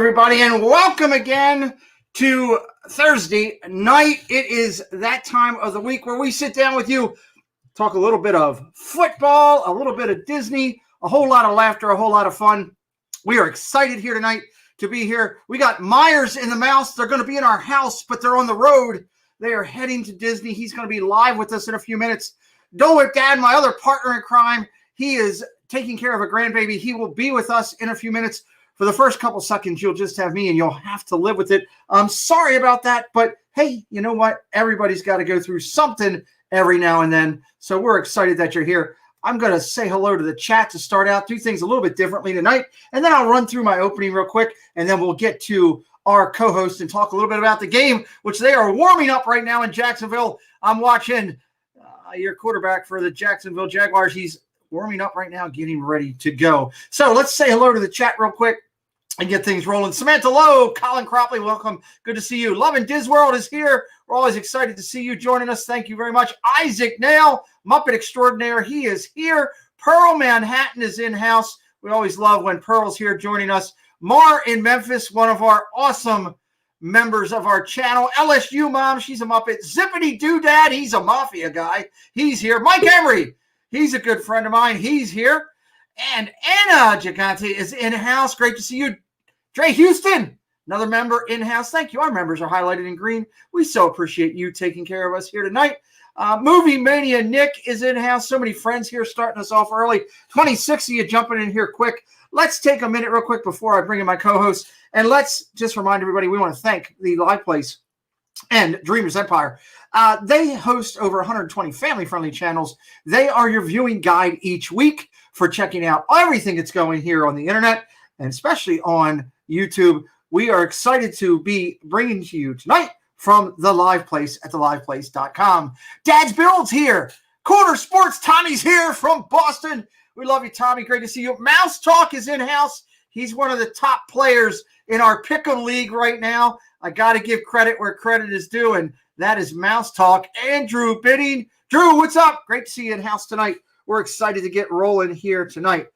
everybody, and welcome again to Thursday night. It is that time of the week where we sit down with you, talk a little bit of football, a little bit of Disney, a whole lot of laughter, a whole lot of fun. We are excited here tonight to be here. We got Myers and the Mouse. They're going to be in our house, but they're on the road. They are heading to Disney. He's going to be live with us in a few minutes. Dolphins Dad, my other partner in crime, he is taking care of a grandbaby. He will be with us in a few minutes. For the first couple seconds, you'll just have me, and you'll have to live with it. I'm sorry about that, but hey, you know what? Everybody's got to go through something every now and then, so we're excited that you're here. I'm going to say hello to the chat to start out, do things a little bit differently tonight, and then I'll run through my opening real quick, and then we'll get to our co-host and talk a little bit about the game, which they are warming up right now in Jacksonville. I'm watching your quarterback for the Jacksonville Jaguars. He's warming up right now, getting ready to go. So let's say hello to the chat real quick and get things rolling. Samantha Lowe, Colin Cropley, welcome. Good to see you. Lovin' Disworld is here. We're always excited to see you joining us. Thank you very much. Isaac Nail, Muppet Extraordinaire, he is here. Pearl Manhattan is in-house. We always love when Pearl's here joining us. Mar in Memphis, one of our awesome members of our channel. LSU Mom, she's a Muppet. Zippity Doodad, he's a Mafia guy. He's here. Mike Emery, he's a good friend of mine. He's here. And Anna Gigante is in-house. Great to see you. Dre Houston, another member in-house. Thank you. Our members are highlighted in green. We so appreciate you taking care of us here tonight. Movie Mania Nick is in-house. So many friends here starting us off early. 26 of you jumping in here quick. Let's take a minute real quick before I bring in my co-host. And let's just remind everybody, we want to thank the Live Place and Dreamers Empire. They host over 120 family-friendly channels. They are your viewing guide each week for checking out everything that's going here on the internet, and especially on YouTube. We are excited to be bringing to you tonight from the Live Place at theliveplace.com. Dad's Builds here. Corner Sports, Tommy's here from Boston. We love you, Tommy. Great to see you. Mouse Talk is in-house. He's one of the top players in our Pick'em League right now. I got to give credit where credit is due, and that is Mouse Talk. Andrew Bidding. Drew, what's up? Great to see you in-house tonight. We're excited to get rolling here tonight.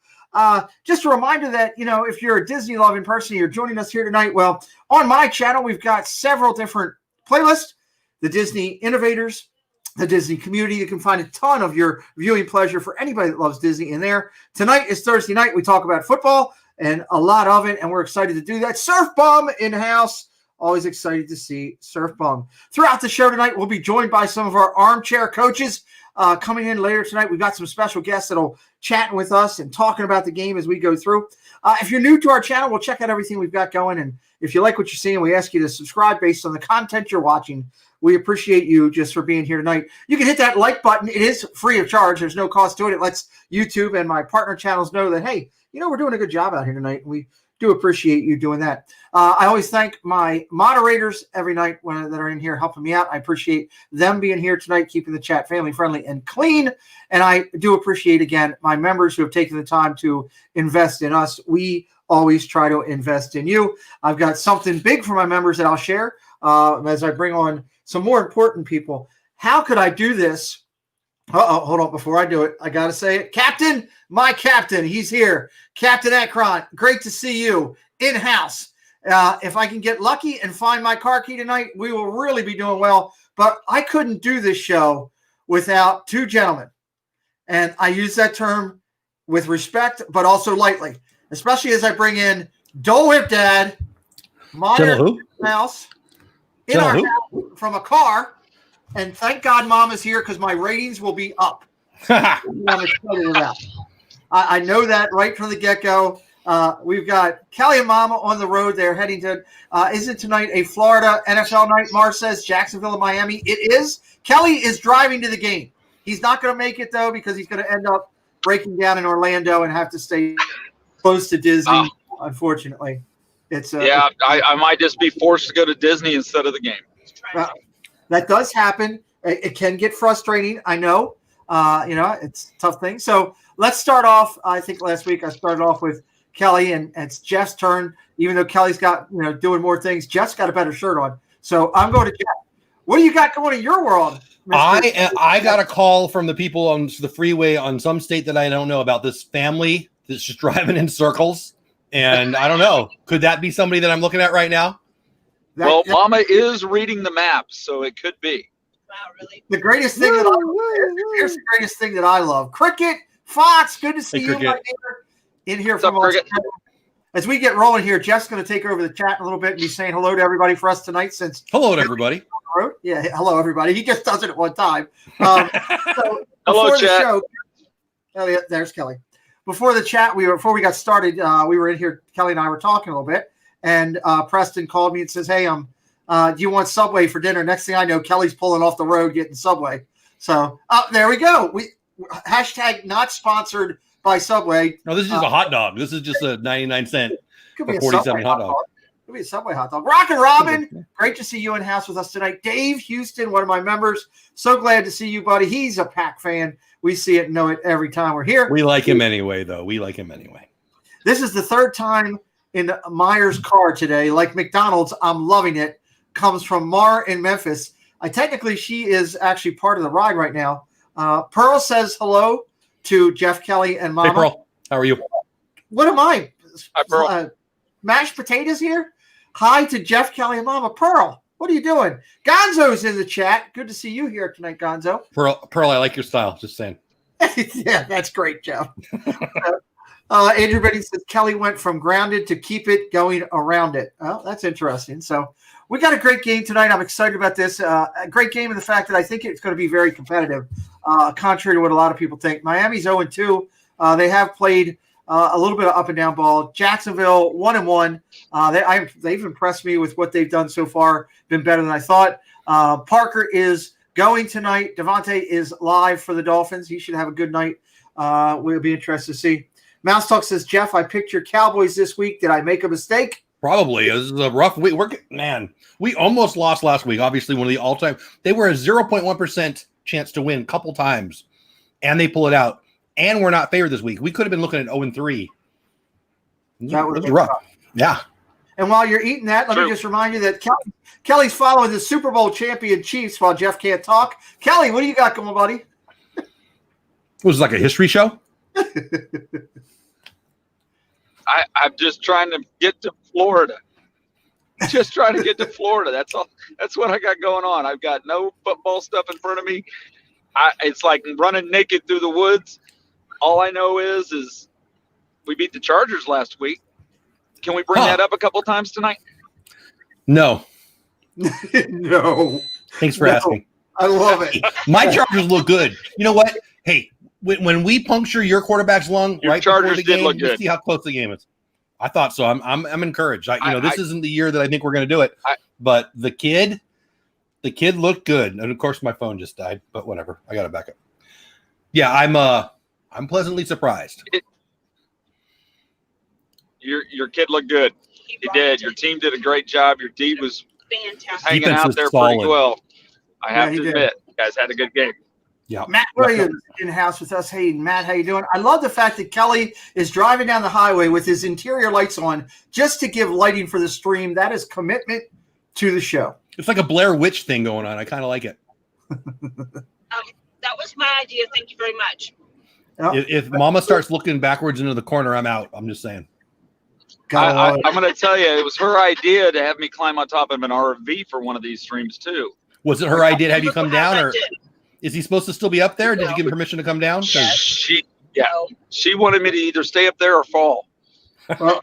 Just a reminder that, you know, if you're a Disney loving person, you're joining us here tonight. Well, on my channel, we've got several different playlists. The Disney Innovators, the Disney Community. You can find a ton of your viewing pleasure for anybody that loves Disney in there. Tonight is Thursday night. We talk about football and a lot of it, and we're excited to do that. Surf Bum in-house. Always excited to see Surf Bum. Throughout the show tonight, we'll be joined by some of our armchair coaches. Coming in later tonight, we've got some special guests that'll chat with us and talking about the game as we go through. If you're new to our channel, we'll check out everything we've got going. And if you like what you're seeing, we ask you to subscribe based on the content you're watching. We appreciate you just for being here tonight. You can hit that like button. It is free of charge. There's no cost to it. It lets YouTube and my partner channels know that, hey, you know, we're doing a good job out here tonight. We do appreciate you doing that. I always thank my moderators every night that are in here helping me out. I appreciate them being here tonight, keeping the chat family friendly and clean. And I do appreciate, again, my members who have taken the time to invest in us. We always try to invest in you. I've got something big for my members that I'll share as I bring on some more important people. How could I do this? Hold on. Before I do it, I got to say it. Captain, my captain, he's here. Captain Ekron, great to see you in-house. If I can get lucky and find my car key tonight, we will really be doing well. But I couldn't do this show without two gentlemen. And I use that term with respect, but also lightly, especially as I bring in Dole Whip Dad, Modern Mouse, in our house from a car. And thank God Mom is here because my ratings will be up. I'm excited about it. I know that right from the get-go. We've got Kelly and Mama on the road. They're heading to, isn't tonight a Florida NFL night? Mars says Jacksonville and Miami. It is. Kelly is driving to the game. He's not going to make it, though, because he's going to end up breaking down in Orlando and have to stay close to Disney, unfortunately. I might just be forced to go to Disney instead of the game. That does happen. It can get frustrating. I know. It's a tough thing. So let's start off. I think last week I started off with Kelly, and it's Jeff's turn. Even though Kelly's got, doing more things, Jeff's got a better shirt on. So I'm going to Jeff. What do you got going in your world, Mr. I got a call from the people on the freeway on some state that I don't know about, this family that's just driving in circles And I don't know. Could that be somebody that I'm looking at right now? Mama is reading the maps, so it could be. Wow, really? The greatest thing here's the greatest thing that I love. Cricket, Fox, good to see you right here. In here from us. As we get rolling here, Jeff's going to take over the chat a little bit and be saying hello to everybody for us tonight. Hello to everybody. Yeah, hello everybody. He just does it at one time. So hello, chat. Show, yeah, there's Kelly. Before we got started, we were in here. Kelly and I were talking a little bit, and Preston called me and says, "Hey, do you want Subway for dinner?" Next thing I know, Kelly's pulling off the road getting Subway. So there we go. We hashtag not sponsored by Subway. No, this is just a hot dog. This is just a 99-cent or 47 hot dog. Could be a Subway hot dog. Rock and Robin, great to see you in house with us tonight. Dave Houston, one of my members. So glad to see you, buddy. He's a Pack fan. We see it and know it every time we're here. We like him anyway, though. We like him anyway. This is the third time in Meyer's car today. Like McDonald's, I'm loving it. Comes from Mar in Memphis. She is actually part of the ride right now. Pearl says hello to Jeff Kelly and Mama. Hey, Pearl. How are you? What am I? Hi, Pearl. Mashed potatoes here? Hi to Jeff Kelly and Mama. Pearl, what are you doing? Gonzo's in the chat. Good to see you here tonight, Gonzo. Pearl, I like your style. Just saying. Yeah, that's great, Jeff. Andrew Betty says Kelly went from grounded to keep it going around it. Well, that's interesting. So we got a great game tonight. I'm excited about this. A great game in the fact that I think it's going to be very competitive, contrary to what a lot of people think. Miami's 0-2. They have played a little bit of up and down ball. Jacksonville 1-1. They've impressed me with what they've done so far. Been better than I thought. Parker is going tonight. Devontae is live for the Dolphins. He should have a good night. We'll be interested to see. Mouse Talk says, Jeff, I picked your Cowboys this week. Did I make a mistake? Probably. This is a rough week. We almost lost last week. Obviously, one of the all-time. They were a 0.1% chance to win a couple times, and they pull it out. And we're not favored this week. We could have been looking at 0-3. That was rough. Yeah. And while you're eating that, let me just remind you that Kelly's following the Super Bowl champion Chiefs while Jeff can't talk. Kelly, what do you got going, buddy? Was it like a history show? I'm just trying to get to Florida. Just trying to get to Florida. That's all. That's what I got going on. I've got no football stuff in front of me. It's like running naked through the woods. All I know is we beat the Chargers last week. Can we bring that up a couple times tonight? No. No. Thanks for asking. I love it. My Chargers look good. You know what? Hey, when we puncture your quarterback's lung your right Chargers before the game, look good. You see how close the game is. I thought so. I'm encouraged. This isn't the year that I think we're going to do it. But the kid looked good. And of course, my phone just died. But whatever. I got it back up. Yeah, I'm pleasantly surprised. Your kid looked good. He did. Your team did a great job. Your D was fantastic. Hanging Defense out there solid. pretty well. I have to admit, you guys had a good game. Yeah. Matt Williams in house with us. Hey, Matt, how you doing? I love the fact that Kelly is driving down the highway with his interior lights on just to give lighting for the stream. That is commitment to the show. It's like a Blair Witch thing going on. I kind of like it. That was my idea. Thank you very much. If Mama starts looking backwards into the corner, I'm out. I'm just saying. I'm going to tell you, it was her idea to have me climb on top of an RV for one of these streams, too. Was it her idea to have you come down, or is he supposed to still be up there? Did you give him permission to come down? She wanted me to either stay up there or fall. Well,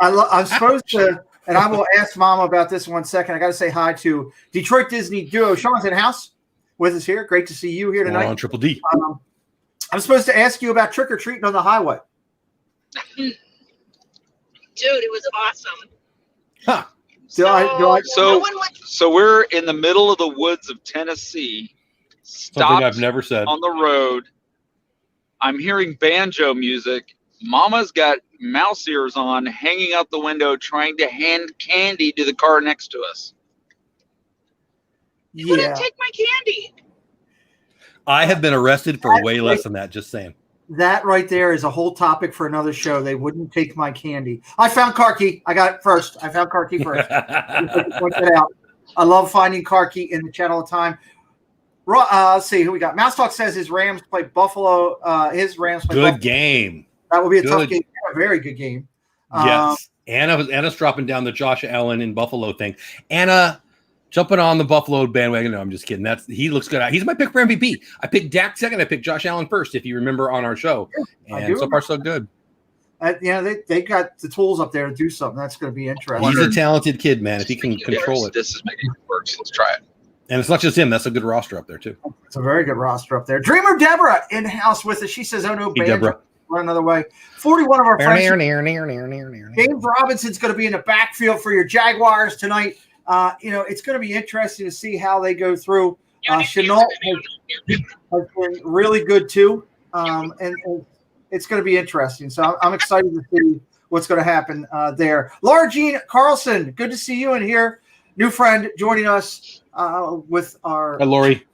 I'm supposed to, and I will ask Mama about this in 1 second. I got to say hi to Detroit Disney duo. Sean's in house with us here. Great to see you here tonight. On Triple D. I'm supposed to ask you about trick or treating on the highway. Dude, it was awesome. Huh. So we're in the middle of the woods of Tennessee. Something I've never said. On the road. I'm hearing banjo music. Mama's got mouse ears on, hanging out the window, trying to hand candy to the car next to us. You wouldn't take my candy. I have been arrested for way less than that, just saying. That right there is a whole topic for another show. They wouldn't take my candy. I found car key. I got it first. I found car key first. Point that out. I love finding car key in the chat all the time. Let's see who we got. Mouse Talk says his Rams play Buffalo. His Rams play Good Buffalo. game. That will be a tough game. A very good game. Yes. Anna's dropping down the Josh Allen in Buffalo thing. Anna jumping on the Buffalo bandwagon. No, I'm just kidding. He looks good. He's my pick for MVP. I picked Dak second. I picked Josh Allen first, if you remember on our show. And so far, so good. They got the tools up there to do something. That's going to be interesting. He's a talented kid, man. If he can control it. This is making it work. So let's try it. And it's not just him. That's a good roster up there, too. It's a very good roster up there. Dreamer Deborah in-house with us. She says, oh, no, Deborah. Run another way. 41 of our friends. James Robinson's going to be in the backfield for your Jaguars tonight. It's going to be interesting to see how they go through. Chenault has been really good, too. And it's going to be interesting. So I'm excited to see what's going to happen there. Laura Jean Carlson, good to see you in here. New friend joining us with our. Hi, Lori.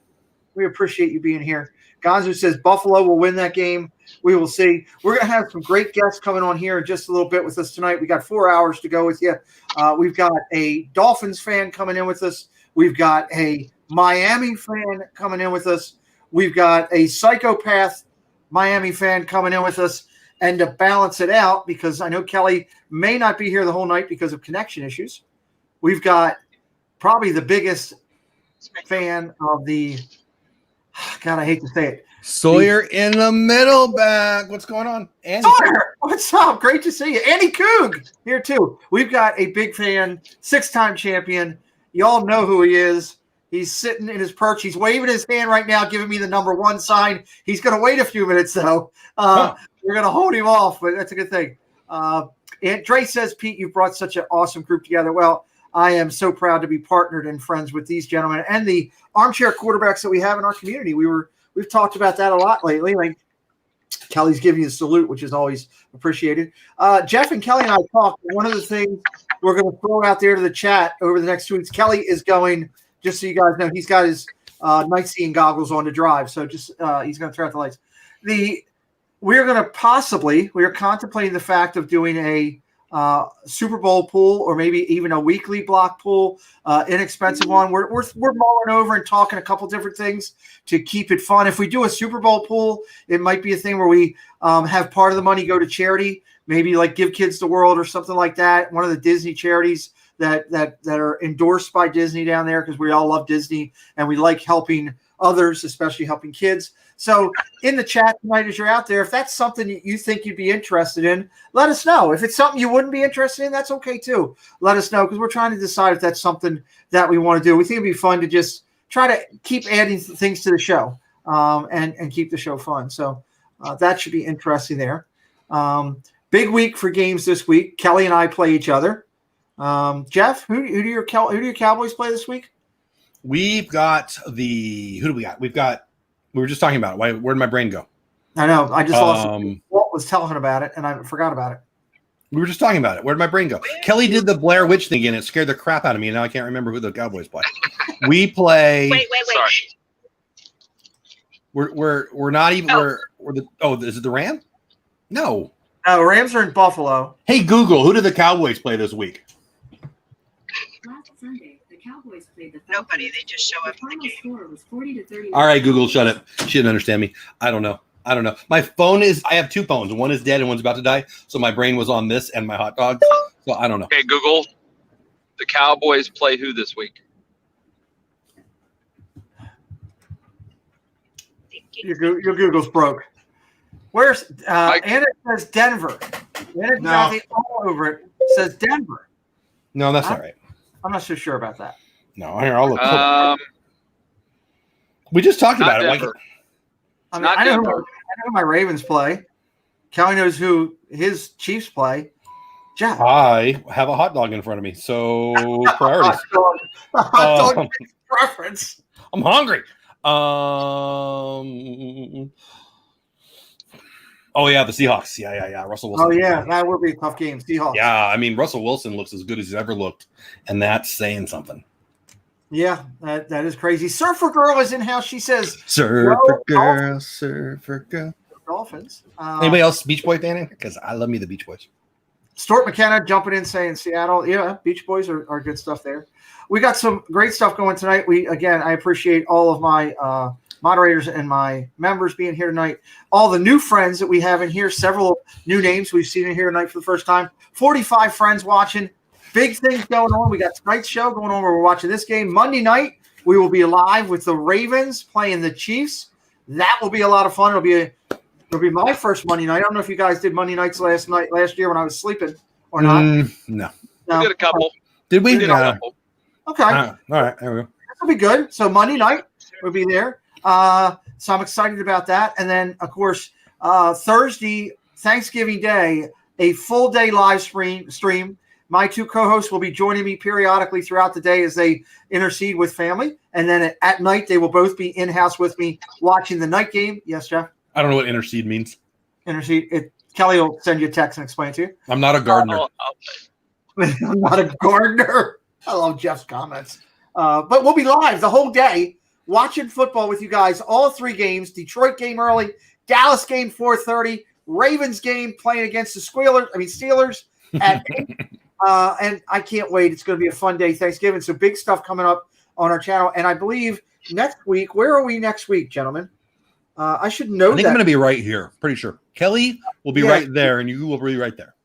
We appreciate you being here. Gonzo says Buffalo will win that game. We will see. We're going to have some great guests coming on here in just a little bit with us tonight. We got 4 hours to go with you. We've got a Dolphins fan coming in with us. We've got a Miami fan coming in with us. We've got a psychopath Miami fan coming in with us. And to balance it out, because I know Kelly may not be here the whole night because of connection issues, we've got probably the biggest fan of the – God, I hate to say it. Sawyer in the middle back. What's going on? Andy. Sawyer, what's up? Great to see you. Andy Coog here too. We've got a big fan, 6-time champion. You all know who he is. He's sitting in his perch. He's waving his hand right now, giving me the number 1 sign. He's going to wait a few minutes, though. We're going to hold him off, but that's a good thing. And Dre says, Pete, you brought such an awesome group together. Well, I am so proud to be partnered and friends with these gentlemen and the armchair quarterbacks that we have in our community. We've talked about that a lot lately. Like Kelly's giving you a salute, which is always appreciated. Jeff and Kelly and I talked. One of the things we're going to throw out there to the chat over the next 2 weeks, Kelly is going, just so you guys know, he's got his night seeing goggles on to drive. So just he's going to turn out the lights. We are contemplating the fact of doing a Super Bowl pool or maybe even a weekly block pool, inexpensive one. We're mulling over and talking a couple different things to keep it fun. If we do a Super Bowl pool, it might be a thing where we have part of the money go to charity, maybe like Give Kids the World or something like that. One of the Disney charities that are endorsed by Disney down there, because we all love Disney and we like helping others, especially helping kids. So in the chat tonight, as you're out there, if that's something you think you'd be interested in, let us know. If it's something you wouldn't be interested in, that's okay too. Let us know, because we're trying to decide if that's something that we want to do. We think it'd be fun to just try to keep adding things to the show and keep the show fun. So that should be interesting there. Big week for games this week. Kelly and I play each other. Jeff, who do your Cowboys play this week? We've got who do we got? We were just talking about it. Where'd my brain go? I know. I just lost it. Walt was telling about it, and I forgot about it. We were just talking about it. Where'd my brain go? Kelly did the Blair Witch thing, and it scared the crap out of me, and now I can't remember who the Cowboys play. We play. Wait. Sorry. We're not even. Is it the Rams? No. No, Rams are in Buffalo. Hey, Google, who did the Cowboys play this week? Last Sunday, the Cowboys played the Nobody. They just show up in the game. score was 40-30. All right, Google, shut up. She didn't understand me. I don't know. My phone I have 2 phones. One is dead and one's about to die. So my brain was on this and my hot dogs. So I don't know. Okay, Google. The Cowboys play who this week? Your Google's broke. Where's Anna says Denver. Anna's got the all over it. Says Denver. No, that's not right. I'm not so sure about that. No, here, I'll look. We just talked about Denver. it. I know who my Ravens play. Kelly knows who his Chiefs play. Jeff. I have a hot dog in front of me, so priorities. Hot dog preference. I'm hungry. Oh yeah, the Seahawks. Yeah. Russell Wilson. Oh yeah, that would be a tough game. Seahawks. Yeah, I mean Russell Wilson looks as good as he's ever looked, and that's saying something. Yeah, that is crazy. Surfer Girl is in house. She says, Surfer Girl. Dolphins. Anybody else Beach Boy fan? Because I love me the Beach Boys. Stuart McKenna jumping in saying Seattle. Yeah, Beach Boys are good stuff there. We got some great stuff going tonight. I appreciate all of my moderators and my members being here tonight. All the new friends that we have in here, several new names we've seen in here tonight for the first time. 45 friends watching. Big things going on. We got tonight's show going on where we're watching this game. Monday night, we will be live with the Ravens playing the Chiefs. That will be a lot of fun. It'll be my first Monday night. I don't know if you guys did Monday nights last year when I was sleeping or not. No. We did a couple. Did we? We did a couple. Okay. All right. There we go. That'll be good. So Monday night we'll be there. So I'm excited about that. And then, of course, Thursday, Thanksgiving Day, a full day live stream. My two co-hosts will be joining me periodically throughout the day as they intercede with family. And then at night, they will both be in-house with me watching the night game. Yes, Jeff? I don't know what intercede means. Intercede. Kelly will send you a text and explain it to you. I'm not a gardener. I'm not a gardener. I love Jeff's comments. But we'll be live the whole day watching football with you guys. All three games. Detroit game early. Dallas game 4:30. Ravens game playing against the Steelers at 8. And I can't wait. It's going to be a fun day, Thanksgiving. So big stuff coming up on our channel. And I believe next week, where are we next week, gentlemen? I should know I think I'm going to be right here. Pretty sure. Kelly will be right there, and you will be right there.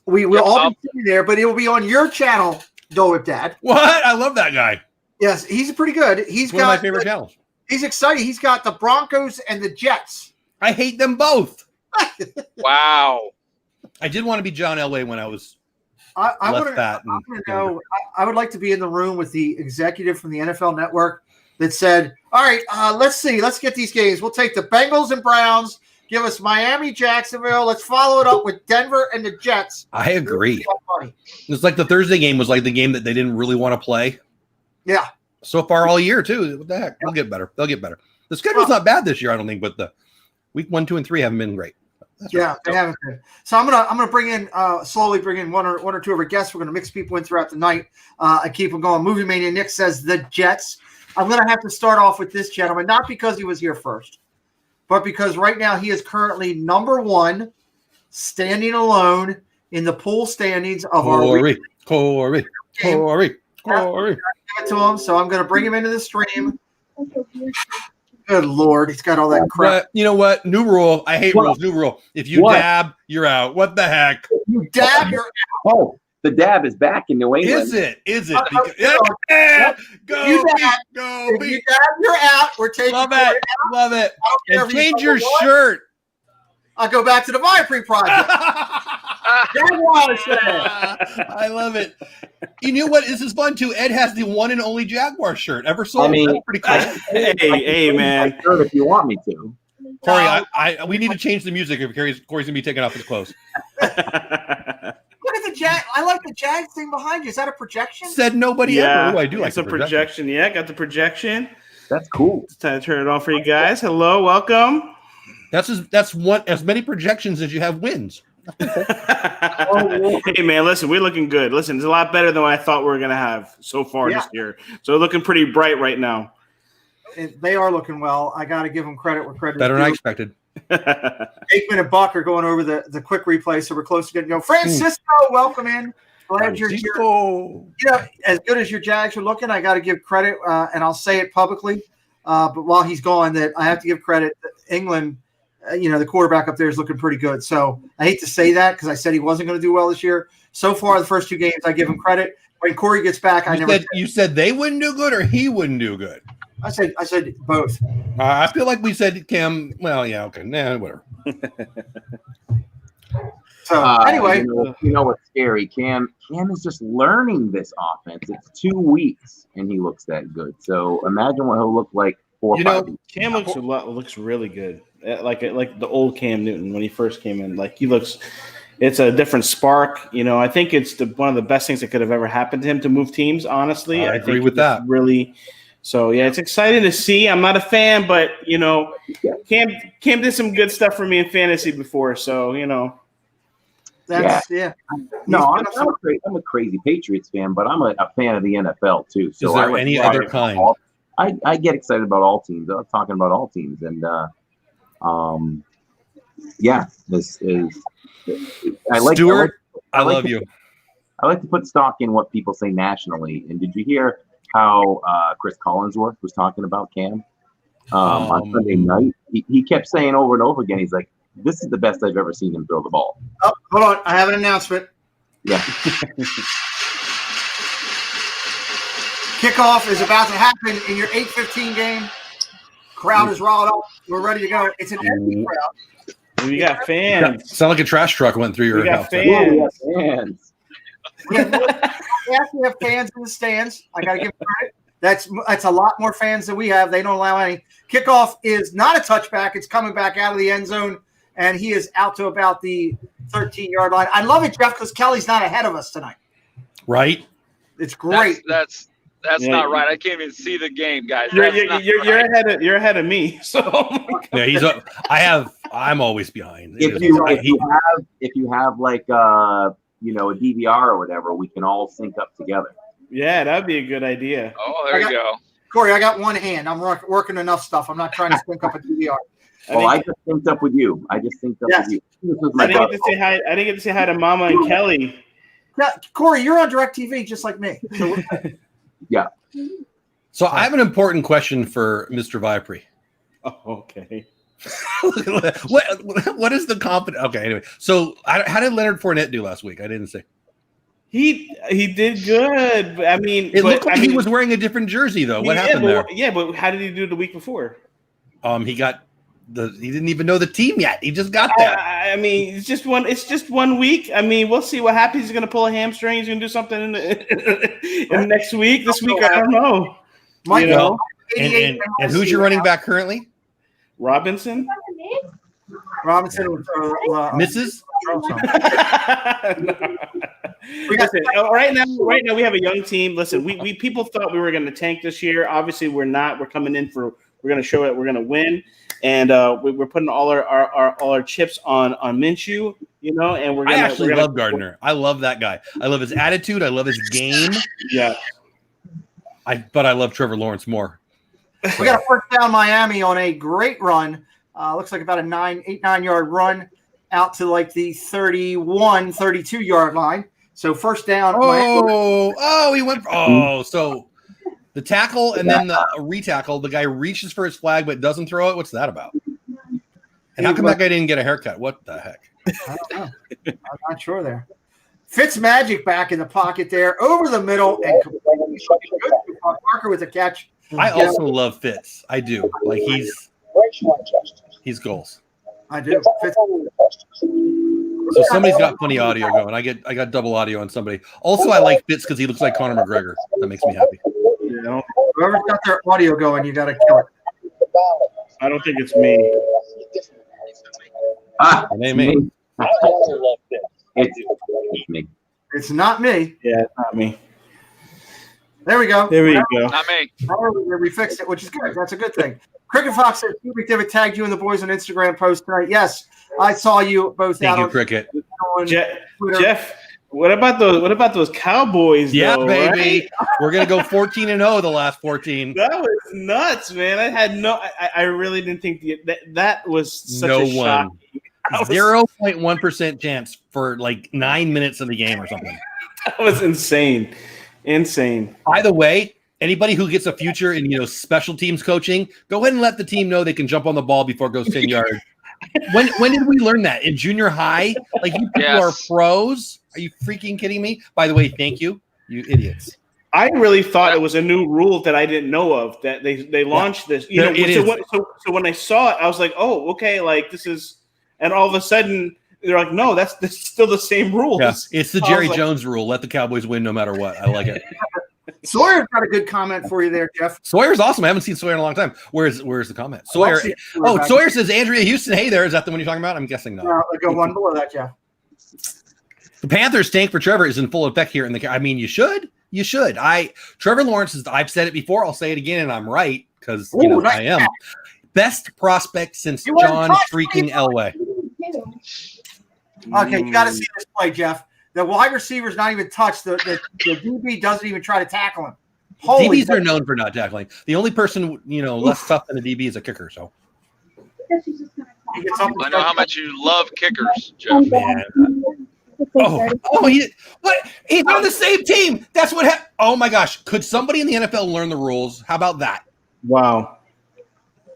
We will all be sitting there, but it will be on your channel, Dolphins Dad. What? I love that guy. Yes, he's pretty good. He's one of my favorite channels. He's excited. He's got the Broncos and the Jets. I hate them both. Wow. I did want to be John Elway when I was I would like to be in the room with the executive from the NFL Network that said, all right, let's see. Let's get these games. We'll take the Bengals and Browns. Give us Miami, Jacksonville. Let's follow it up with Denver and the Jets. I agree. It's like the Thursday game was like the game that they didn't really want to play. Yeah. So far all year, too. What the heck? They'll get better. The schedule's not bad this year, I don't think, but the week 1, 2, and 3 haven't been great. They haven't been. So I'm gonna bring in slowly bring in one or two of our guests. We're gonna mix people in throughout the night and keep them going. Movie Mania Nick says the Jets. I'm gonna have to start off with this gentleman, not because he was here first, but because right now he is currently number 1, standing alone in the pool standings of Corey. Give it to him. So I'm gonna bring him into the stream. Good Lord, he's got all that crap. But you know what? New rule. I hate rules. New rule. If you dab, you're out. What the heck? You dab, you're out. Oh, the dab is back in New England. Is it? Go, Go, if you dab, you're out. We're taking Love it. And change your shirt. I'll go back to the Viapre project. I love it. You know what? This is fun too. Ed has the one and only Jaguar shirt ever sold. That's pretty cool. Hey, man. If you want me to. Corey, we need to change the music if Corey's going to be taking off his clothes. Look at the Jag. I like the Jag thing behind you. Is that a projection? Said nobody ever. Ooh, I do like it's a projection. Yeah, got the projection. That's cool. It's time to turn it on for you guys. Hello, welcome. That's one as many projections as you have wins. Hey man, listen, we're looking good. Listen, it's a lot better than what I thought we were gonna have so far this year. So looking pretty bright right now. They are looking well. I got to give them credit where credit better is than I due. expected. Aikman and Buck are going over the quick replay, so we're close to getting going. Francisco, welcome in. Glad you're here. You know, as good as your Jags are looking, I got to give credit, and I'll say it publicly. But while he's gone, that I have to give credit. England, the quarterback up there is looking pretty good. So I hate to say that because I said he wasn't going to do well this year. So far, the first 2 games, I give him credit. When Corey gets back, You said they wouldn't do good or he wouldn't do good? I said both. I feel like we said Cam. Well, yeah, okay, whatever. So anyway, you know what's scary? Cam is just learning this offense. It's 2 weeks, and he looks that good. So imagine what he'll look like 4 or 5 weeks. Cam looks really good. Like the old Cam Newton when he first came in. Like he looks. It's a different spark. I think it's one of the best things that could have ever happened to him to move teams. Honestly, I agree with that. Really. So yeah, it's exciting to see. I'm not a fan, but Cam did some good stuff for me in fantasy before. So that's No, I'm a crazy Patriots fan, but I'm a fan of the NFL too. So is there any other kind? I get excited about all teams. I'm talking about all teams, and this is. Stuart, I love you. I like to put stock in what people say nationally. And did you hear how Chris Collinsworth was talking about Cam? on Sunday night. He kept saying over and over again, he's like, this is the best I've ever seen him throw the ball. Oh, hold on. I have an announcement. Yeah. Kickoff is about to happen in your 8:15 game. Crowd is riled up. We're ready to go. It's an empty crowd. We got fans. Sound like a trash truck went through your We got house. fans. Fans. We actually have fans in the stands. I got to give credit. That's a lot more fans than we have. They don't allow any. Kickoff is not a touchback. It's coming back out of the end zone, and he is out to about the 13-yard line. I love it, Jeff, because Kelly's not ahead of us tonight. Right? It's great. That's not right. I can't even see the game, guys. You're ahead of me. So Yeah, I'm always behind. If you have like a DVR or whatever, we can all sync up together. yeah, that'd be a good idea. Oh, there you go. Corey, I got one hand. I'm working enough stuff. I'm not trying to sync up a DVR. I just synced up with you. With you. This was my I didn't get to say hi. I didn't get to say hi to Mama and Kelly. Yeah, Corey, you're on DirecTV just like me. So Yeah. So I have an important question for Mr. Vipre. Oh, okay. what is the confidence? Okay, anyway. So how did Leonard Fournette do last week? I didn't say. He did good. I mean, It looked like he was wearing a different jersey though. What happened there? Yeah, but how did he do the week before? He didn't even know the team yet. He just got there. I mean, it's just one week. I mean, we'll see what happens. He's going to pull a hamstring. He's going to do something in next week. This week, I don't know. Mike, And who's your running back currently? Robinson. Robinson with Mrs. Listen, right now we have a young team. Listen, we people thought we were going to tank this year. Obviously, we're not. We're coming in we're going to show that we're going to win, and we're putting all our chips on Minshew. And we're. I actually love Gardner. I love that guy. I love his attitude. I love his game. Yeah. But I love Trevor Lawrence more. We got a first down Miami on a great run. Looks like about a 9-yard run out to like the 31, 32-yard line. So first down. He went. So the tackle and then the retackle. The guy reaches for his flag but doesn't throw it. What's that about? And how come that guy didn't get a haircut? What the heck? I don't know. I'm not sure there. Fitzmagic back in the pocket there, over the middle, and Parker with a catch. I also love Fitz. I do. Like he's goals. I do. So somebody's got funny audio going. I got double audio on somebody. Also, I like Fitz because he looks like Conor McGregor. That makes me happy. Whoever's got their audio going, you got to kill it. I don't think it's me. It ain't me. It's me. It's not me. Yeah, it's not me. There we go. There we go. Not me. We fixed it, which is good. That's a good thing. Cricket Fox says, McDevitt tagged you and the boys on Instagram post tonight. Yes, I saw you both Thank out you, on Cricket. Twitter. Jeff, what about those Cowboys? Yeah, though, baby. Right? We're gonna go 14-0 the last 14. That was nuts, man. I really didn't think that was such a shock. 0.1% chance for like 9 minutes of the game or something. That was insane. By the way, anybody who gets a future in special teams coaching, go ahead and let the team know they can jump on the ball before it goes 10 yards. When did we learn that? In junior high? Like, you people are pros? Are you freaking kidding me? By the way, thank you idiots. I really thought it was a new rule that I didn't know of, that they launched this. So when I saw it, I was like, oh, okay, like this is, and all of a sudden they're like, no, that's still the same rules. Yeah, it's the Jerry Jones rule. Let the Cowboys win no matter what. I like it. Sawyer's got a good comment for you there, Jeff. Sawyer's awesome. I haven't seen Sawyer in a long time. Where's the comment? Sawyer. Sawyer says Andrea Houston. Hey there. Is that the one you're talking about? I'm guessing no. I'll go one below that, Jeff. The Panthers tank for Trevor is in full effect here. I mean, you should. Trevor Lawrence is. I've said it before. I'll say it again, and I'm right because nice I am best prospect since John freaking Elway. Okay, you got to see this play, Jeff. The wide receiver's not even touched. The DB doesn't even try to tackle him. DBs are known for not tackling. The only person less tough than a DB is a kicker. So I know how much you love kickers, Jeff. Man. What? He's on the same team. That's what happened. Oh my gosh! Could somebody in the NFL learn the rules? How about that? Wow.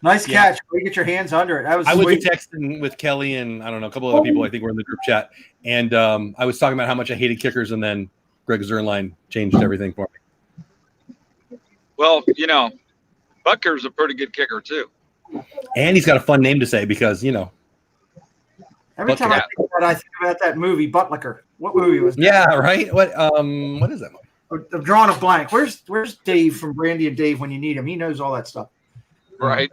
Nice Yeah. catch. You get your hands under it. That was I was sweet. texting with Kelly and I don't know a couple other people. I think were in the group chat, and I was talking about how much I hated kickers, and then Greg Zernline changed everything for me. Well, Butker's a pretty good kicker too. And he's got a fun name to say because Every time I think about that movie, Buttlicker. What movie was that? Yeah, right. What is that movie? I'm drawing a blank. Where's Dave from Brandy and Dave when you need him? He knows all that stuff. Right.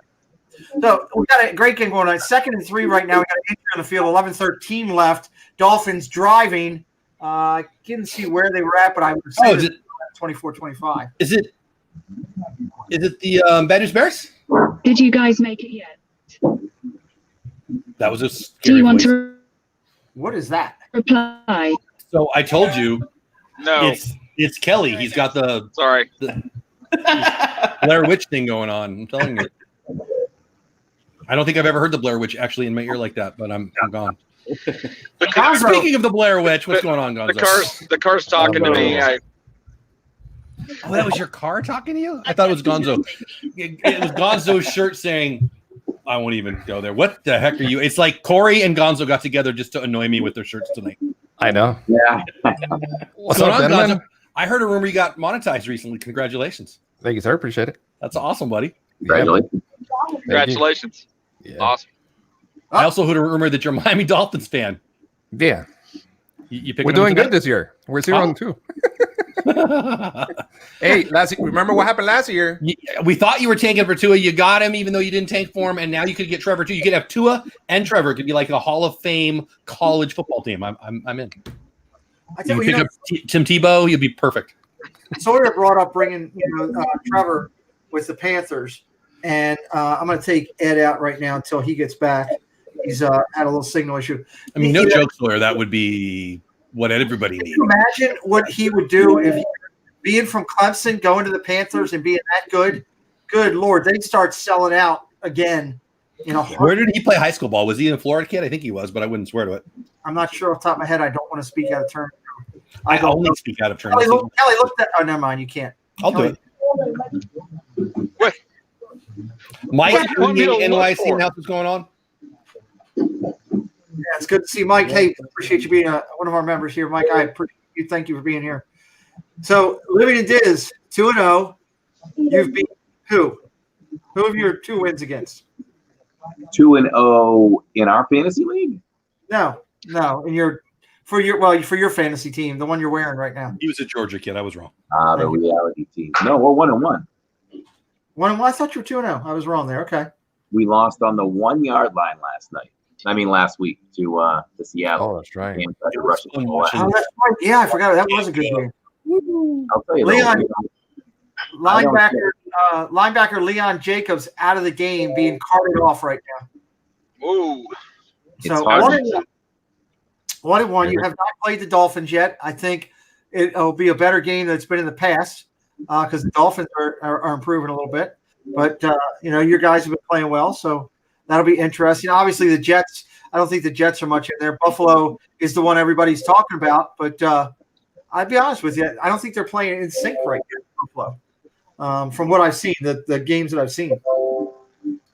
So we got a great game going on. 2nd and 3 right now. We got an injury on the field. 11-13 left. Dolphins driving. I didn't see where they were at, but I would say is it 24-25. Is it the Bad News Bears? Did you guys make it yet? That was a Do scary you want voice. to What is that? reply? So I told you No. it's Kelly. He's got the Sorry. Blair Witch thing going on. I'm telling you. I don't think I've ever heard the Blair Witch actually in my ear like that, but I'm gone. The car's, Speaking of the Blair Witch, what's going on, Gonzo? the car's talking to me. Oh, that was your car talking to you? I thought it was Gonzo. It was Gonzo's shirt saying, I won't even go there. What the heck are you? It's like Corey and Gonzo got together just to annoy me with their shirts tonight. I know. Yeah. What's going up, on, gentlemen? Gonzo? I heard a rumor you got monetized recently. Congratulations. Thank you, sir. Appreciate it. That's awesome, buddy. Congratulations. Congratulations. Yeah. Awesome. I also heard a rumor that you're a Miami Dolphins fan. Yeah. You picking We're them doing today? good this year. We're 0-2. Hey, remember what happened last year? We thought you were tanking for Tua. You got him, even though you didn't tank for him, and now you could get Trevor too. You could have Tua and Trevor. It could be like a Hall of Fame college football team. I'm in. I You tell can you, pick up Tim Tebow. You'll be perfect. Sawyer brought up bringing Trevor with the Panthers, and I'm going to take Ed out right now until he gets back. He's had a little signal issue. I mean, no joke, Sawyer. That would be what everybody Can needs. you imagine what he would do if he, being from Clemson, going to the Panthers and being that good? Good Lord, they'd start selling out again. Where did he play high school ball? Was he a Florida kid? I think he was, but I wouldn't swear to it. I'm not sure off the top of my head. I don't want to speak out of turn. I only speak out of turn. Kelly, look that. Oh, never mind. You can't. I'll do it. Mike, What do you want me to look NYC, for? and how what's going on? Yeah, it's good to see Mike. Hey, appreciate you being one of our members here, Mike. I appreciate you. Thank you for being here. So, Living in Diz, 2-0. You've beat who? Who have your 2 wins against? 2-0 in our fantasy league. No. For your fantasy team, the one you're wearing right now. He was a Georgia kid. I was wrong. The reality team. No, we're 1-1. 1-1. I thought you were 2-0. I was wrong there. Okay. We lost on the 1 yard line last week to Seattle. Oh, that's right. And tried to rush the ball out. Oh, that's right. Yeah, I forgot. That was a good game. I'll tell you, Leon, though, linebacker Leon Jacobs out of the game, being carted off right now. Ooh. So hard. 1-1. You have not played the Dolphins yet. I think it'll be a better game than it's been in the past because the Dolphins are improving a little bit. But your guys have been playing well, so that'll be interesting. Obviously, the Jets. I don't think the Jets are much in there. Buffalo is the one everybody's talking about, but I'd be honest with you. I don't think they're playing in sync right now, Buffalo. From what I've seen, the games that I've seen.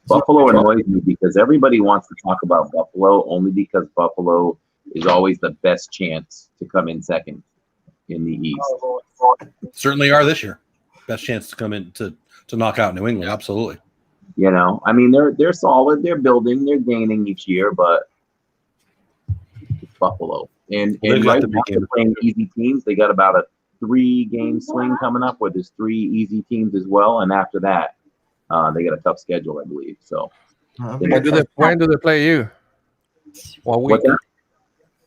Buffalo annoys me because everybody wants to talk about Buffalo only because Buffalo is always the best chance to come in second in the East. Certainly are this year. Best chance to come in to knock out New England. Absolutely. I mean, they're solid. They're building. They're gaining each year, but it's Buffalo. And right now they're playing easy teams. They got about a 3-game swing coming up where there's 3 easy teams as well. And after that, they got a tough schedule, I believe. So When do they play you? What week? What's that?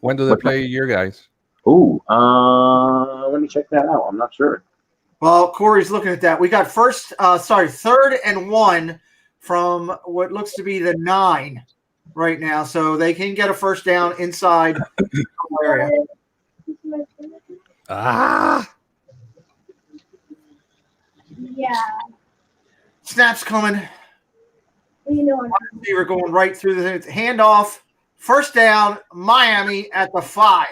When do they play your guys? Ooh, let me check that out. I'm not sure. Well, Corey's looking at that. We got 3rd and 1 from what looks to be the 9 right now. So they can get a first down inside the area. Snap's coming. Receiver going right through the handoff. First down, Miami at the 5.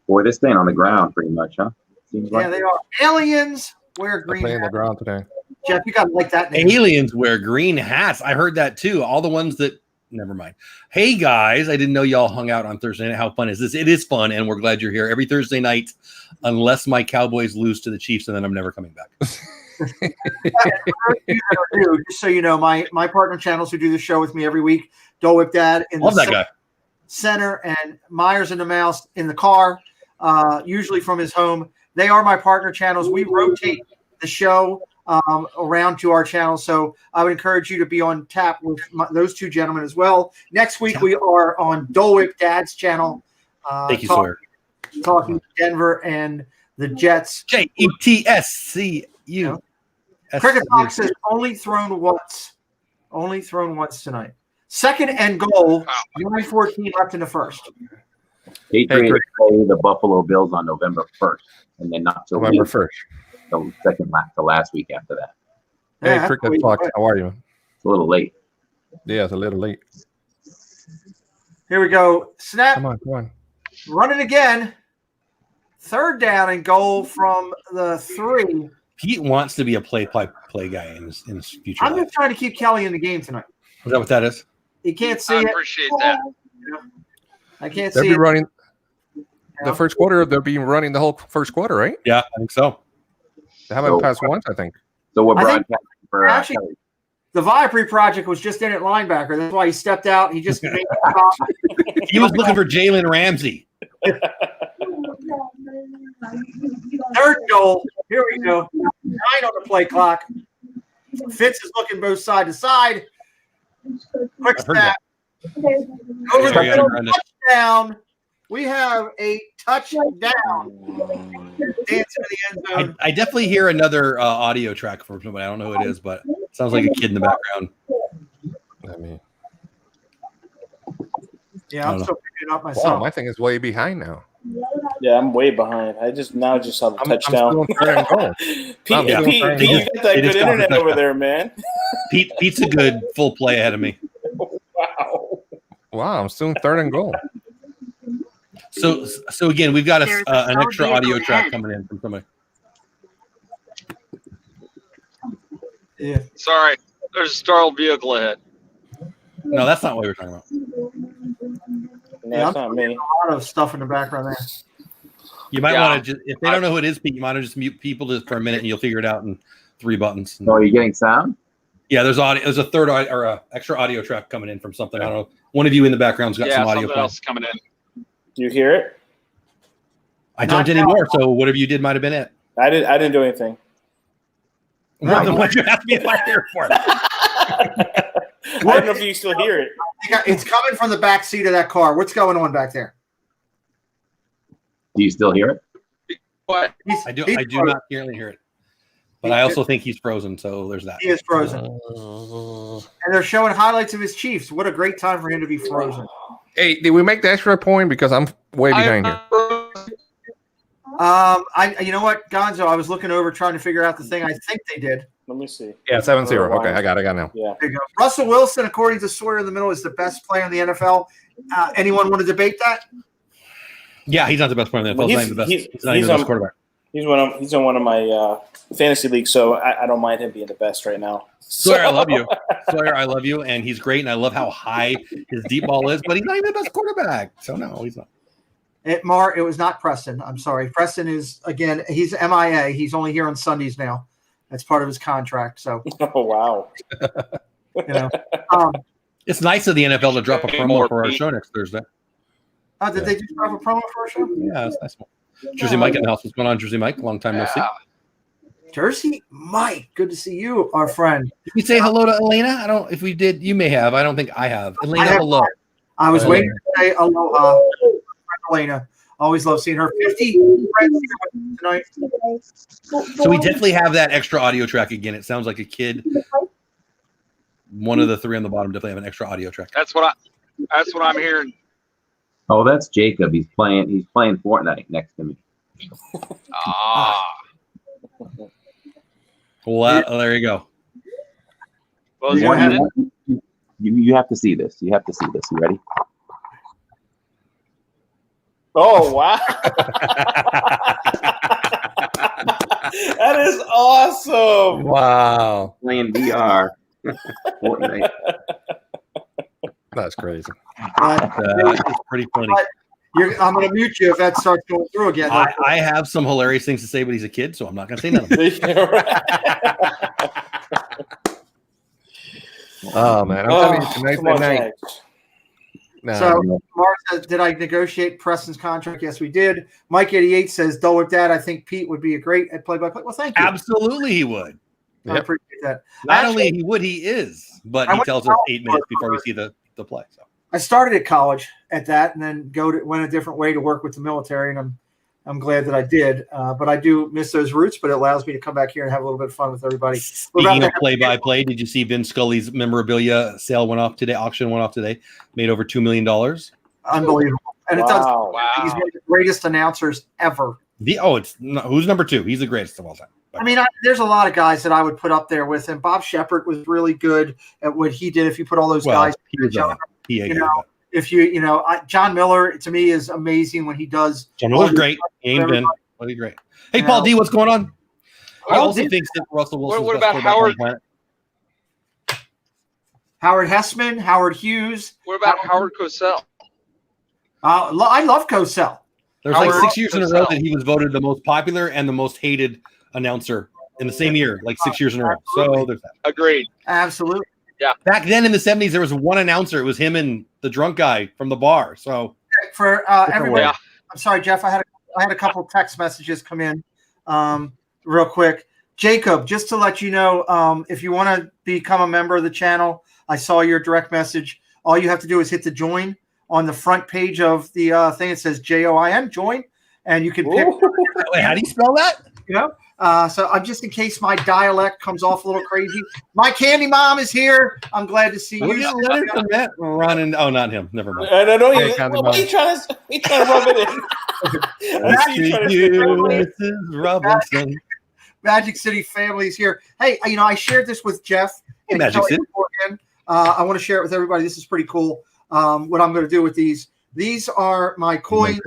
Boy, they're staying on the ground pretty much, huh? Seems Yeah, like they are. Aliens wear They're green playing the hats. ground today. Jeff, you got to like that name. Aliens wear green hats. I heard that too. All the ones that. Never mind. Hey guys, I didn't know y'all hung out on Thursday night. How fun is this? It is fun, and we're glad you're here every Thursday night, unless my Cowboys lose to the Chiefs, and then I'm never coming back. Just so you know, my partner channels who do the show with me every week, Dole Whip Dad in Love the that guy. center, and Myers and the Mouse in the car, usually from his home. They are my partner channels. We rotate the show around to our channel, so I would encourage you to be on tap with those two gentlemen as well. Next week we are on Dole Whip Dad's channel. Thank you, sir. Talking Denver and the Jets. JETSCU. Cricket Fox says only thrown once. Only thrown once tonight. Second and goal. 9:14 left in the first. Patriots play the Buffalo Bills on November 1st, and then not till November 1st. the second the last week after that. Hey, Yeah, Cricket Fox, how are you? It's a little late. Yeah, it's a little late. Here we go. Snap. Come on. Running again. Third down and goal from the 3. Pete wants to be a play-by-play guy in his future. I'm life. just trying to keep Kelly in the game tonight. Is that what that is? You can't see I it. appreciate that. I can't They'll see be it. running Yeah. the first quarter. They'll be running the whole first quarter, right? Yeah, I think so. They haven't So- passed once, I think. So we're I think- broadcasting for Actually- Kelly. The Viapre project was just in at linebacker. That's why he stepped out. He just made the stop. He was looking for Jalen Ramsey. Third goal. Here we go. 9 on the play clock. Fitz is looking both side to side. Quick I've heard snap. Over the Yeah, middle. yeah. Touchdown. We have a touchdown. Dance into the end zone. I definitely hear another audio track from somebody. I don't know who it is, but it sounds like a kid in the background. I mean, Yeah, I'm I don't still picking it up wow, myself. my thing is way behind now. Yeah, I'm way behind. I just saw the I'm touchdown. still third and goal. Pete, Yeah. Pete, you got that It is good internet touchdown. over there, man. Pete's a good full play ahead of me. Wow. Wow, I'm still in third and goal. So again, we've got There's an a extra vehicle audio track ahead. coming in from somebody. Yeah. Sorry, there's a startled vehicle ahead. No, that's not what we were talking about. No, that's not me. A lot of stuff in the background there. You might Yeah. want to just, if they don't know who it is, Pete, you might want to just mute people just for a minute, and you'll figure it out in 3 buttons. So are you getting sound? Yeah, there's audio. There's a third or a extra audio track coming in from something. I don't know. One of you in the background's got Yeah, some audio. something playing. else coming in. Do you hear it? I don't anymore. So whatever you did might have been it. I didn't do anything. Well, then why'd you ask me if I hear it for? I don't know if you still hear it. It's coming from the back seat of that car. What's going on back there? Do you still hear it? What? I do frozen. not currently hear it. But I also think he's frozen, so there's that. He is frozen. And they're showing highlights of his Chiefs. What a great time for him to be frozen. Hey, did we make the extra point? Because I'm way behind here. You know what, Gonzo? I was looking over trying to figure out the thing. I think they did. Let me see. Yeah, 7-0. Okay, I got it now. Yeah. There you go. Russell Wilson, according to Sawyer in the Middle, is the best player in the NFL. Anyone want to debate that? Yeah, he's not the best player in the NFL. He's not even the best. He's not even the best quarterback. He's on one of my fantasy leagues, so I don't mind him being the best right now. Sawyer, I love you. Sawyer, I love you, and he's great, and I love how high his deep ball is, but he's not even the best quarterback. So no, he's not. It was not Preston. I'm sorry. Preston is, again, he's MIA. He's only here on Sundays now. That's part of his contract. So, Oh wow. you know. It's nice of the NFL to drop a promo for our show next Thursday. Did they just drop a promo for our show? Yeah, that's nice. Jersey Mike in the house. What's going on, Jersey Mike? Long time no see. Jersey Mike, good to see you, our friend. Did we say hello to Elena? I don't. If we did, you may have. I don't think I have. Elena, I have hello. I was Elena. waiting to say aloha. Elena, always love seeing her. 50 friends here tonight. So we definitely have that extra audio track again. It sounds like a kid. One of the 3 on the bottom definitely have an extra audio track. That's what I'm hearing. Oh, that's Jacob. He's playing Fortnite next to me. Well, there you go. Well, is You he wanna headed? You have to see this. You have to see this. You ready? Oh wow. That is awesome. Wow. Playing VR. Fortnite. That's crazy. It's pretty funny. I'm going to mute you if that starts going through again. I have some hilarious things to say, but he's a kid, so I'm not going to say none of them. Oh man, I'm telling you, tonight's the night. So Mark says, did I negotiate Preston's contract? Yes, we did. Mike 88 says, dull with that. I think Pete would be a great at play-by-play. Well, thank you. Absolutely, he would. I appreciate that. Not only he would, he is, but he tells us 8 minutes before we see the play. So I started at college at that, and then went a different way to work with the military, and I'm glad that I did. But I do miss those roots, but it allows me to come back here and have a little bit of fun with everybody. Speaking of play-by-play, did you see Vin Scully's memorabilia sale went off today? Auction went off today. Made over $2 million. Unbelievable. And it does. He's one of the greatest announcers ever. Who's number 2? He's the greatest of all time. I mean, there's a lot of guys that I would put up there with him. Bob Shepard was really good at what he did. If you put all those guys together, John Miller to me is amazing when he does. John Miller's great. What great. Hey, Paul D, what's going on? I also think that Russell Wilson. What about Howard? Howard Hessman, Howard Hughes. What about Howard Cosell? I love Cosell. There's like 6 years in a row that he was voted the most popular and the most hated announcer in the same year, like 6 years in a row. So there's that. Agreed. Absolutely. Yeah. Back then in the 70s, there was one announcer. It was him and the drunk guy from the bar. So for everybody, I'm sorry, Jeff. I had a couple of text messages come in real quick. Jacob, just to let you know, if you want to become a member of the channel, I saw your direct message. All you have to do is hit the join on the front page of the thing. It says JOIN, join, and you can pick. Wait, how do you spell that? So I'm just in case my dialect comes off a little crazy. My candy mom is here. I'm glad to see you. Running. Oh, not him. Never mind. I don't know. What are you trying to rub it in? Mrs. Robinson. Magic City family is here. Hey, I shared this with Jeff. Hey, Magic City. I want to share it with everybody. This is pretty cool. What I'm going to do with these. These are my coins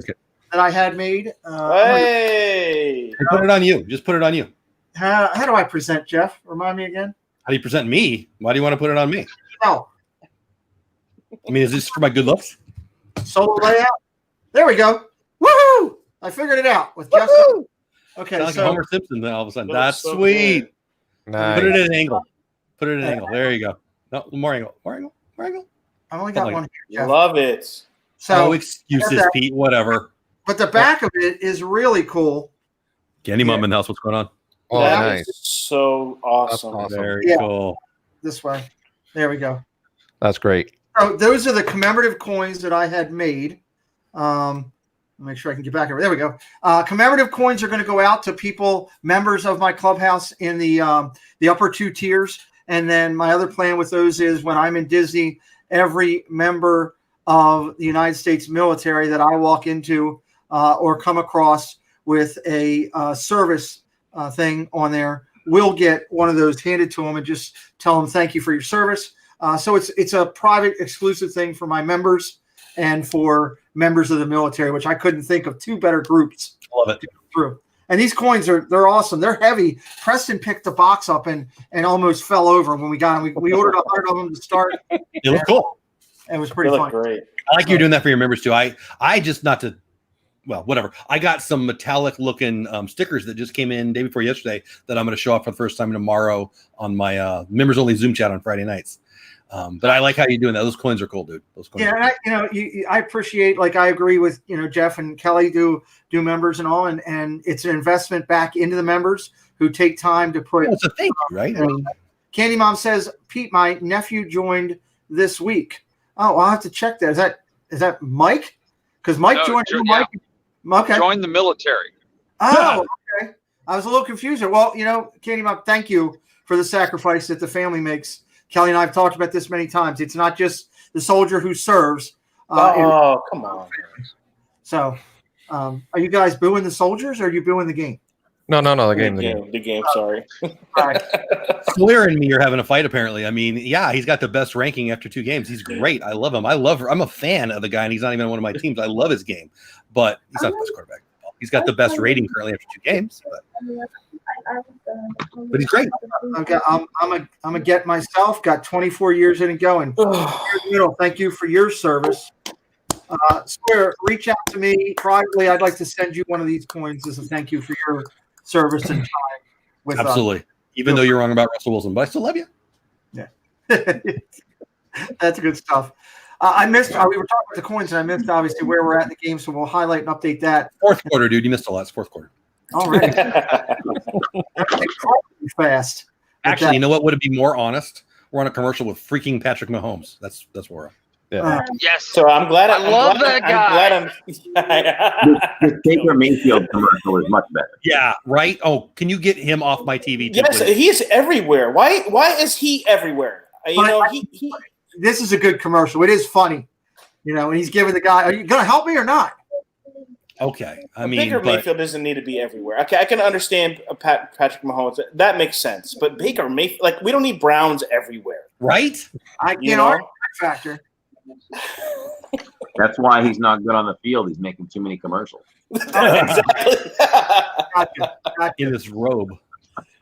that I had made. Hey. Put it on you. Just put it on you. How do I present, Jeff? Remind me again. How do you present me? Why do you want to put it on me? Oh. I mean, is this for my good looks? Solo layout. There we go. Woohoo! I figured it out with Jeff. Okay, like Homer Simpson. Then all of a sudden, that's so sweet. Nice. Put it at an angle. There you go. No, more angle. I only got one here, Jeff. Love it. So no excuses, Pete. Whatever. But the back of it is really cool. Candy Mom in the house. What's going on? Oh, nice. So awesome. That's awesome. Very cool. This way. There we go. That's great. So those are the commemorative coins that I had made. Make sure I can get back over. There we go. Commemorative coins are going to go out to people, members of my clubhouse in the upper 2 tiers. And then my other plan with those is when I'm in Disney, every member of the United States military that I walk into or come across with a service thing on there will get one of those handed to them and just tell them thank you for your service. So it's a private, exclusive thing for my members and for members of the military, which I couldn't think of 2 better groups. Love it. To go through. And these coins they're awesome. They're heavy. Preston picked the box up and almost fell over when we got them. We ordered 100 of them to start. They look cool. It was pretty fun. Great. I like you're doing that for your members too. I just whatever. I got some metallic looking stickers that just came in day before yesterday that I'm going to show off for the first time tomorrow on my members only Zoom chat on Friday nights. But I like how you're doing that. Those coins are cool, dude. Those coins. Yeah, I appreciate. Like I agree with Jeff and Kelly do members and all, and it's an investment back into the members who take time to put. Yeah, it's a thank you, right? Candy Mom says, Pete, my nephew joined this week. Oh, I'll have to check that. Is that Mike? Because Mike joined. Yeah. Mike, okay. Joined the military. Oh, okay. I was a little confused. Well, Candy Mom, thank you for the sacrifice that the family makes. Kelly and I have talked about this many times. It's not just the soldier who serves. Come on. So, are you guys booing the soldiers or are you booing the game? No, the game. Sorry. Flair and me are having a fight. Apparently, I mean, yeah, he's got the best ranking after 2 games. He's great. I love him. I'm a fan of the guy, and he's not even on one of my teams. I love his game, but he's not the best quarterback. He's got the best rating currently after 2 games. But But he's great. I'm a get myself. Got 24 years in and going. Thank you for your service. Square, reach out to me privately. I'd like to send you one of these coins as a thank you for your service and time with Absolutely. us. Even though you're wrong about Russell Wilson, but I still love you. Yeah. That's good stuff. I missed. We were talking about the coins, and I missed obviously where we're at in the game. So we'll highlight and update that. Fourth quarter, dude. You missed a lot. It's fourth quarter. All right. Fast. Actually, you know what would be more honest? We're on a commercial with freaking Patrick Mahomes. That's where we're at. Yeah. Yes. So I'm glad. I love that guy. This Baker Mayfield commercial is much better. Yeah, right? Oh, can you get him off my TV? Too, Yes, please? he is everywhere. Why is he everywhere? He This is a good commercial. It is funny, and he's giving the guy, "Are you going to help me or not?" Okay, I mean, Baker Mayfield doesn't need to be everywhere. Okay, I can understand Patrick Mahomes. That makes sense. But Baker Mayfield, we don't need Browns everywhere, right? I can't argue that factor. That's why he's not good on the field. He's making too many commercials. Exactly. Gotcha. In this robe.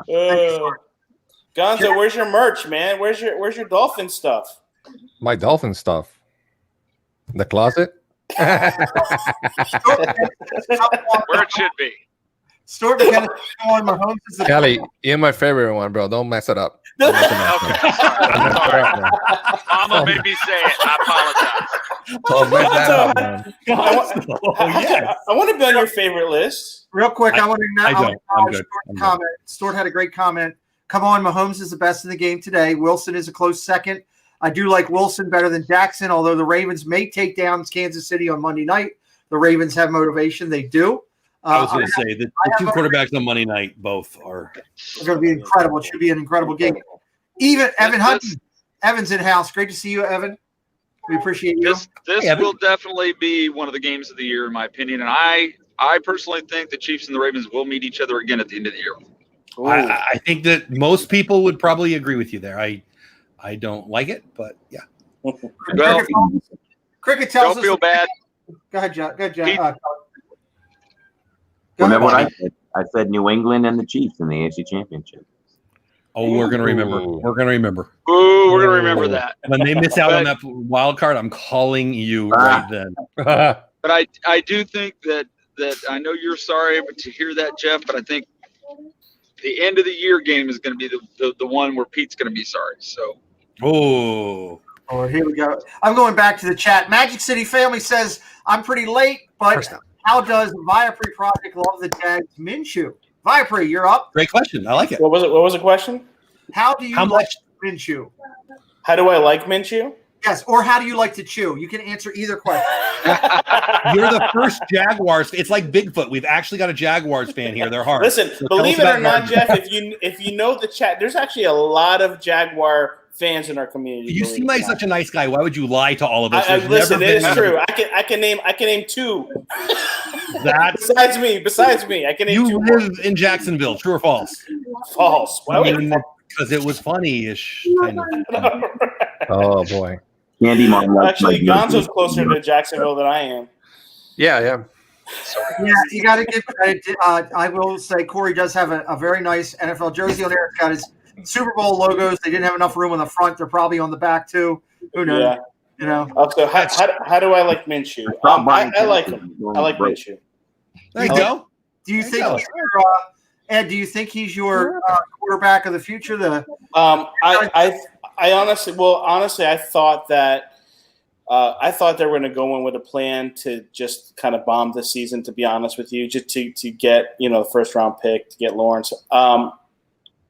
Gonzo, where's your merch, man? Where's your Dolphin stuff? My Dolphin stuff. The closet. Where it should be. Stuart McKenna on Mahomes is the Kelly, you're my favorite one, bro. Don't mess it up. Okay. Sorry. Mama made me say it. I apologize. Don't mess that up, man. I want to be on your favorite list. real quick. I want to I don't. I'm good. Stuart comment. Stuart had a great comment. Come on, Mahomes is the best in the game today. Wilson is a close second. I do like Wilson better than Jackson, although the Ravens may take down Kansas City on Monday night. The Ravens have motivation. They do. I was going to say the two quarterbacks on Monday night both are going to be incredible. It should be an incredible game. Even Evan Hutton, Evan's in house. Great to see you, Evan. We appreciate you. This will definitely be one of the games of the year, in my opinion. And I personally think the Chiefs and the Ravens will meet each other again at the end of the year. I think that most people would probably agree with you there. I don't like it, but yeah. Well, Cricket tells don't us. feel bad. Go ahead, John. Go ahead, John. Remember what I said? I said New England and the Chiefs in the AFC Championship. Oh, we're going to remember. We're going to remember. Ooh, we're going to remember that. When they miss out on that wild card, I'm calling you right then. But I do think that I know you're sorry to hear that, Jeff, but I think the end of the year game is going to be the one where Pete's going to be sorry. So. Oh, here we go. I'm going back to the chat. Magic City Family says, I'm pretty late, but how does Viapre Project love the Jags Minshew? Viapre, you're up. Great question. I like it. What was the question? How do you like Minshew? How do I like Minshew? Yes, or how do you like to chew? You can answer either question. You're the first Jaguars. It's like Bigfoot. We've actually got a Jaguars fan here. They're hard. Listen, So believe it or not, Gardner. Jeff, if you know the chat, there's actually a lot of Jaguar fans in our community. You seem like such a nice guy. Why would you lie to all of us? Listen, it is true. I can name two. Besides me, I can name two. You live in Jacksonville. True or false? False. Because it was funny-ish, kind of. Oh boy. Actually, Gonzo's closer to Jacksonville than I am. Yeah. Yeah, you got to give credit. I will say Corey does have a very nice NFL jersey on there. It's got his Super Bowl logos. They didn't have enough room on the front. They're probably on the back too. Who knows? Yeah. You know. So how do I like Minshew? I like him. I like Minshew. There you go. Do you think Ed? Do you think he's your quarterback of the future? I honestly I thought that they were going to go in with a plan to just kind of bomb this season. To be honest with you, just to get the first round pick to get Lawrence.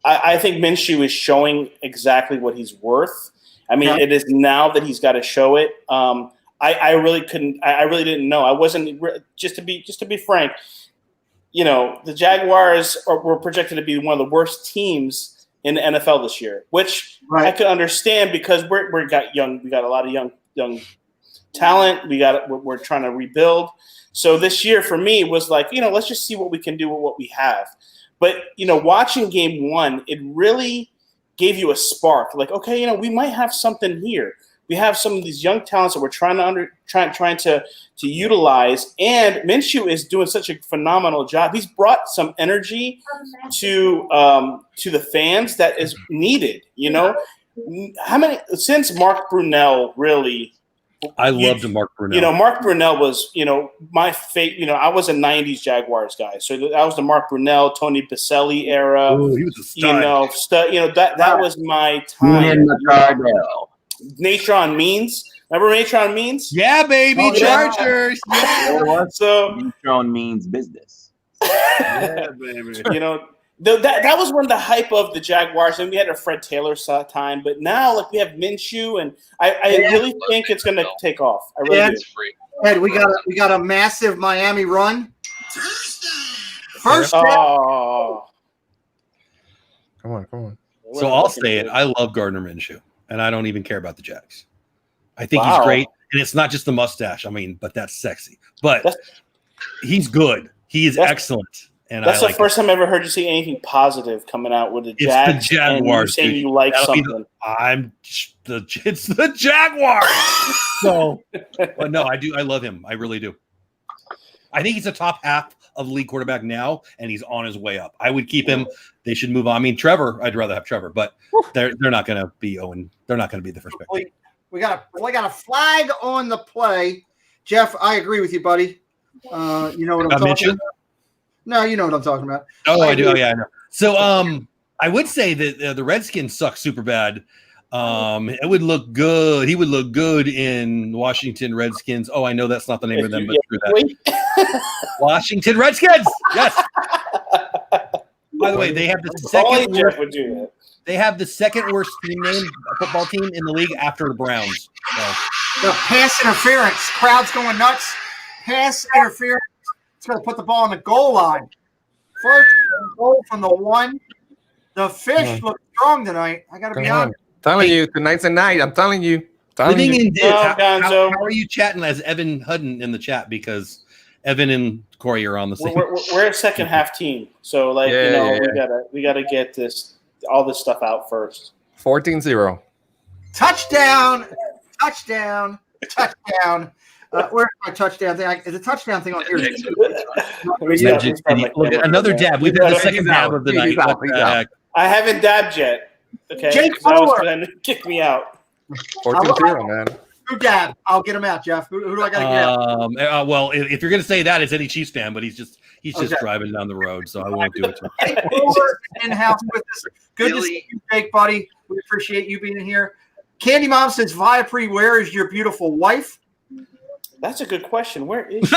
I think Minshew is showing exactly what he's worth. I mean, it is now that he's got to show it. I really couldn't. I really didn't know. I wasn't just to be frank. The Jaguars were projected to be one of the worst teams in the NFL this year, which I could understand because we got a lot of young talent. We're trying to rebuild. So this year for me was like, let's just see what we can do with what we have. But watching game one, it really gave you a spark. Like, okay, we might have something here. We have some of these young talents that we're trying to utilize, and Minshew is doing such a phenomenal job. He's brought some energy to the fans that is needed. You know, since Mark Brunell really. I loved Mark Brunell. You know, Mark Brunell was, my fate. I was a '90s Jaguars guy, so that was the Mark Brunell, Tony Baselli era. Oh, he was a stud. That was my time. Cardell. Natron Means. Remember Natron Means? Yeah, baby, Chargers. Yeah. So Natron means business. Yeah, baby. That was when the hype of the Jaguars, and we had a Fred Taylor time, but now we have Minshew, and I really think it's going to take off. I really do. Ed, we got a massive Miami run. First down. Oh. Come on. So I'll say it. I love Gardner Minshew, and I don't even care about the Jags. I think he's great, and it's not just the mustache. But that's sexy. But he's good. He is excellent. And that's the first time I ever heard you say anything positive coming out with the Jags. It's the Jaguars. Saying you like something. It's the Jaguars. So, but no, I do. I love him. I really do. I think he's a top half of the league quarterback now, and he's on his way up. I would keep him. They should move on. I mean, Trevor. I'd rather have Trevor, but they're not going to be Owen. They're not going to be the first pick. We got a flag on the play. Jeff, I agree with you, buddy. You know what I'm talking about. No, you know what I'm talking about. Oh, I do. Oh, yeah, I know. So, I would say that the Redskins suck super bad. It would look good. He would look good in Washington Redskins. Oh, I know that's not the name of them, but screw that. Washington Redskins. Yes. By the way, they have the second worst. They have the second worst football team in the league after the Browns. So. The pass interference. Crowd's going nuts. Pass interference. It's going to put the ball on the goal line. First goal from the 1. The fish look strong tonight. I got to be honest. Telling you, tonight's a night. I'm telling you. Living in how are you chatting as Evan Hudden in the chat? Because Evan and Corey are on the same. We're a second half team, so we gotta get all this stuff out first. 14-0. Touchdown. Where's my touchdown thing? Is a touchdown thing on here? Another dab. We've had the second dab of the night. I haven't dabbed yet. Okay, Jake kick me out. 14-0, man. Who dab? I'll get him out, Jeff. Who do I got to get out? Well, if you're going to say that, it's any Chiefs fan, but he's just driving down the road, so I won't do it to him. In-house with us. Good to see you, Jake, buddy. We appreciate you being here. Candy Mom says, Viapre, where is your beautiful wife? That's a good question. Where is she?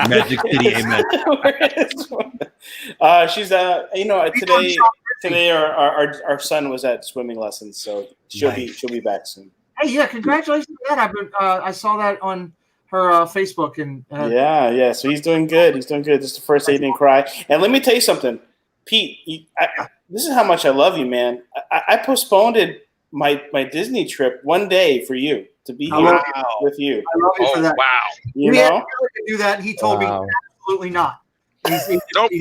Magic City, amen. She's today our son was at swimming lessons, so she'll be back soon. Hey, yeah, congratulations on that. I saw that on her Facebook and yeah. So he's doing good. This is the first day he didn't cry. And let me tell you something, Pete. This is how much I love you, man. I postponed my Disney trip one day for you. To be here with you. I love you for that. Wow. You know? To do that, and he told me absolutely not. Nope.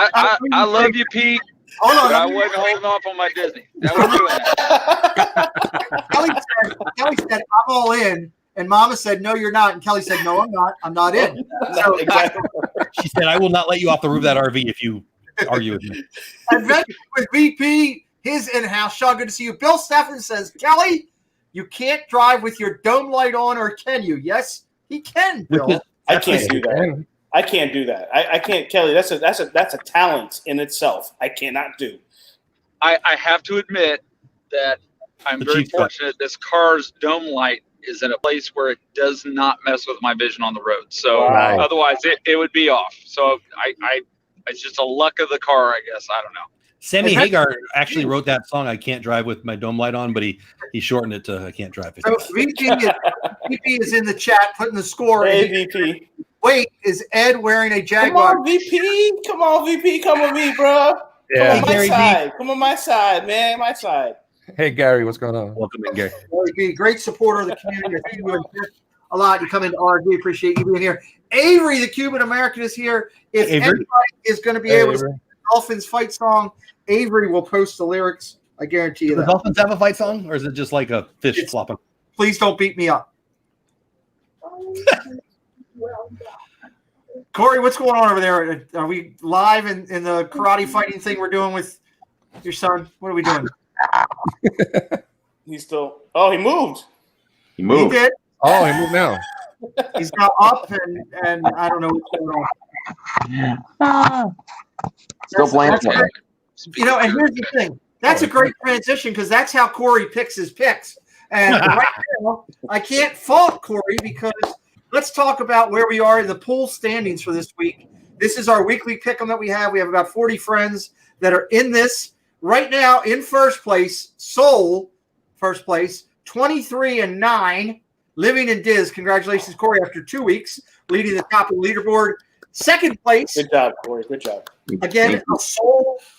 I love you, Pete. Hold on. I wasn't holding off on my Disney. That was doing Kelly said, I'm all in. And Mama said, no, you're not. And Kelly said, no, I'm not. I'm not in. So, she said, I will not let you off the roof of that RV if you argue with me. Adventure with VP, his in-house. Sean, good to see you. Bill Steffen says, Kelly, you can't drive with your dome light on, or can you? Yes, he can, Bill. I can't do that. I can't do that. I can't, Kelly. That's a talent in itself. I cannot do. I have to admit that I'm very fortunate. This car's dome light is in a place where it does not mess with my vision on the road. So otherwise, it would be off. So it's just a luck of the car, I guess. I don't know. Sammy Hagar actually wrote that song, I Can't Drive With My Dome Light On, but he shortened it to I Can't Drive. So VP is in the chat putting the score. Hey, VP. Wait, is Ed wearing a Jaguar? Come on, VP. Come with me, bro. Yeah. Come on my side, man. My side. Hey, Gary, what's going on? Welcome in, Gary. Great supporter of the community. I think you a lot. You come into RD. Appreciate you being here. Avery, the Cuban American, is here. If anybody is going to be able to sing the Dolphins fight song, Avery will post the lyrics I guarantee you Do the that. Dolphins have a fight song, or is it just like a fish It's- flopping? Please don't beat me up. Corey, what's going on over there? Are we live in the karate fighting thing we're doing with your son? What are we doing? He's still. Oh, he moved. He He moved. did. Oh, he moved now. He's now up, and I don't know what's going on. Still playing. That's great. You know, and here's the thing. That's a great transition because that's how Corey picks his picks. And right now, I can't fault Corey because let's talk about where we are in the pool standings for this week. This is our weekly pick'em that we have. We have about 40 friends that are in this right now in first place. Soul, first place, 23-9. Living in Diz. Congratulations, Corey, after 2 weeks, leading the top of the leaderboard. Second place. Good job, Corey. Good job. Again, a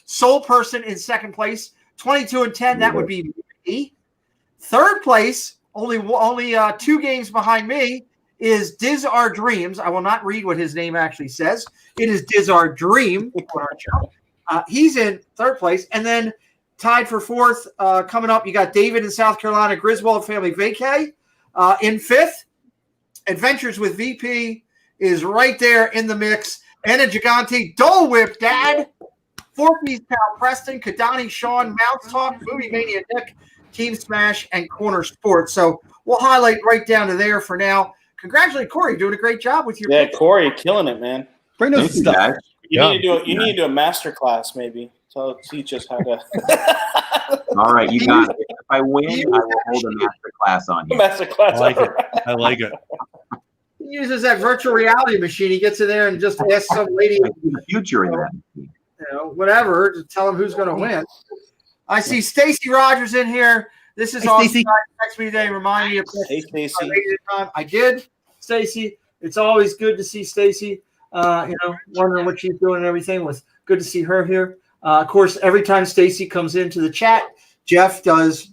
soul person in second place, 22-10. That would be me. Third place, only 2 games behind me, is Diz Our Dreams. I will not read what his name actually says. It is Diz Our Dream on our show. He's in third place. And then tied for fourth, coming up, you got David in South Carolina, Griswold Family Vacay. In fifth, Adventures with VP is right there in the mix. Anna Gigante, Dole Whip Dad, Forky's Pal Preston, Kadani Sean, Mouth Talk, Movie Mania Nick, Team Smash, and Corner Sports. So we'll highlight right down to there for now. Congratulations, Corey, doing a great job with your Yeah, Corey, killing it, man. Bring those stuff. You need to do a master class, maybe. So teach us how to. All right, you got it. If I win, I will hold a master class on you. Master class. I like it. I like it. He uses that virtual reality machine. He gets in there and just asks some lady, I see the future in that. you know, whatever, to tell him who's going to win. I see Stacy Rogers in here. This is Hey, all Stacey. text me today. Remind me of Hey, Stacy. I did, Stacy. It's always good to see Stacy. Wondering what she's doing and everything. Was good to see her here. Of course, every time Stacy comes into the chat, Jeff does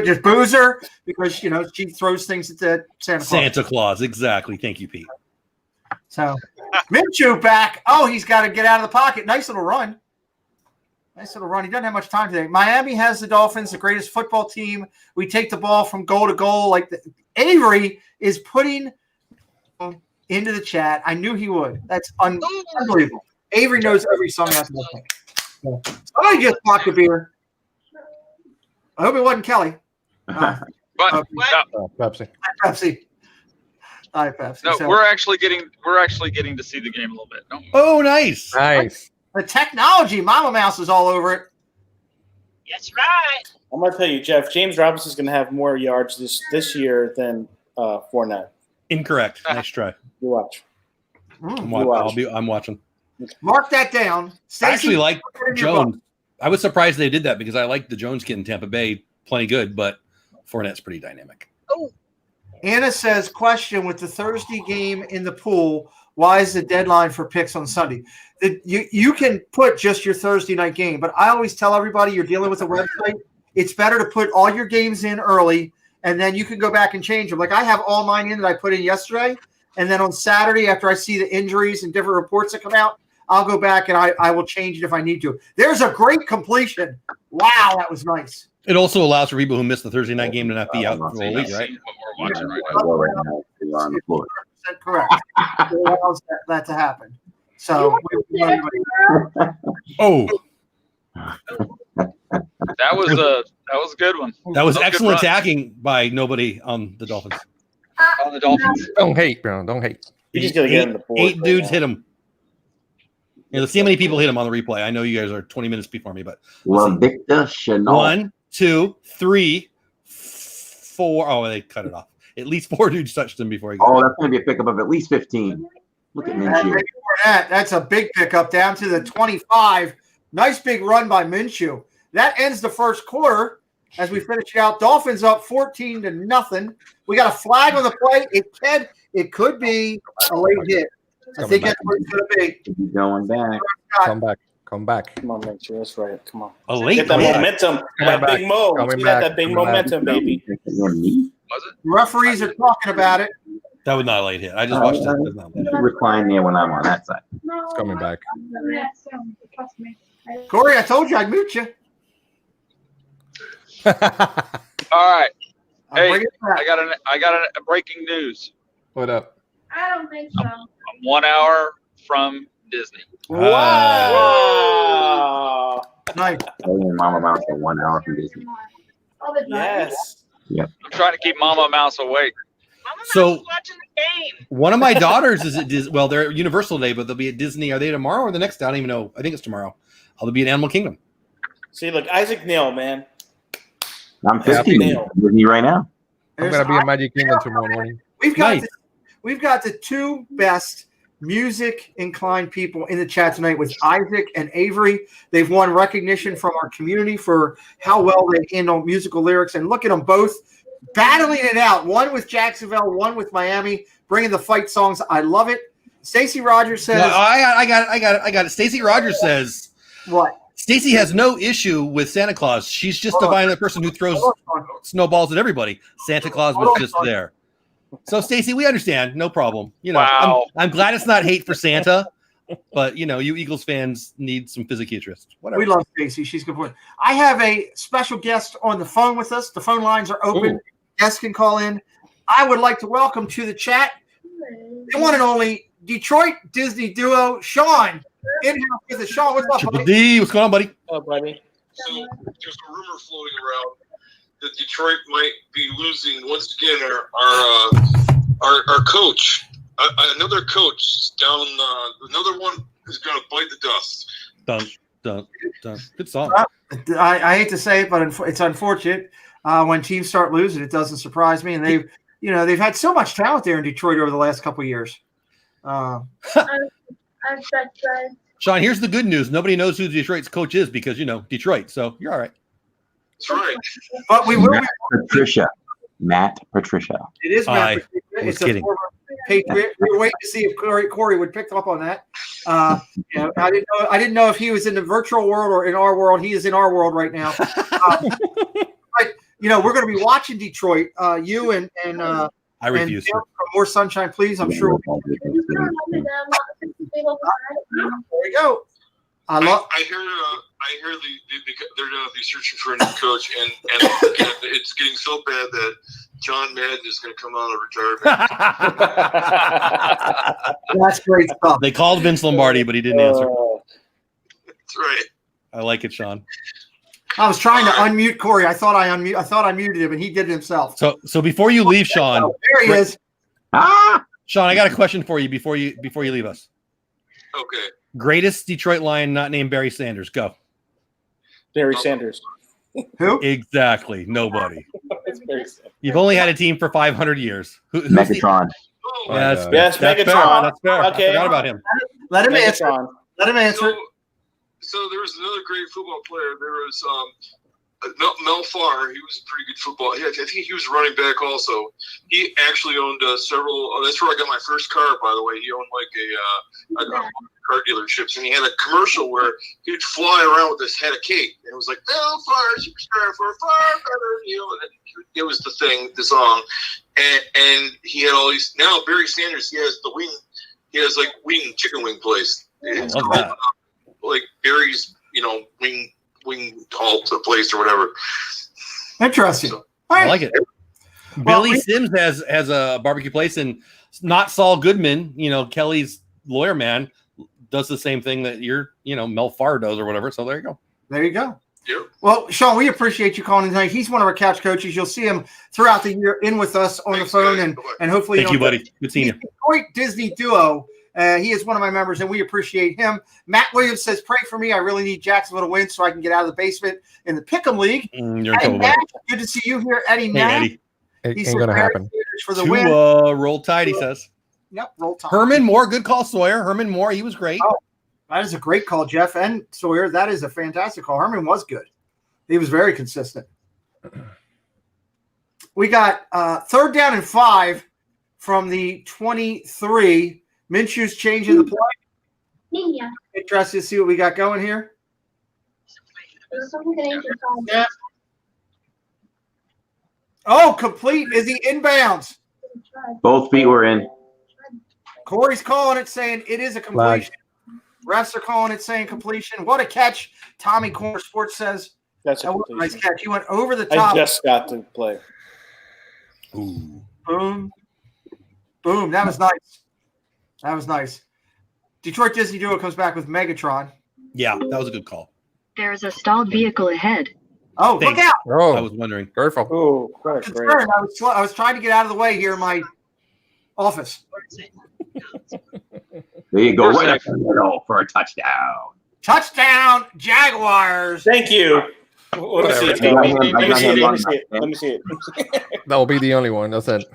just boozer because she throws things at the Santa Claus. Santa Claus, exactly. Thank you, Pete. So Minshew back. Oh, he's got to get out of the pocket. Nice little run. He doesn't have much time today. Miami has the Dolphins, the greatest football team. We take the ball from goal to goal. Avery is putting into the chat. I knew he would. That's unbelievable. Avery knows every song out there. Somebody just popped a beer. I hope it wasn't Kelly. But Pepsi. Pepsi. Hi, Pepsi. no, So, we're actually getting to see the game a little bit. Don't we? Oh, nice. Nice. the technology, Mama Mouse is all over it. That's right. I'm gonna tell you, Jeff. James Robinson's gonna have more yards this year than Fournette. Incorrect. Nice try. You watch. I'm watching. Mark that down. I Stacey, actually like put it in your Jones. book. I was surprised they did that because I like the Jones kid in Tampa Bay plenty good, but Fournette's pretty dynamic. Anna says, question with the Thursday game in the pool, why is the deadline for picks on Sunday? You can put just your Thursday night game, but I always tell everybody you're dealing with a website, it's better to put all your games in early, and then you can go back and change them. Like I have all mine in that I put in yesterday, and then on Saturday after I see the injuries and different reports that come out, I'll go back and I will change it if I need to. There's a great completion. Wow, that was nice. It also allows for people who missed the Thursday night game to not be out for the whole week, right? What we're watching right now. Well, right now, you are on the floor. 100% correct. It allows that to happen. So, Oh, That was a good one. that was Good excellent run attacking by nobody on the Dolphins. on the Dolphins. Don't hate, bro. Don't hate. You just gotta get in the board. Eight dudes hit him. Let's see how many people hit him on the replay. I know you guys are 20 minutes before me, but Well, Victor Chanel. 1, 2, 3, 4. Oh, they cut it off. At least 4 dudes touched him before he got Oh, it. that's going to be a pickup of at least 15. Look at Minshew. That's a big pickup down to the 25. Nice big run by Minshew. That ends the first quarter as we finish it out. Dolphins up 14-0. We got a flag on the play. It could be a late hit. I think that's what it's going to be. He's going back. Come back. Come back. Come on, Mitchell. That's right. Come on. A late Get that hit. momentum. That back. big mo. Coming You got back. that big Coming back. momentum, baby. Was it? Referees are talking about it. That was not a late hit. I just watched it. It was not a late hit. Recline there when I'm on that side. It's coming back. Corey, I told you I'd mute you. All right. I'll Hey, bring it back. I got a breaking news. What up? I don't think so. I'm 1 hour from Disney. Wow. Nice. Mama Mouse for 1 hour from Disney. All the time. Yes. I'm trying to keep Mama Mouse awake. Mama So- Mouse is watching the game. One of my daughters is at Disney. Well, they're at Universal today, but they'll be at Disney. Are they tomorrow or the next day? I don't even know. I think it's tomorrow. They'll be at Animal Kingdom. See, look, Isaac Neal, man. I'm 15 Happy. with me right now. I'm gonna be in Magic Kingdom tomorrow morning. We've got Nice. we've got the two best music inclined people in the chat tonight with Isaac and Avery. They've won recognition from our community for how well they handle musical lyrics, and look at them both battling it out. One with Jacksonville, one with Miami, bringing the fight songs. I love it. Stacey Rogers says, No, I got it. Stacey Rogers says "What? Stacey has no issue with Santa Claus. She's just a violent person who throws Hold on. snowballs at everybody. Santa Claus was just there. So, Stacey, we understand. No problem. You know, Wow. I'm glad it's not hate for Santa, but, you know, you Eagles fans need some physical interest. Whatever. We love Stacey. She's good point. I have a special guest on the phone with us. The phone lines are open. Ooh. Guests can call in. I would like to welcome to the chat the one and only Detroit Disney duo, Sean. In-house with us. Sean, what's up, Triple buddy? D, what's going on, buddy? Oh, buddy. So there's a rumor floating around that Detroit might be losing once again our coach. Another coach is down. Another one is going to bite the dust. Dun, dun, dun. Good song. I hate to say it, but it's unfortunate. When teams start losing, it doesn't surprise me. And they've had so much talent there in Detroit over the last couple of years. Sean, here's the good news. Nobody knows who Detroit's coach is because, you know, Detroit. So you're all right. That's right. But we will. Matt Patricia. It is I Matt Patricia. was It's a kidding. former Patriot. We were waiting to see if Corey would pick up on that. I didn't know if he was in the virtual world or in our world. He is in our world right now. But we're going to be watching Detroit. You and I refuse. Tim from More Sunshine, please. I'm sure. There we go. I hear they're going to be searching for a new coach, and it's getting so bad that John Madden is going to come out of retirement. That's great stuff. They called Vince Lombardi, but he didn't answer. That's right. I like it, Sean. I was trying to unmute Corey. I thought I muted him, and he did it himself. So before you leave, Sean. There he is. Sean, I got a question for you before you leave us. Okay. Greatest Detroit Lion not named Barry Sanders. Go. Barry Sanders. Who? Exactly. Nobody. It's Barry Sanders. You've only had a team for 500 years. Who's Megatron. Oh, Yes, Yes, that's Megatron. fair. That's fair. Okay. I forgot about him. Let him answer. Megatron. Let him answer. So there was another great football player. There was Mel Farr. He was a pretty good football. I think he was running back also. He actually owned several. That's where I got my first car, by the way. He owned like a car dealerships, and he had a commercial where he'd fly around with this head of cake, and it was like Mel Farr, superstar for far better, and it was the thing, the song, and he had all these. Now Barry Sanders, he has the wing. He has like chicken wing place. It's Love called that. like Barry's, wing halt place or whatever. Interesting. So, All I right. like it. Well, Billy Sims has a barbecue place, and not Saul Goodman, Kelly's lawyer man, does the same thing that Mel Farr does or whatever. So there you go. There you go. Yep. Well, Sean, we appreciate you calling in tonight. He's one of our couch coaches. You'll see him throughout the year in with us on Thanks, the phone, guys. and hopefully, Thank you, buddy. Good seeing you. Detroit Disney duo. He is one of my members, and we appreciate him. Matt Williams says, "Pray for me. I really need Jacksonville to win so I can get out of the basement in the Pick'em League." You're in Eddie trouble. Nash, good to see you here, Eddie Hey, Nash. Eddie. It He ain't said gonna Barry happen. Sanders for the To win. roll tide, he says. Yep, roll time. Herman Moore, good call, Sawyer. Herman Moore, he was great. Oh. That is a great call, Jeff and Sawyer. That is a fantastic call. Herman was good. He was very consistent. We got 3rd down and 5 from the 23. Minshew's changing the play. Yeah. Interested to see what we got going here. Yeah. Oh, complete. Is he inbounds? Both feet were in. Corey's calling it, saying it is a completion. Refs are calling it saying completion. What a catch. Tommy Corner Sports says. That's a That was a nice completion. catch. He went over the I top. just got to play. Ooh. Boom. Boom. That was nice. That was nice. Detroit Disney Duo comes back with Megatron. Yeah, that was a good call. There's a stalled vehicle ahead. Oh, look Thanks. out. Oh, I was wondering. careful. Oh, what a great. Concerned. I was trying to get out of the way here in my office. There you go, We're right up safe. the middle for a touchdown. Touchdown, Jaguars. Thank you. Let me see it. Whatever. Let me see it. Let me see it. That will be the only one. That's it.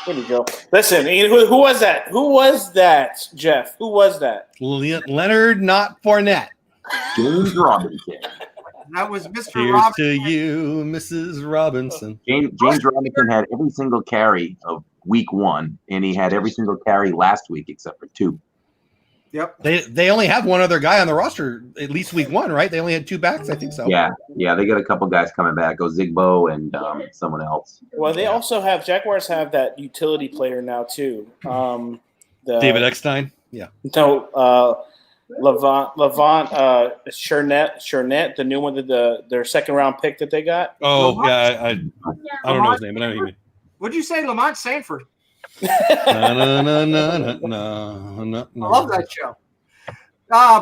There you go. Listen, who was that? Who was that, Jeff? Who was that? Leonard, not Fournette. James Robinson. That was Mr. Here's Robinson. to you, Mrs. Robinson. James Robinson had every single carry of week 1, and he had every single carry last week except for 2. Yep. They only have one other guy on the roster, at least week 1, right? They only had 2 backs, I think so. Yeah, they got a couple guys coming back. Ozigbo and someone else. Well, they also have Jaguars have that utility player now too. David Eckstein. Yeah. No, Levant, Chernette, the new one, their second round pick that they got. Oh, yeah. I don't know his name, but I know what you mean. What'd you say, Lamont Sanford? No. I love that show.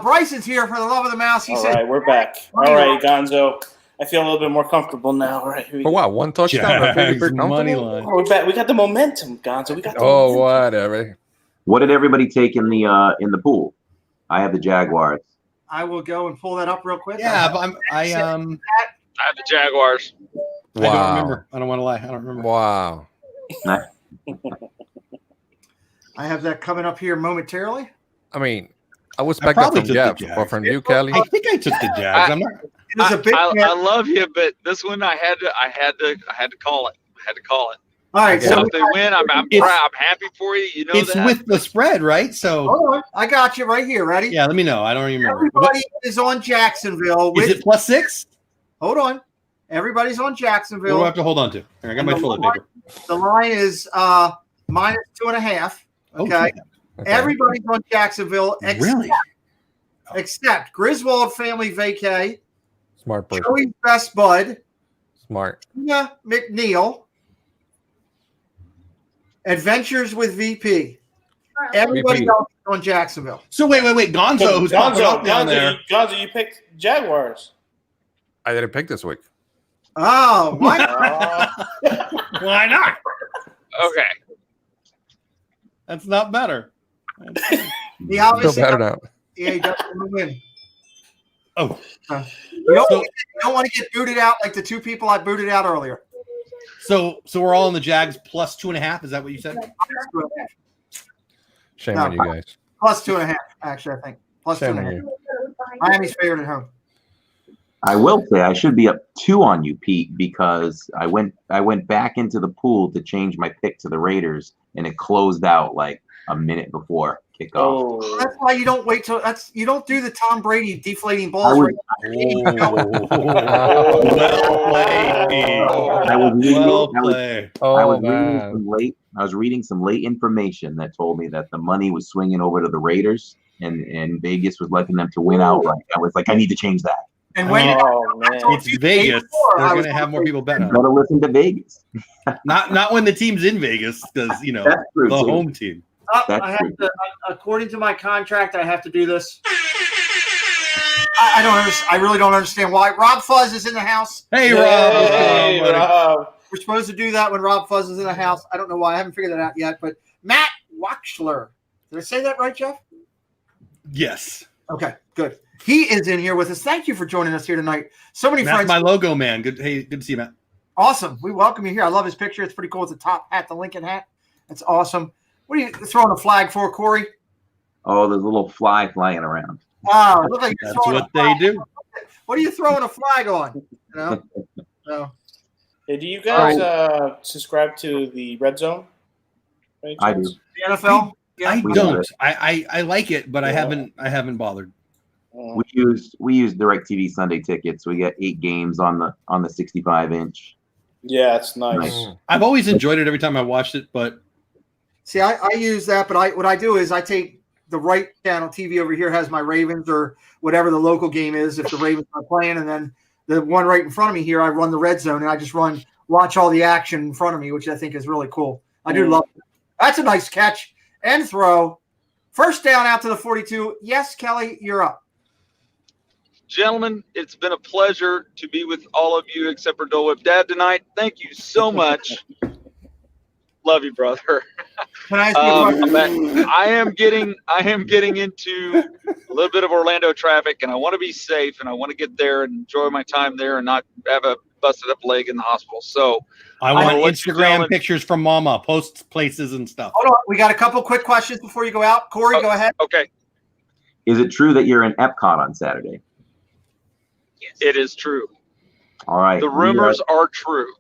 Bryson's here for the love of the mouse. He All said, right, we're back. All right, Gonzo. I feel a little bit more comfortable now. All right, here we For go. what? One touchdown? That's Jags pretty money comfortable? line. Oh, we're back. We got the momentum, Gonzo. We got the Oh, momentum. whatever. What did everybody take in the pool? I have the Jaguars. I will go and pull that up real quick. Yeah, but I I have the Jaguars. don't Wow. remember. I don't want to lie. I don't remember. Wow. I have that coming up here momentarily. I mean, I was I expecting probably from took Jeff, the Jags. but from you, Kelly. I think I took the Jags. I'm not. It was a big I love you, but this one I had to call it. I had to call it. All right, So so if they win, I'm It's- proud. I'm happy for you. You know It's that. with the spread, right? So hold on. I got you right here. Ready? yeah, let me know. I don't even remember. Everybody is on Jacksonville. Is With, it +6? hold on. Everybody's on What do I Jacksonville. have to hold on to? Here, I got my toilet paper. The line is -2.5. Oh, Okay. yeah. Okay. Everybody's on Jacksonville Really? except Griswold Family Vacay, Smart person. Joey's Best Bud, Smart. Tina McNeil, Adventures with VP. Everybody VP. else is on Jacksonville. So wait. Gonzo, who's popping up down there? Gonzo, you picked Jaguars. I didn't pick this week. Oh, why? Why not? Okay. That's not better. He Feel obviously better now. yeah, he doesn't win. Oh, You don't want to get booted out like the 2 people I booted out earlier. so we're all in the Jags +2.5. Is that what you said? Shame No. on you guys. +2.5, actually, I think. Shame on +2.5. you. Miami's favored at home. I will say I should be up 2 on you, Pete, because I went back into the pool to change my pick to the Raiders, and it closed out like a minute before kickoff. Oh, That's why you don't wait till you don't do the Tom Brady deflating I balls. was, Well played, Pete. I was reading, Well I was, played. I Oh, was reading man. some late. I was reading some late information that told me that the money was swinging over to the Raiders, and Vegas was letting them to win outright. I was like, I need to change that. And when oh man. It's Vegas. They're going to have more people bet on it. Better listen to Vegas. Not when the team's in Vegas, because That's true. the too. home team. That's I have true. to, according to my contract, I have to do this. I don't understand. I really don't understand why. Rob Fuzz is in the house. Hey, Hey, Rob. Rob. We're supposed to do that when Rob Fuzz is in the house. I don't know why. I haven't figured that out yet. But Matt Wachschler. Did I say that right, Jeff? Yes. Okay, good. He is in here with us. Thank you for joining us here tonight. So many That's friends. my logo, man. Good. Hey, good to see you, Matt. Awesome. We welcome you here. I love his picture. It's pretty cool. It's a top hat, the Lincoln hat. That's awesome. What are you throwing a flag for, Corey? Oh, there's a little fly flying around. Wow, look like you're That's throwing what a flag. they do. What are you throwing a flag on? You know? No. Hey, do you guys subscribe to the Red Zone? by any I chance? do. The NFL? Yeah. I We don't. got it. I like it, but I Yeah. haven't bothered. We use DirecTV Sunday tickets. We get 8 games on the 65-inch. Yeah, it's nice. Nice. I've always enjoyed it every time I watched it, but See, I use that, but what I do is I take the right channel TV over here has my Ravens or whatever the local game is if the Ravens are playing, and then the one right in front of me here, I run the red zone and I just watch all the action in front of me, which I think is really cool. I do love it. That's a nice catch and throw. First down out to the 42. Yes, Kelly, you're up. Gentlemen, it's been a pleasure to be with all of you except for Dole Whip Dad tonight. Thank you so much. Love you, brother. Can I ask you a question? I am getting into a little bit of Orlando traffic, and I want to be safe, and I want to get there and enjoy my time there and not have a busted up leg in the hospital. So I want Instagram pictures from Mama, post places and stuff. Hold on. We got a couple quick questions before you go out. Corey, go ahead. Okay. Is it true that you're in Epcot on Saturday? It is true. All right. The rumors are true.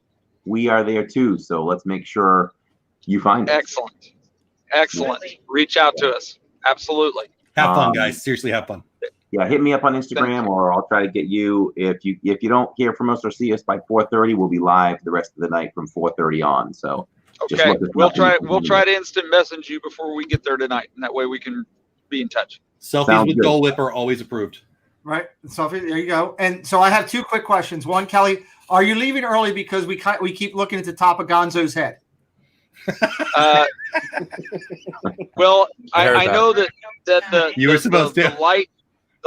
We are there too, so let's make sure you find us. Excellent. Reach out to us. Absolutely. Have fun, guys. Seriously, have fun. Yeah, hit me up on Instagram, or I'll try to get you. If you don't hear from us or see us by 4:30, we'll be live the rest of the night from 4:30 on. So okay, we'll try to instant message you before we get there tonight, and that way we can be in touch. Selfies with Dole Whip are always approved. Right. So there you go. And so I have two quick questions. One, Kelly, are you leaving early because we keep looking at the top of Gonzo's head? Well, I know that the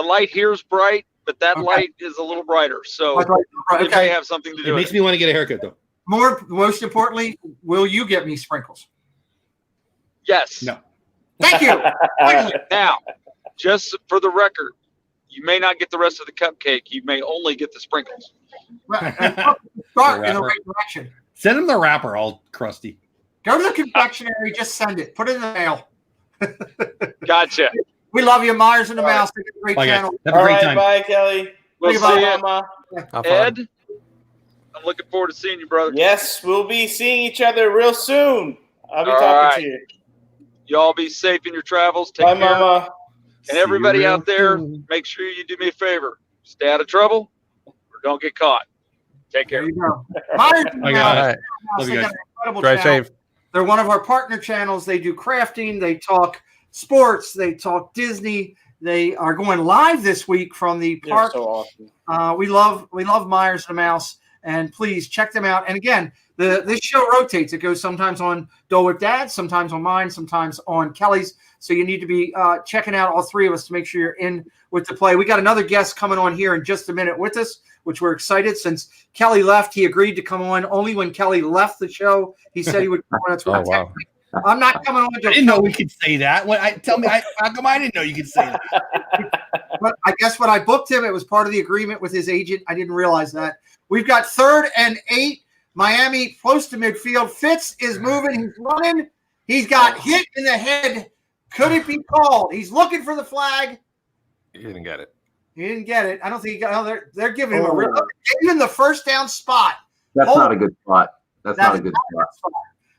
light here is bright, but that light is a little brighter. So it may have something to do It with makes me want to get a haircut, though. Most importantly, will you get me sprinkles? Yes. No. Thank you. Now, just for the record, you may not get the rest of the cupcake. You may only get the sprinkles. Right. Start in the right direction. Send him the wrapper, all crusty. Go to the confectionery. Just send it. Put it in the mail. Gotcha. We love you, Myers and the Mouse. They did a great channel. Have a great time. Bye, Kelly. We'll see you, Mama. Ed. I'm looking forward to seeing you, brother. Yes, we'll be seeing each other real soon. I'll be talking to you. Y'all be safe in your travels. Take Bye, care. Mama. And everybody out there, make sure you do me a favor. Stay out of trouble or don't get caught. Take care. There you go. Myers and the Mouse. Love you They guys. got an incredible Drive channel. safe. They're one of our partner channels. They do crafting. They talk sports. They talk Disney. They are going live this week from the park. So awesome. We love Myers and the Mouse, and please check them out. And again, this show rotates. It goes sometimes on Dole Whip Dad, sometimes on mine, sometimes on Kelly's. So you need to be checking out all three of us to make sure you're in with the play. We got another guest coming on here in just a minute with us, which we're excited. Since Kelly left, he agreed to come on. Only when Kelly left the show, he said he would come on. That's what wow. I'm not coming on. I didn't know we could say that. How come I didn't know you could say that? But I guess when I booked him, it was part of the agreement with his agent. I didn't realize that. We've got 3rd and 8. Miami close to midfield. Fitz is moving. He's running. He's got hit in the head. Could it be called? He's looking for the flag. He didn't get it. He didn't get it. I don't think he got. Oh, they're giving him a real. Even the first down spot. That's not a good spot. That's not a good spot.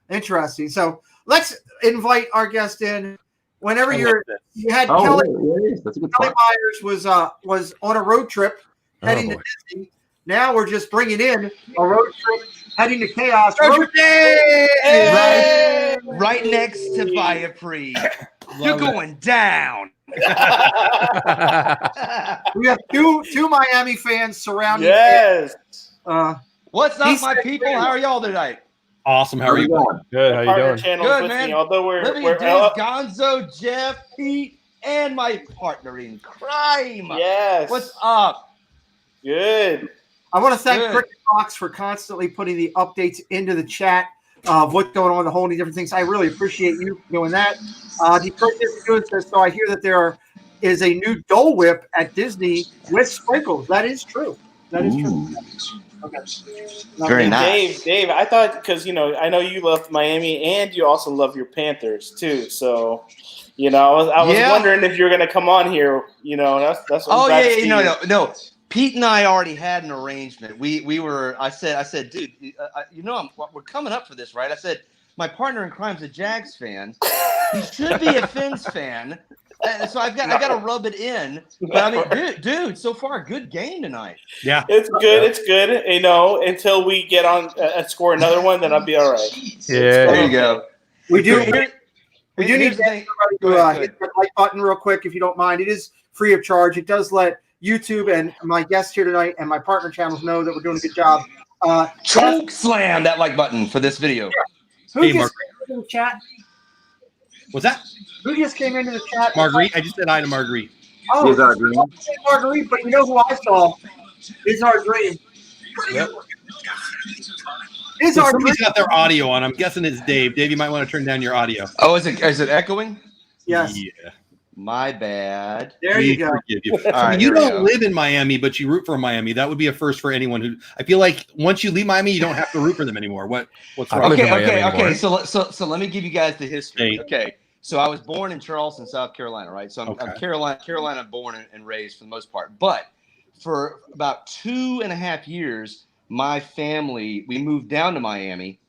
Interesting. So let's invite our guest in. Whenever you had Oh, Kelly, yeah, that's a good Kelly spot. Myers was on a road trip heading to Disney. Now we're just bringing in a road trip heading to chaos. Road Right next to Viapree. You're going down. We have two Miami fans surrounding. Yes. What's up, my people? How are y'all tonight? Awesome. How are you going? Good. How you Partner doing? channels Good, with man. me, although we're Gonzo, Jeff, Pete, and my partner in crime. Yes. What's up? Good. I want to thank Good. Cricket Fox for constantly putting the updates into the chat of what's going on, the whole many different things. I really appreciate you doing that. Detroit Good says, so I hear that there is a new Dole Whip at Disney with sprinkles. That is true. That is true. Okay. Very nice. Dave, I thought, because, I know you love Miami and you also love your Panthers, too. So, I was wondering if you were going to come on here. That's what Oh, I'm glad to see. no. Pete and I already had an arrangement. I said, dude, we're coming up for this, right? I said, my partner in crime's a Jags fan. He should be a Fins fan. So I got to rub it in. But I mean, dude, so far, good game tonight. Yeah. It's good. It's good. Until we get on and score another one, then I'll be all right. Yeah. There you go. We do. We do need Here's to the thing. everybody Go to ahead, go hit ahead. that like button real quick if you don't mind. It is free of charge. It does let YouTube and my guests here tonight and my partner channels know that we're doing a good job. Choke slam that like button for this video. Who Hey, just came into the chat? What's that? Who just came into the chat? Marguerite. I just said hi to Marguerite. Oh, Here's our dream. Marguerite, but you know who I saw? Is our dream. Yep. Is So our dream. somebody's got their audio on. I'm guessing it's Dave. Dave, you might want to turn down your audio. Oh, is it echoing? Yes. Yeah. My bad. There We you go. forgive you. All right, You here we don't go. live in Miami, but you root for Miami. That would be a first for anyone who. I feel like once you leave Miami, you don't have to root for them anymore. What's I wrong? live in Okay, Miami okay, anymore. okay. So let me give you guys the history. Hey. Okay, so I was born in Charleston, South Carolina, right? So I'm Okay. Carolina born and raised for the most part. But for about 2.5 years, my family we moved down to Miami.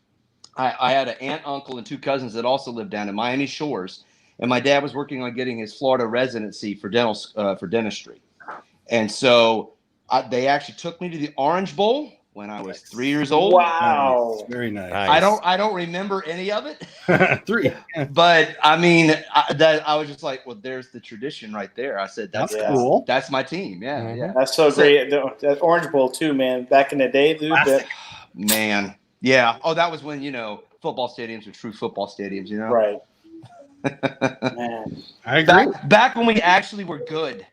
I had an aunt, uncle, and 2 cousins that also lived down in Miami Shores, and my dad was working on getting his Florida residency for dentistry, and so they actually took me to the Orange Bowl when I was 3 years old. Wow. Nice. Very nice. I don't remember any of it, 3. but I mean I was just like, well, there's the tradition right there. I said That's Yeah. cool. that's my team. Yeah, Mhm. yeah, That's so great. That Orange Bowl too, man. Back in the day, dude. Classic. man, yeah. Oh, that was when football stadiums were true football stadiums. Right. Man. I agree. Back when we actually were good.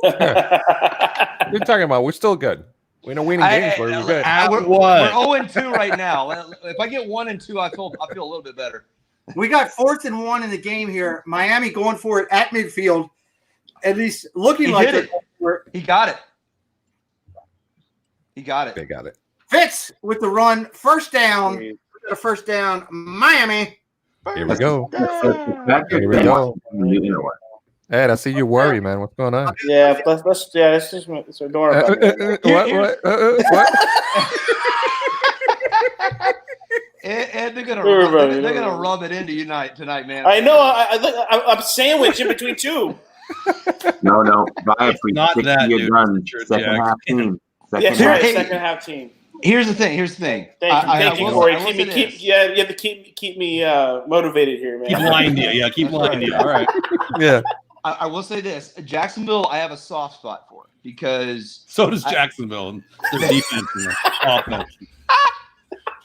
What are you talking about? We're still good. We're not winning games, but we're good. At We're what? 0-2 right now. If I get 1 and 2, I feel a little bit better. We got 4th and 1 in the game here. Miami going for it at midfield, at least looking He like did they're it. going for it. He got it. He got it. They got it. Fitz with the run. First down. We got a first down. Miami. Here we go. Back Here we go. You know what? Ed, I see you worry, man. What's going on? Yeah, let's just ignore about that. What? And they're gonna Everybody, they're gonna rub it into you tonight, man. I know. I'm sandwiched in between two. No. Viaplay, not stick that, to your dude. guns. Sure, Second Jack. half team. Yes, Second half. right. Hey. Second half team. Here's the thing. Thank you, I you, will- Corey. I will say this. You have to keep me motivated here, man. Keep lying to you. Yeah, keep lying to you. All right. Yeah. I will say this: Jacksonville, I have a soft spot for because So does Jacksonville and their defense and their offense.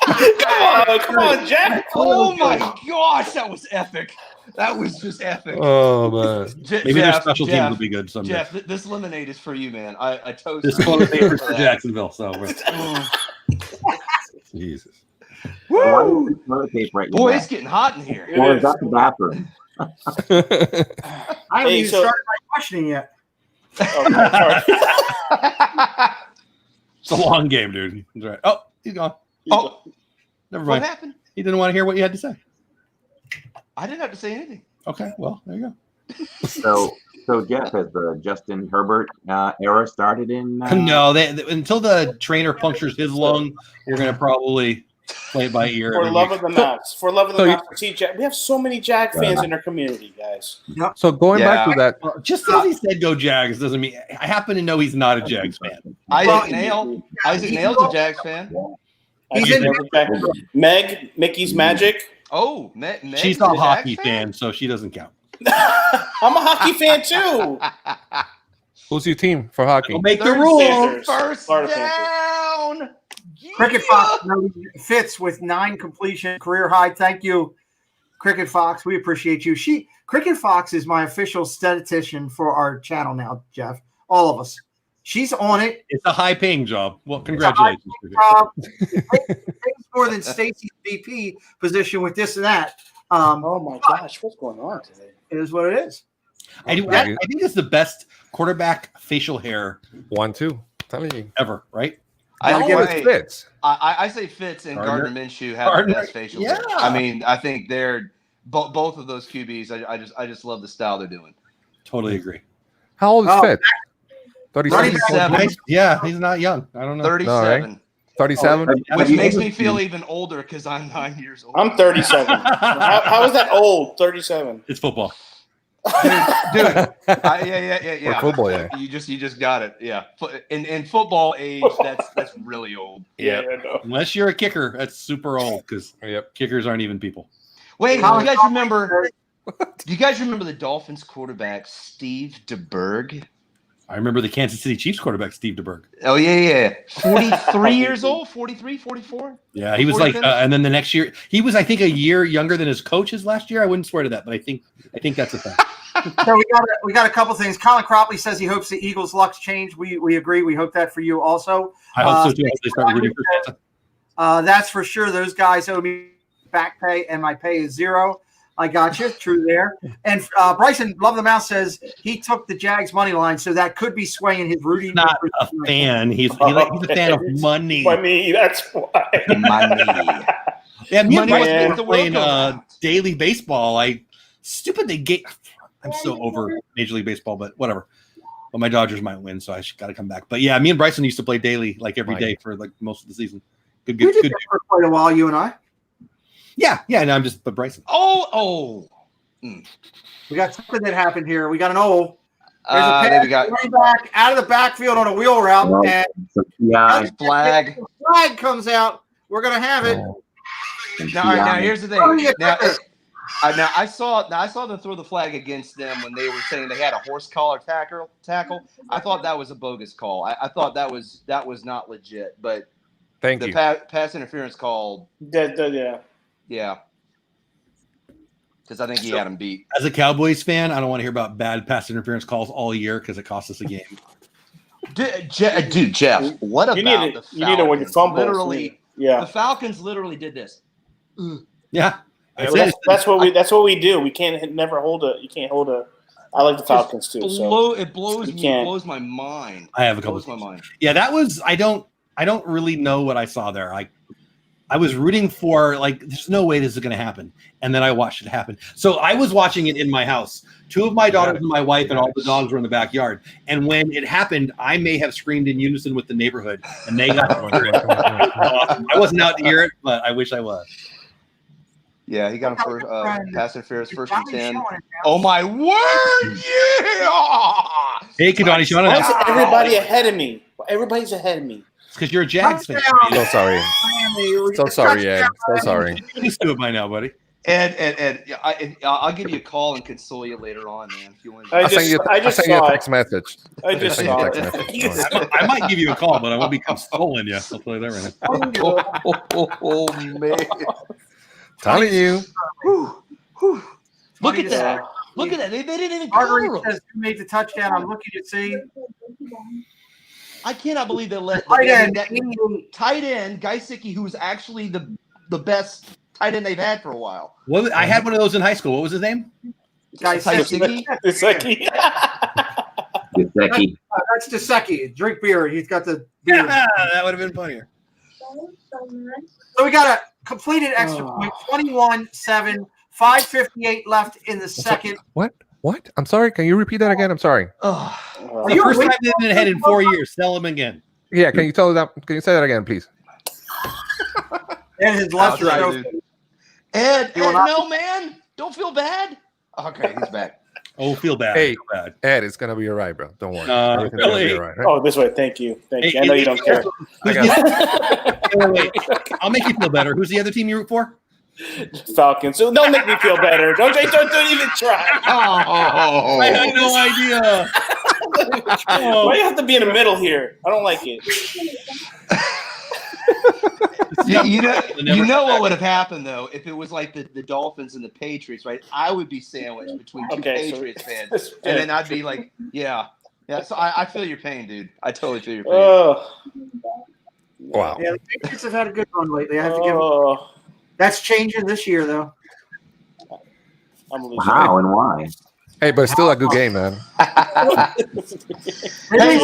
Come on, Jack. oh my gosh, that was epic. That was just epic. Oh man. Maybe their special teams Jeff, will be good someday. Jeff, this lemonade is for you, man. I toast This you toilet paper for for that. Jacksonville. So Jesus. Why do you put toilet paper right in Boy, your it's back? getting hot in here. Well, is that the bathroom? I haven't Hey, even so- started my questioning yet. Oh, sorry. It's a long game, dude. That's right. Oh, he's gone. Oh, Never what mind. happened? He didn't want to hear what you had to say. I didn't have to say anything. Okay, well, there you So Jeff, has the Justin Herbert era started in? go. No, they until the trainer punctures his lung, we're gonna probably play it by ear. For every love week. of the maps. For love of the So you- maps. For T-Jack. We have so many Jack fans in our community, guys. So going back to that, Well, just because he said go Jags doesn't mean I happen to know he's not a Jags fan. Isaac Nail's a Jags fan. He's in- Meg, Mickey's Magic. Oh, Meg She's is a Jags hockey fan, so she doesn't count. I'm a hockey fan too. who's your team for hockey? Don't make the Third rules. Panthers. First Florida Panthers. down. Cricket Fox Fitz with 9 completion career high. Thank you, Cricket Fox. We appreciate you. Cricket Fox is my official statistician for our channel now, Jeff. All of us. She's on it. It's a high paying job. Well, congratulations. It takes more than Stacy's VP position with this and that. Oh my gosh, what's going on today? It is what it is. I think it's the best quarterback facial hair 1-2. Telling you. ever, right? I Give us say Fitz. I say Fitz and Gardner Minshew have Gardner, the best facial yeah. hair. I mean, I think they're both of those QBs. I just love the style they're doing. Totally agree. How old is Oh, Fitz? 37. 37. Nice. Yeah, he's not young. I don't know. 37, 37. which makes me feel even older because I'm 9 years old. I'm 37. How is that old? 37. It's football. Dude, yeah. For football, yeah. You just got it. Yeah, in football age, that's really old. Yeah. I know. Unless you're a kicker, that's super old because Yep. kickers aren't even people. Wait, How- you guys remember? Do you guys remember the Dolphins quarterback Steve DeBerg? I remember the Kansas City Chiefs quarterback, Steve DeBerg. Oh, yeah. 43 years old, 43, 44? Yeah, he was like, and then the next year, he was, I think, a year younger than his coaches last year. I wouldn't swear to that, but I think that's a thing. So we got a couple things. Colin Cropley says he hopes the Eagles' luck's change. We agree. We hope that for you also. I hope so too. I hope they start rooting for Santa. That's for sure. Those guys owe me back pay, and my pay is zero. I got you. True there. And Bryson Love the Mouse says he took the Jags money line, so that could be swaying his Rudy. He's not a fan. He's a fan of money. Money. That's why. Money. Yeah, me and Money Bryson was were playing daily baseball. I'm so over Major League Baseball, but whatever. But my Dodgers might win, so I got to come back. But yeah, me and Bryson used to play daily, like every day for like most of the season. Good. We did that for quite a while, you and I. Yeah. No, I'm just, but Bryson. We got something that happened here. We got an there's a there we go. running back out of the backfield on a wheel route, and flag. the flag comes out. We're gonna have it. Now, here's the thing. Now I saw them throw the flag against them when they were saying they had a horse collar tackle. I thought that was a bogus call. I thought that was not legit. But the pass interference call. Yeah. Because I think he had him beat. As a Cowboys fan, I don't want to hear about bad pass interference calls all year because it costs us a game. Dude, Jeff, what about the Falcons? You need to win your fumbles. Literally, the Falcons literally did this. Yeah. That's what we do. We can't never hold a. You can't hold a. I like the Falcons too. It blows my mind. I have a couple. Blows my mind. Yeah, that was. I don't really know what I saw there. I was rooting for there's no way this is going to happen, and then I watched it happen. So I was watching it in my house. Two of my daughters and my wife and all the dogs were in the backyard. And when it happened, I may have screamed in unison with the neighborhood, and they got to hear it. I wasn't out to hear it, but I wish I was. Yeah, he got him first pass interference, first and 10. Oh my word! Yeah. Hey, Kadani Sean. Why is everybody ahead of me? Everybody's ahead of me. It's because you're a Jags fan. So sorry. So sorry, Ed. So sorry. You're used to it by now, buddy. And I'll give you a call and console you later on, man. If you want. I sent you a text message. I just saw it. I might give you a call, but I won't be consoling you. I'll tell you that right now. Oh man. Telling you. Look at that. Look at that. They didn't even Marguerite cover him. says who made the touchdown. I'm looking to see. I cannot believe they let that tight end Gaisicki, who's actually the best tight end they've had for a while. Well, I had one of those in high school. What was his name? Gaisicki. Gesicki. That's Gesicki. Drink beer. He's got the beer. Yeah, that would have been funnier. So we got a completed extra point. 21-7. 5:58 left in the second. What? I'm sorry. Can you repeat that again? I'm sorry. The first time they've been ahead in 4 years. Tell him again. Yeah. Can you tell that? Can you say that again, please? And his left show. Ed, no, man. Don't feel bad. Okay, he's back. Oh, feel bad. Hey, feel bad. Ed, it's gonna be all right, bro. Don't worry. Everything's really? gonna be all right. Oh, this way. Thank you. Thank you. I know you don't care. Wait, I'll make you feel better. Who's the other team you root for? Falcons. So don't make me feel better. Don't even try. I had no idea. Why do you have to be in the middle here? I don't like it. You know what would have happened though if it was like the Dolphins and the Patriots, right? I would be sandwiched between two Patriots fans, and then I'd be like, yeah. So I feel your pain, dude. I totally feel your pain. Wow. Yeah, the Patriots have had a good run lately. I have to give them. That's changing this year, though. Wow, and why? Hey, but it's still a good game, man. They didn't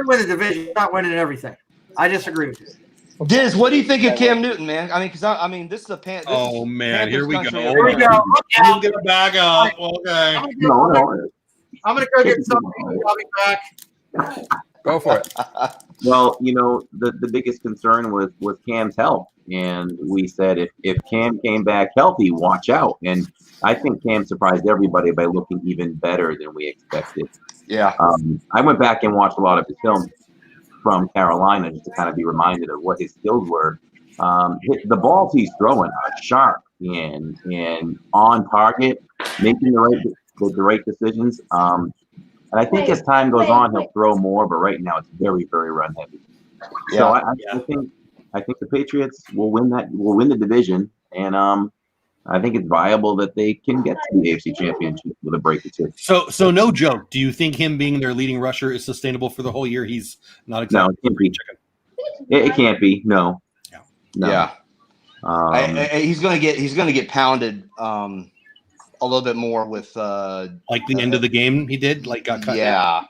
win the division, not winning everything. I disagree with you. Diz, what do you think of Cam Newton, man? I mean, because this is a Oh man, here we go. Here we go. We'll get back up. Okay. I'm gonna go get something. I'll be back. Go for it. Well, the biggest concern was Cam's health. And we said if Cam came back healthy, watch out. And I think Cam surprised everybody by looking even better than we expected. Yeah. I went back and watched a lot of his film from Carolina just to kind of be reminded of what his skills were. The balls he's throwing are sharp. and on target, making the right decisions. And I think as time goes on, he'll throw more, but right now it's very, very run heavy. Yeah. So I think the Patriots will win the division, and I think it's viable that they can get to the AFC Championship with a break or two. So no joke. Do you think him being their leading rusher is sustainable for the whole year? He's not exactly. No, it can't be. It can't be. No. Yeah. No. Yeah. He's gonna get pounded a little bit more with like the end of the game he did, like got cut. Yeah.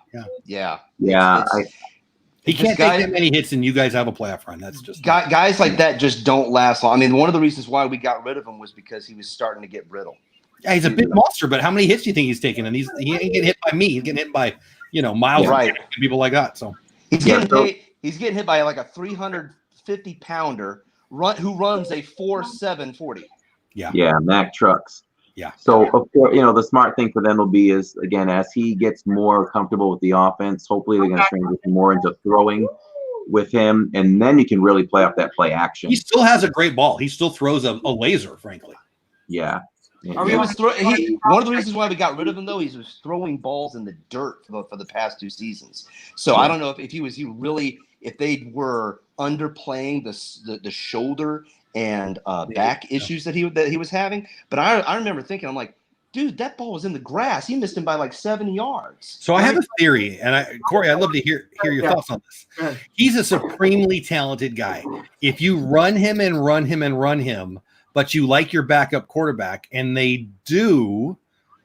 He can't take that many hits, and you guys have a playoff run. That's just guys like that just don't last long. I mean, one of the reasons why we got rid of him was because he was starting to get brittle. Yeah, he's a big monster, but how many hits do you think he's taking? And he ain't getting hit by me. He's getting hit by Miles, right? People like that. So he's getting hit by like a 350 pounder who runs a 4.7 40. Yeah, Mack trucks. Yeah. So of course, the smart thing for them will be is, again, as he gets more comfortable with the offense, hopefully they're going to transition more into throwing with him, and then you can really play off that play action. He still has a great ball. He still throws a laser, frankly. Yeah. One of the reasons why we got rid of him, though, he was throwing balls in the dirt for the past 2 seasons. So I don't know if they were underplaying the shoulder and back issues that he was having. But I remember thinking, I'm like, dude, that ball was in the grass. He missed him by like 7 yards. So I have a theory, and Corey, I'd love to hear your thoughts on this. He's a supremely talented guy. If you run him and run him and run him, but you like your backup quarterback, and they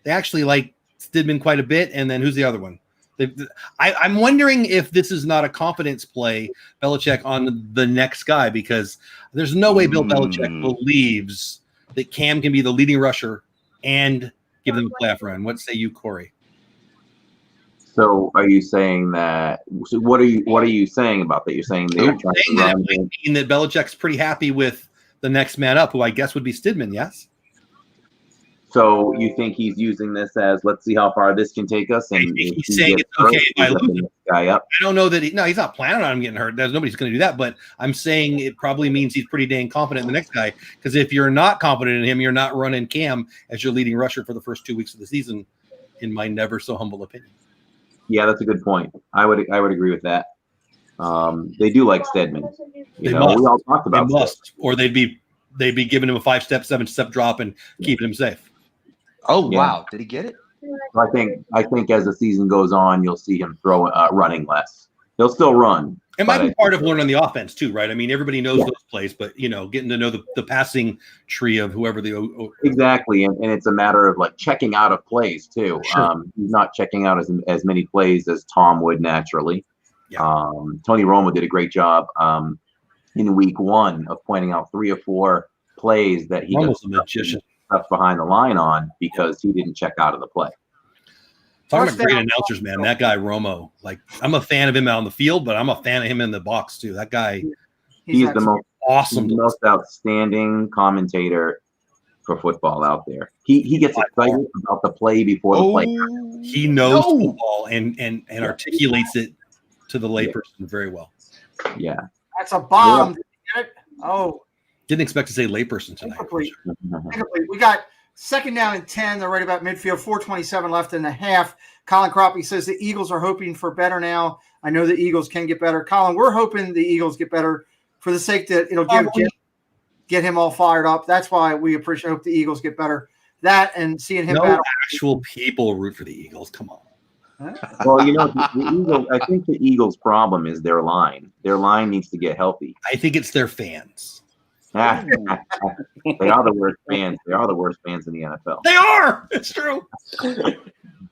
actually like Stidman quite a bit. And then who's the other one? I'm wondering if this is not a confidence play, Belichick, on the next guy, because there's no way Bill Belichick believes that Cam can be the leading rusher and give them a playoff run. What say you, Corey? So are you saying that? So what are you saying about that? You're saying they're trying to run him. That Belichick's pretty happy with the next man up, who I guess would be Stidman. Yes. So you think he's using this as, let's see how far this can take us, and he's saying it's okay if I lose this guy up? I don't know that he's not planning on him getting hurt. Nobody's going to do that, but I'm saying it probably means he's pretty dang confident in the next guy, because if you're not confident in him, you're not running Cam as your leading rusher for the first 2 weeks of the season, in my never so humble opinion. Yeah, that's a good point. I would agree with that. They do like Stedman. We all talked about they must, or they'd be giving him a 5-step, 7-step drop and keeping him safe. Oh, yeah. Wow. Did he get it? I think as the season goes on, you'll see him running less. He'll still run. It might be part of learning the offense too, right? I mean, everybody knows those plays, but getting to know the passing tree of whoever exactly, and it's a matter of like checking out of plays too. Sure. He's not checking out as many plays as Tom would naturally. Yeah. Tony Romo did a great job in week 1 of pointing out 3 or 4 plays that he got stuff behind the line on because he didn't check out of the play. Talking about great announcers, man. That guy Romo, like, I'm a fan of him out on the field, but I'm a fan of him in the box too. That guy, he's the most awesome, most outstanding commentator for football out there. He gets excited about the play before the play. He knows football and articulates it to the layperson very well. Yeah, that's a bomb. Yeah. Oh, didn't expect to say layperson tonight. Incomplete. We got 2nd down and 10. They're right about midfield. 4:27 left in the half. Colin Croppy says the Eagles are hoping for better now. I know the Eagles can get better. Colin, we're hoping the Eagles get better for the sake that it'll get him all fired up. That's why we hope the Eagles get better. That and seeing him battle. Actual people root for the Eagles. Come on. Well, the Eagles. I think the Eagles' problem is their line. Their line needs to get healthy. I think it's their fans. They are the worst fans. They are the worst fans in the NFL. They are. It's true.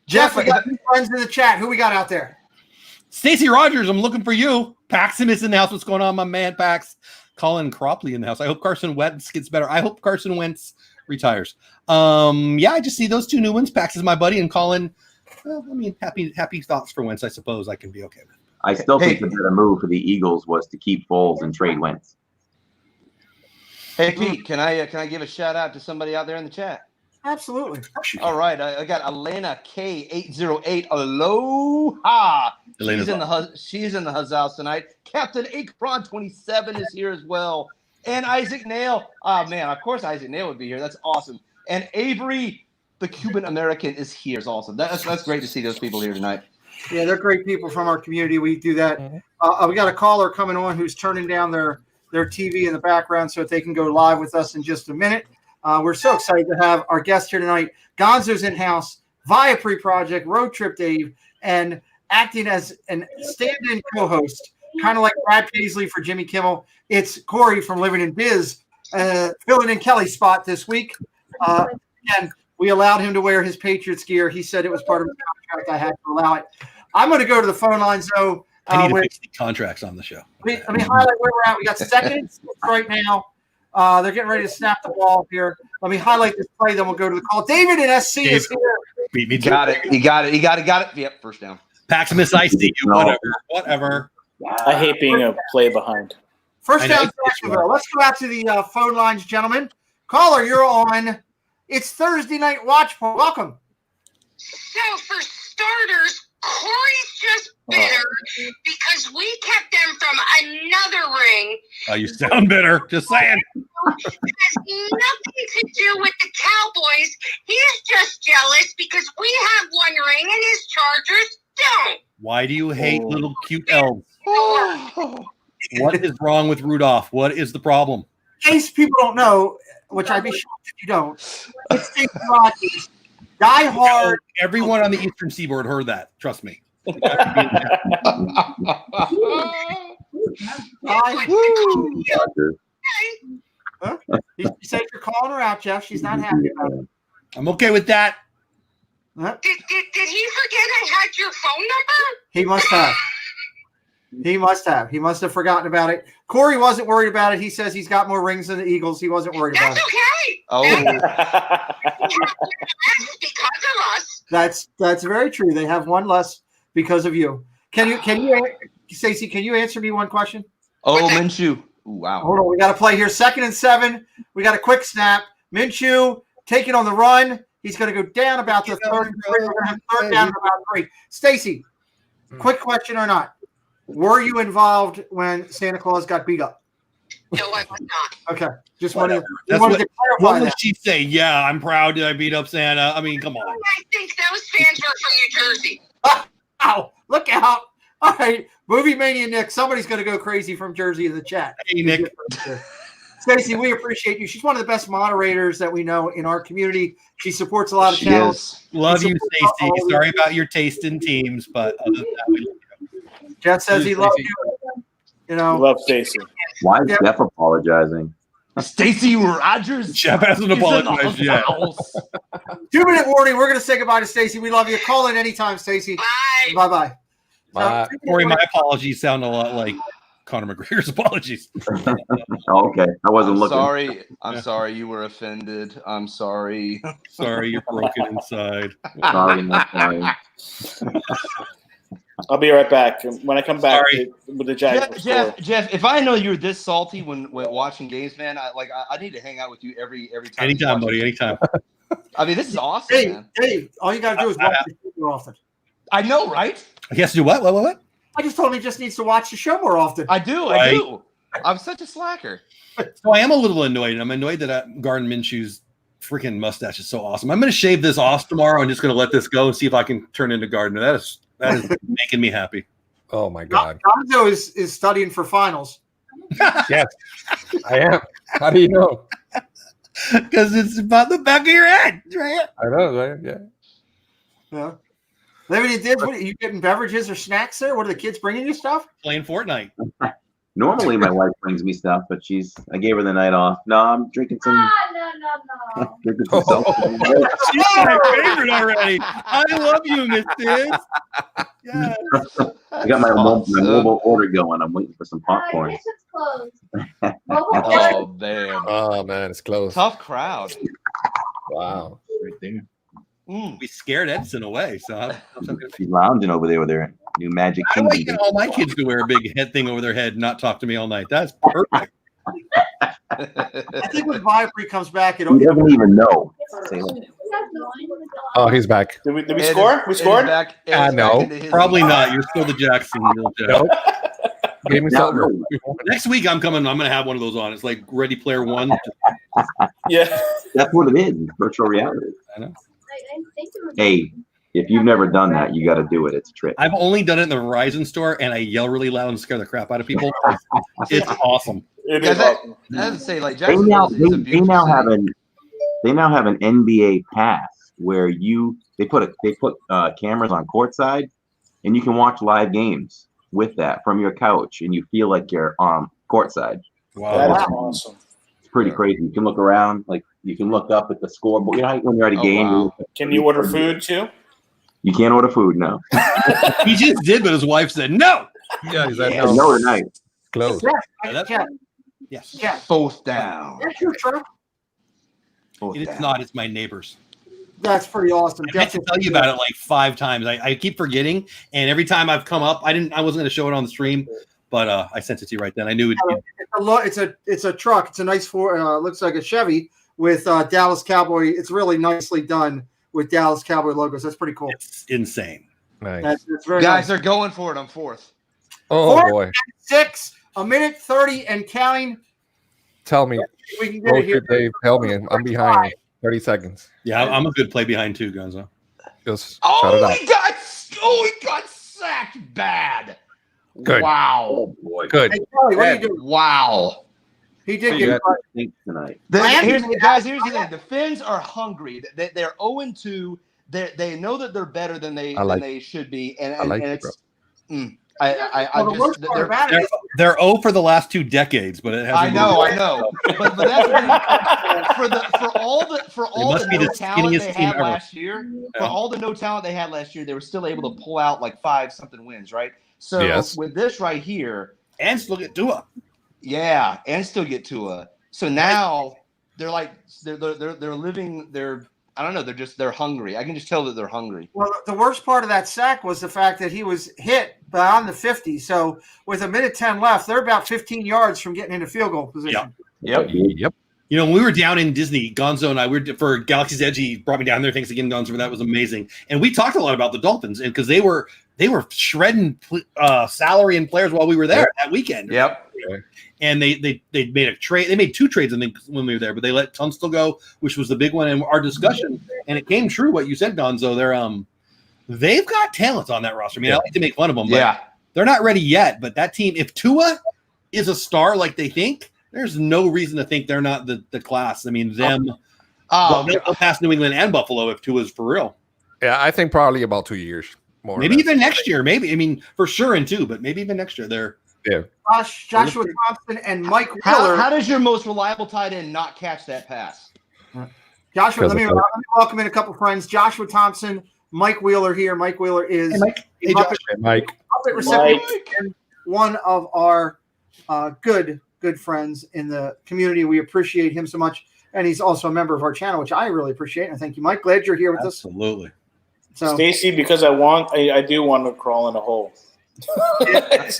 Jeff, we got new friends in the chat. Who we got out there? Stacey Rogers, I'm looking for you. Paxton is in the house. What's going on, my man, Pax? Colin Cropley in the house. I hope Carson Wentz gets better. I hope Carson Wentz retires. Yeah, I just see those 2 new ones. Pax is my buddy, and Colin. Well, I mean, happy thoughts for Wentz. I suppose I can be okay with. I still think the better move for the Eagles was to keep Foles and trade Wentz. Hey Pete, can I give a shout out to somebody out there in the chat? Absolutely. All right, I got Elena K808. Aloha. She's in the house tonight. Captain Akron 27 is here as well. And Isaac Nail. Oh, man, of course Isaac Nail would be here. That's awesome. And Avery, the Cuban American, is here. It's awesome. That's great to see those people here tonight. Yeah, they're great people from our community. We do that. We got a caller coming on who's turning down their TV in the background so that they can go live with us in just a minute. We're so excited to have our guest here tonight. Gonzo's in-house, Via Pre-Project, Road Trip Dave, and acting as an stand-in co-host, kind of like Brad Paisley for Jimmy Kimmel. It's Corey from Living in Biz, filling in Kelly's spot this week. And we allowed him to wear his Patriots gear. He said it was part of the contract. I had to allow it. I'm going to go to the phone lines, though. I need to fix the contracts on the show. Let me highlight where we're at. We got second and 6 right now. They're getting ready to snap the ball here. Let me highlight this play, then we'll go to the call. David in SC is here. Beat me. Got it. He got it. Yep, first down. Paximus, I see you. Whatever. I hate being a play behind. First down, Jacksonville. Let's go out to the phone lines, gentlemen. Caller, you're on. It's Thursday night watch party. Welcome. So, for starters, Corey's just bitter because we kept them from another ring. Oh, you sound bitter. Just saying. It has nothing to do with the Cowboys. He's just jealous because we have one ring and his Chargers don't. Why do you hate little cute elves? What is wrong with Rudolph? What is the problem? In case people don't know, which I'd be shocked if you don't, it's Steve Rockies. Die hard. Everyone on the Eastern Seaboard heard that. Trust me. Huh? You said you're calling her out, Jeff. She's not happy about it. I'm okay with that. Huh? Did he forget I had your phone number? He must have. He must have forgotten about it. Corey wasn't worried about it. He says he's got more rings than the Eagles. He wasn't worried about it. That's okay. Oh. Because of us. That's very true. They have one less because of you. Can you, Stacey? Can you answer me one question? Oh, Minshew. Ooh, wow. Hold on. We got to play here. 2nd and 7. We got a quick snap. Minshew taking on the run. He's going to go down about the 3rd. We're going to have 3rd down about 3. Stacey, quick question or not? Were you involved when Santa Claus got beat up? No, I was not. Okay. Just wanted to What clarify would that. she say? Yeah, I'm proud that I beat up Santa. I mean, come on. I think those fans were from New Jersey. Ow, look out. All right. Movie Mania Nick. Somebody's going to go crazy from Jersey in the chat. Hey, Nick. Stacey, we appreciate you. She's one of the best moderators that we know in our community. She supports a lot of channels. Love you, Stacey. Sorry about your taste in teams, but other than that, we love you. Jeff says he loves you. You know, Love Stacy. Why is Jeff apologizing? Stacy Rogers. Jeff hasn't apologized yet. 2-minute warning. We're going to say goodbye to Stacey. We love you. Call in anytime, Stacey. Bye. Bye-bye. Corey, my apologies sound a lot like Conor McGregor's apologies. Okay, I wasn't looking. Sorry. I'm sorry you were offended. I'm sorry. Sorry, you're broken inside. Sorry, not sorry. I'll be right back. When I come back with the Jaguars. Jeff, if I know you're this salty when watching games, man, I need to hang out with you every time. Anytime, buddy. Anytime. I mean, this is awesome, man. All you got to do is watch the show more often. I know, right? He has to do what? What? I just told him he just needs to watch the show more often. I do. I'm such a slacker. So I am a little annoyed. I'm annoyed that Gardner Minshew's freaking mustache is so awesome. I'm going to shave this off tomorrow. I'm just going to let this go and see if I can turn into Gardner. That is making me happy. Oh my God. Gonzo is studying for finals. Yes, I am. How do you know? Because it's about the back of your head, right? I know, right? Yeah. Yeah. Living did. What are you getting beverages or snacks there? What are the kids bringing you stuff? Playing Fortnite. Normally, my wife brings me stuff, but I gave her the night off. No, I'm drinking some. No. Drinking some seltzer. She's my favorite already. I love you, Miss Tiz. Yes. I got my mobile order going. I'm waiting for some popcorn. This is closed. Oh, damn. Oh man, it's close. Tough crowd. Wow. Right there. We scared Edson away. So She's lounging over there with her new Magic How do I Kingdom. get all my kids to wear a big head thing over their head and not talk to me all night? That's perfect. I think when Viapre comes back, He doesn't even know. Oh, he's back. Did we score? We scored? No, probably not. You're still the Jacksonville Jaguars. Game is Now, over. Next week I'm coming. I'm going to have one of those on. It's like Ready Player One. Yeah. That's what it is. It's virtual reality. I know. Hey, if you've never done that, you got to do it. It's a trick. I've only done it in the Verizon store, and I yell really loud and scare the crap out of people. It's awesome. It Guys, is awesome. I have to say, like, They now, Jacksonville is a they beautiful now city. have an NBA pass where they put cameras on courtside, and you can watch live games with that from your couch, and you feel like you're courtside. Wow. That's awesome. It's pretty crazy. You can look around, like you can look up at the scoreboard. You know, when you're at a Oh, game, wow. Can you order food too? you can't order food. No, He just did, but his wife said no. Yeah, he's at no tonight. close. Yes. Fourth down. That's your truck. It's not. It's my neighbor's. That's pretty awesome. I meant to tell you about it like 5 times. I keep forgetting, and every time I've come up, I wasn't going to show it on the stream, but I sent it to you right then. I knew it. It's a truck. It's a nice looks like a Chevy with Dallas Cowboy. It's really nicely done with Dallas Cowboy logos. That's pretty cool. It's insane. Nice. That's very Guys, nice. they're going for it on fourth. Oh, Fourth boy. and 6, a minute 30 and counting. Tell me. We can get it here. Dave, tell me. I'm behind. 30 seconds. Yeah, I'm a good play behind too, Gonzo. Just shut it out. He got sacked bad. Good. Wow. Oh boy. Good. Hey, Kelly, what are you doing? Wow. He did You get got to think tonight. Here's the thing. The Finns are hungry. They're 0-2. They know that they're better than they should be, and it's. Well, the worst part about it is They're 0 for the last 2 decades, but it hasn't. I know. But that's for all must the be no the talent skinniest they team had ever. last year. For all the no talent they had last year, they were still able to pull out like 5-something wins, right? So Yes. with this right here, and still get Tua. yeah, and still get Tua. So now they're like they're living. I don't know. They're hungry. I can just tell that they're hungry. well, the worst part of that sack was the fact that he was hit beyond the 50. So with a minute 10 left, they're about 15 yards from getting into field goal position. Yep. Yep. You know, when we were down in Disney, Gonzo and I were for Galaxy's Edge. He brought me down there. Thanks again, Gonzo, for that was amazing. And we talked a lot about the Dolphins, and because they were shredding salary and players while we were there that weekend. Yep. And they made a trade. They made 2 trades, I think, when we were there, but they let Tunstall go, which was the big one in our discussion. And it came true what you said, Gonzo. They've got talent on that roster. I mean, I like to make fun of them, but they're not ready yet. But that team, if Tua is a star like they think, there's no reason to think they're not the class. I mean, they'll pass New England and Buffalo if Tua's for real. Yeah, I think probably about 2 years more. Maybe even next year. Maybe, I mean, for sure in 2, but maybe even next year they're. Yeah. Joshua Thompson and Mike Wheeler. How does your most reliable tight end not catch that pass? Let me welcome in a couple friends. Joshua Thompson, Mike Wheeler here. Mike Wheeler is Hey, Josh. Mike. recipient and one of our good friends in the community. We appreciate him so much. And he's also a member of our channel, which I really appreciate. And thank you, Mike. Glad you're here with us. Absolutely. So, Stacy, because I do want to crawl in a hole. I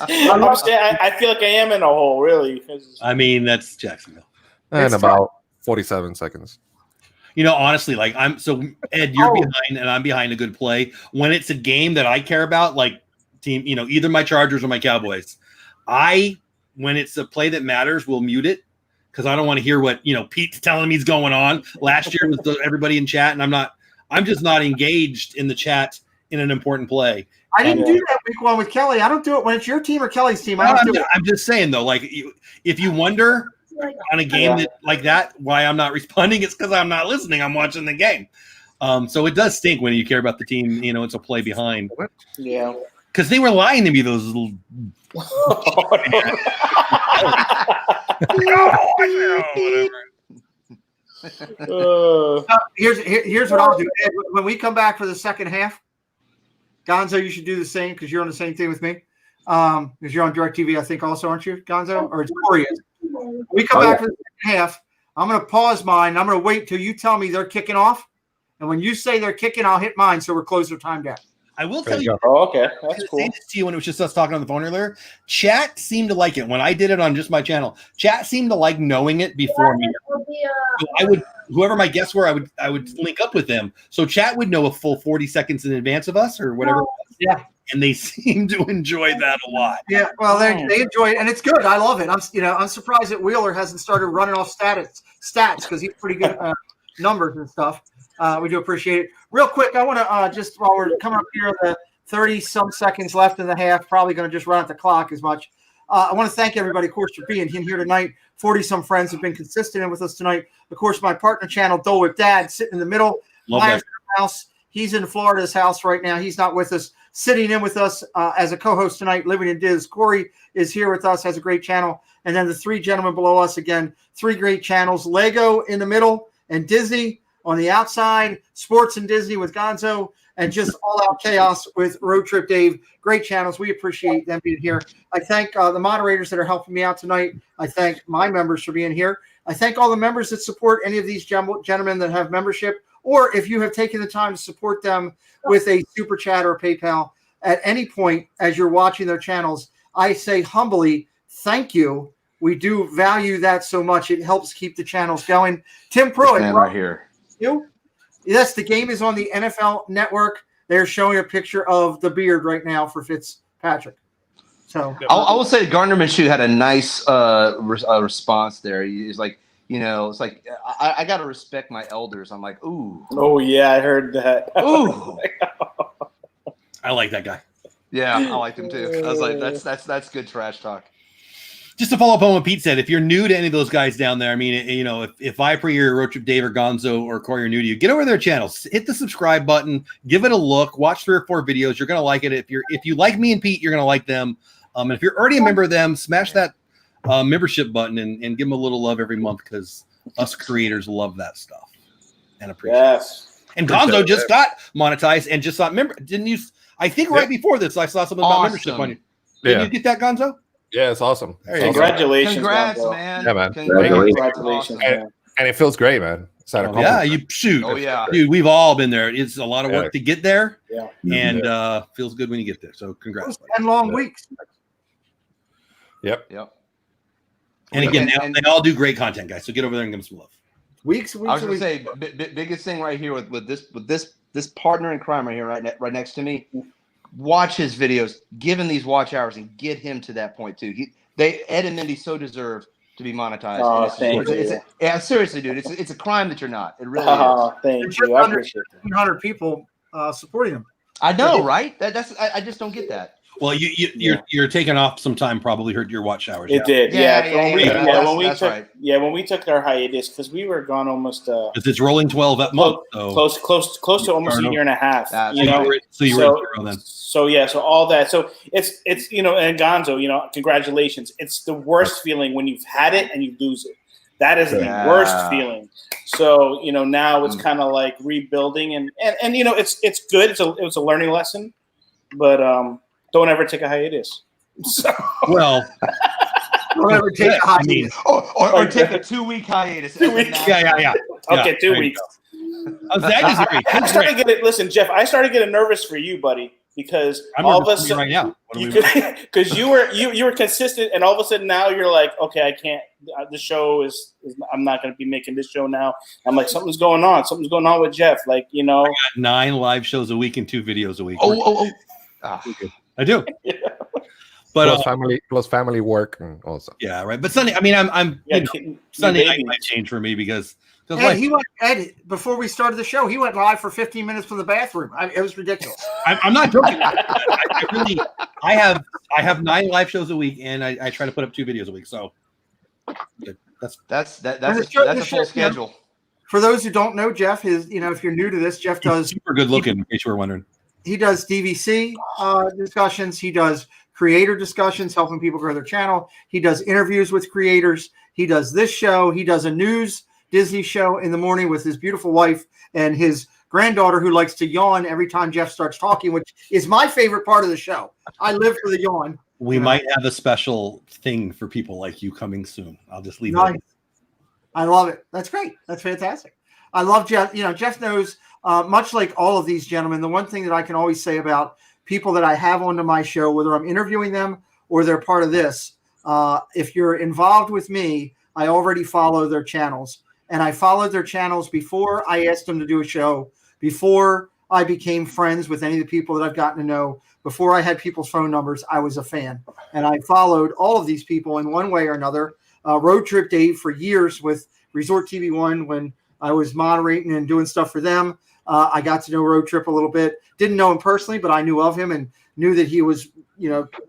feel like I am in a hole, really. I mean, that's Jacksonville. And about 47 seconds. You know, honestly, like Ed, you're behind and I'm behind a good play. When it's a game that I care about, like team, you know, either my Chargers or my Cowboys, when it's a play that matters, we'll mute it because I don't want to hear what, you know, Pete's telling me is going on. Last year was everybody in chat, and I'm just not engaged in the chat in an important play. I didn't do that week 1 with Kelly. I don't do it when it's your team or Kelly's team. I'm just saying though, like if you wonder on a game like that why I'm not responding, it's because I'm not listening. I'm watching the game. So it does stink when you care about the team. You know, it's a play behind. Yeah, because they were lying to me. Those little. Here's what I'll do. Ed, when we come back for the second half, Gonzo, you should do the same because you're on the same thing with me. Because you're on DirecTV, I think, also, aren't you, Gonzo? Or it's Corey. When we come back for the second half, I'm going to pause mine. I'm going to wait till you tell me they're kicking off. And when you say they're kicking, I'll hit mine so we're close to time down. I will tell you. Oh, okay. That's cool. To you when it was just us talking on the phone earlier, chat seemed to like it. When I did it on just my channel, chat seemed to like knowing it before me. So I would, whoever my guests were, I would link up with them. So chat would know a full 40 seconds in advance of us or whatever it was. Yeah. And they seem to enjoy that a lot. Yeah, well, they enjoy it, and it's good. I love it. I'm surprised that Wheeler hasn't started running off stats because he's pretty good numbers and stuff. We do appreciate it. Real quick, I want to just while we're coming up here, the 30-some seconds left in the half, probably going to just run out the clock as much. I want to thank everybody, of course, for being in here tonight. 40-some friends have been consistent in with us tonight. Of course, my partner channel, Dole with Dad, sitting in the middle. Myers house. He's in Florida's house right now. He's not with us. Sitting in with us as a co-host tonight, Living in Diz. Corey is here with us, has a great channel. And then the three gentlemen below us, again, three great channels. Lego in the middle and Disney on the outside. Sports and Disney with Gonzo. And just all-out chaos with Road Trip Dave. Great channels. We appreciate them being here. I thank the moderators that are helping me out tonight. I thank my members for being here. I thank all the members that support any of these gentlemen that have membership, or if you have taken the time to support them with a super chat or a PayPal at any point as you're watching their channels, I say humbly, thank you. We do value that so much. It helps keep the channels going. Tim Pruitt. Right here. You? Yes, the game is on the NFL Network. They're showing a picture of the beard right now for Fitzpatrick. So I will say Gardner Minshew had a nice response there. He's like, it's like I got to respect my elders. I'm like, ooh. Oh yeah, I heard that. Ooh. I like that guy. Yeah, I liked him too. I was like, that's good trash talk. Just to follow up on what Pete said, if you're new to any of those guys down there, I mean, if Viper or Road Trip Dave or Gonzo or Corey are new to you, get over their channels, hit the subscribe button, give it a look, watch 3 or 4 videos. You're gonna like it. If you like me and Pete, you're gonna like them. And if you're already a member of them, smash that membership button and give them a little love every month because us creators love that stuff and appreciate it. And Gonzo just got monetized and just saw didn't you? I think right before this, I saw something about membership on you. Did you get that, Gonzo? Yeah, it's awesome. Congratulations, Congrats, Gonzo. man. Yeah, man. Congratulations, man. And it feels great, man. Yeah, you shoot. Oh yeah, dude, we've all been there. It's a lot of work to get there. Yeah, and feels good when you get there. So congrats. 10 long weeks. Yep. And again, they all do great content, guys. So get over there and give them some love. Weeks. I was gonna say biggest thing right here with this partner in crime right here, right next to me. Watch his videos, give him these watch hours, and get him to that point too. Ed and Mindy so deserve to be monetized. Oh, thank you. Yeah, seriously, dude, it's a crime that you're not. It really is. Thank you. I appreciate that. 100 people supporting him. I know, right? I just don't get that. Well, you're taking off some time. Probably hurt your watch hours. It did, yeah. When we took our hiatus, because we were gone almost. Because it's rolling 12 at month. So. Close to almost a year and a half. So all that. So it's and Gonzo, congratulations. It's the worst feeling when you've had it and you lose it. That is the worst feeling. So now it's kind of like rebuilding and it's good. It was a learning lesson, but don't ever take a hiatus. So. Well, don't ever take a hiatus. Or take a 2-week hiatus. 2 weeks. Yeah. Okay, 2 weeks. I started getting. Listen, Jeff. I started getting nervous for you, buddy, because all of a sudden, right now, because you were consistent, and all of a sudden now you're like, okay, I can't. The show is I'm not going to be making this show now. I'm like, something's going on. Something's going on with Jeff. Like I got 9 live shows a week and 2 videos a week. I do. But plus family work and also. Yeah, right. But Sunday, I mean, I'm Sunday night might change for me because he went Ed before we started the show. He went live for 15 minutes from the bathroom. It was ridiculous. I'm not joking. I have 9 live shows a week, and I try to put up 2 videos a week. So that's a full schedule. For those who don't know, Jeff is if you're new to this, Jeff does super good looking. In case you were wondering, he does DVC discussions. He does creator discussions, helping people grow their channel. He does interviews with creators. He does this show. He does a news Disney show in the morning with his beautiful wife and his granddaughter who likes to yawn every time Jeff starts talking, which is my favorite part of the show. I live for the yawn. We might have a special thing for people like you coming soon. I'll just leave it. I love it. That's great. That's fantastic. I love Jeff. Jeff knows, much like all of these gentlemen, the one thing that I can always say about people that I have onto my show, whether I'm interviewing them or they're part of this, if you're involved with me, I already follow their channels. And I followed their channels before I asked them to do a show, before I became friends with any of the people that I've gotten to know. Before I had people's phone numbers, I was a fan. And I followed all of these people in one way or another. Road Trip Dave for years with Resort TV 1 when I was moderating and doing stuff for them. I got to know Road Trip a little bit. Didn't know him personally, but I knew of him and knew that he was,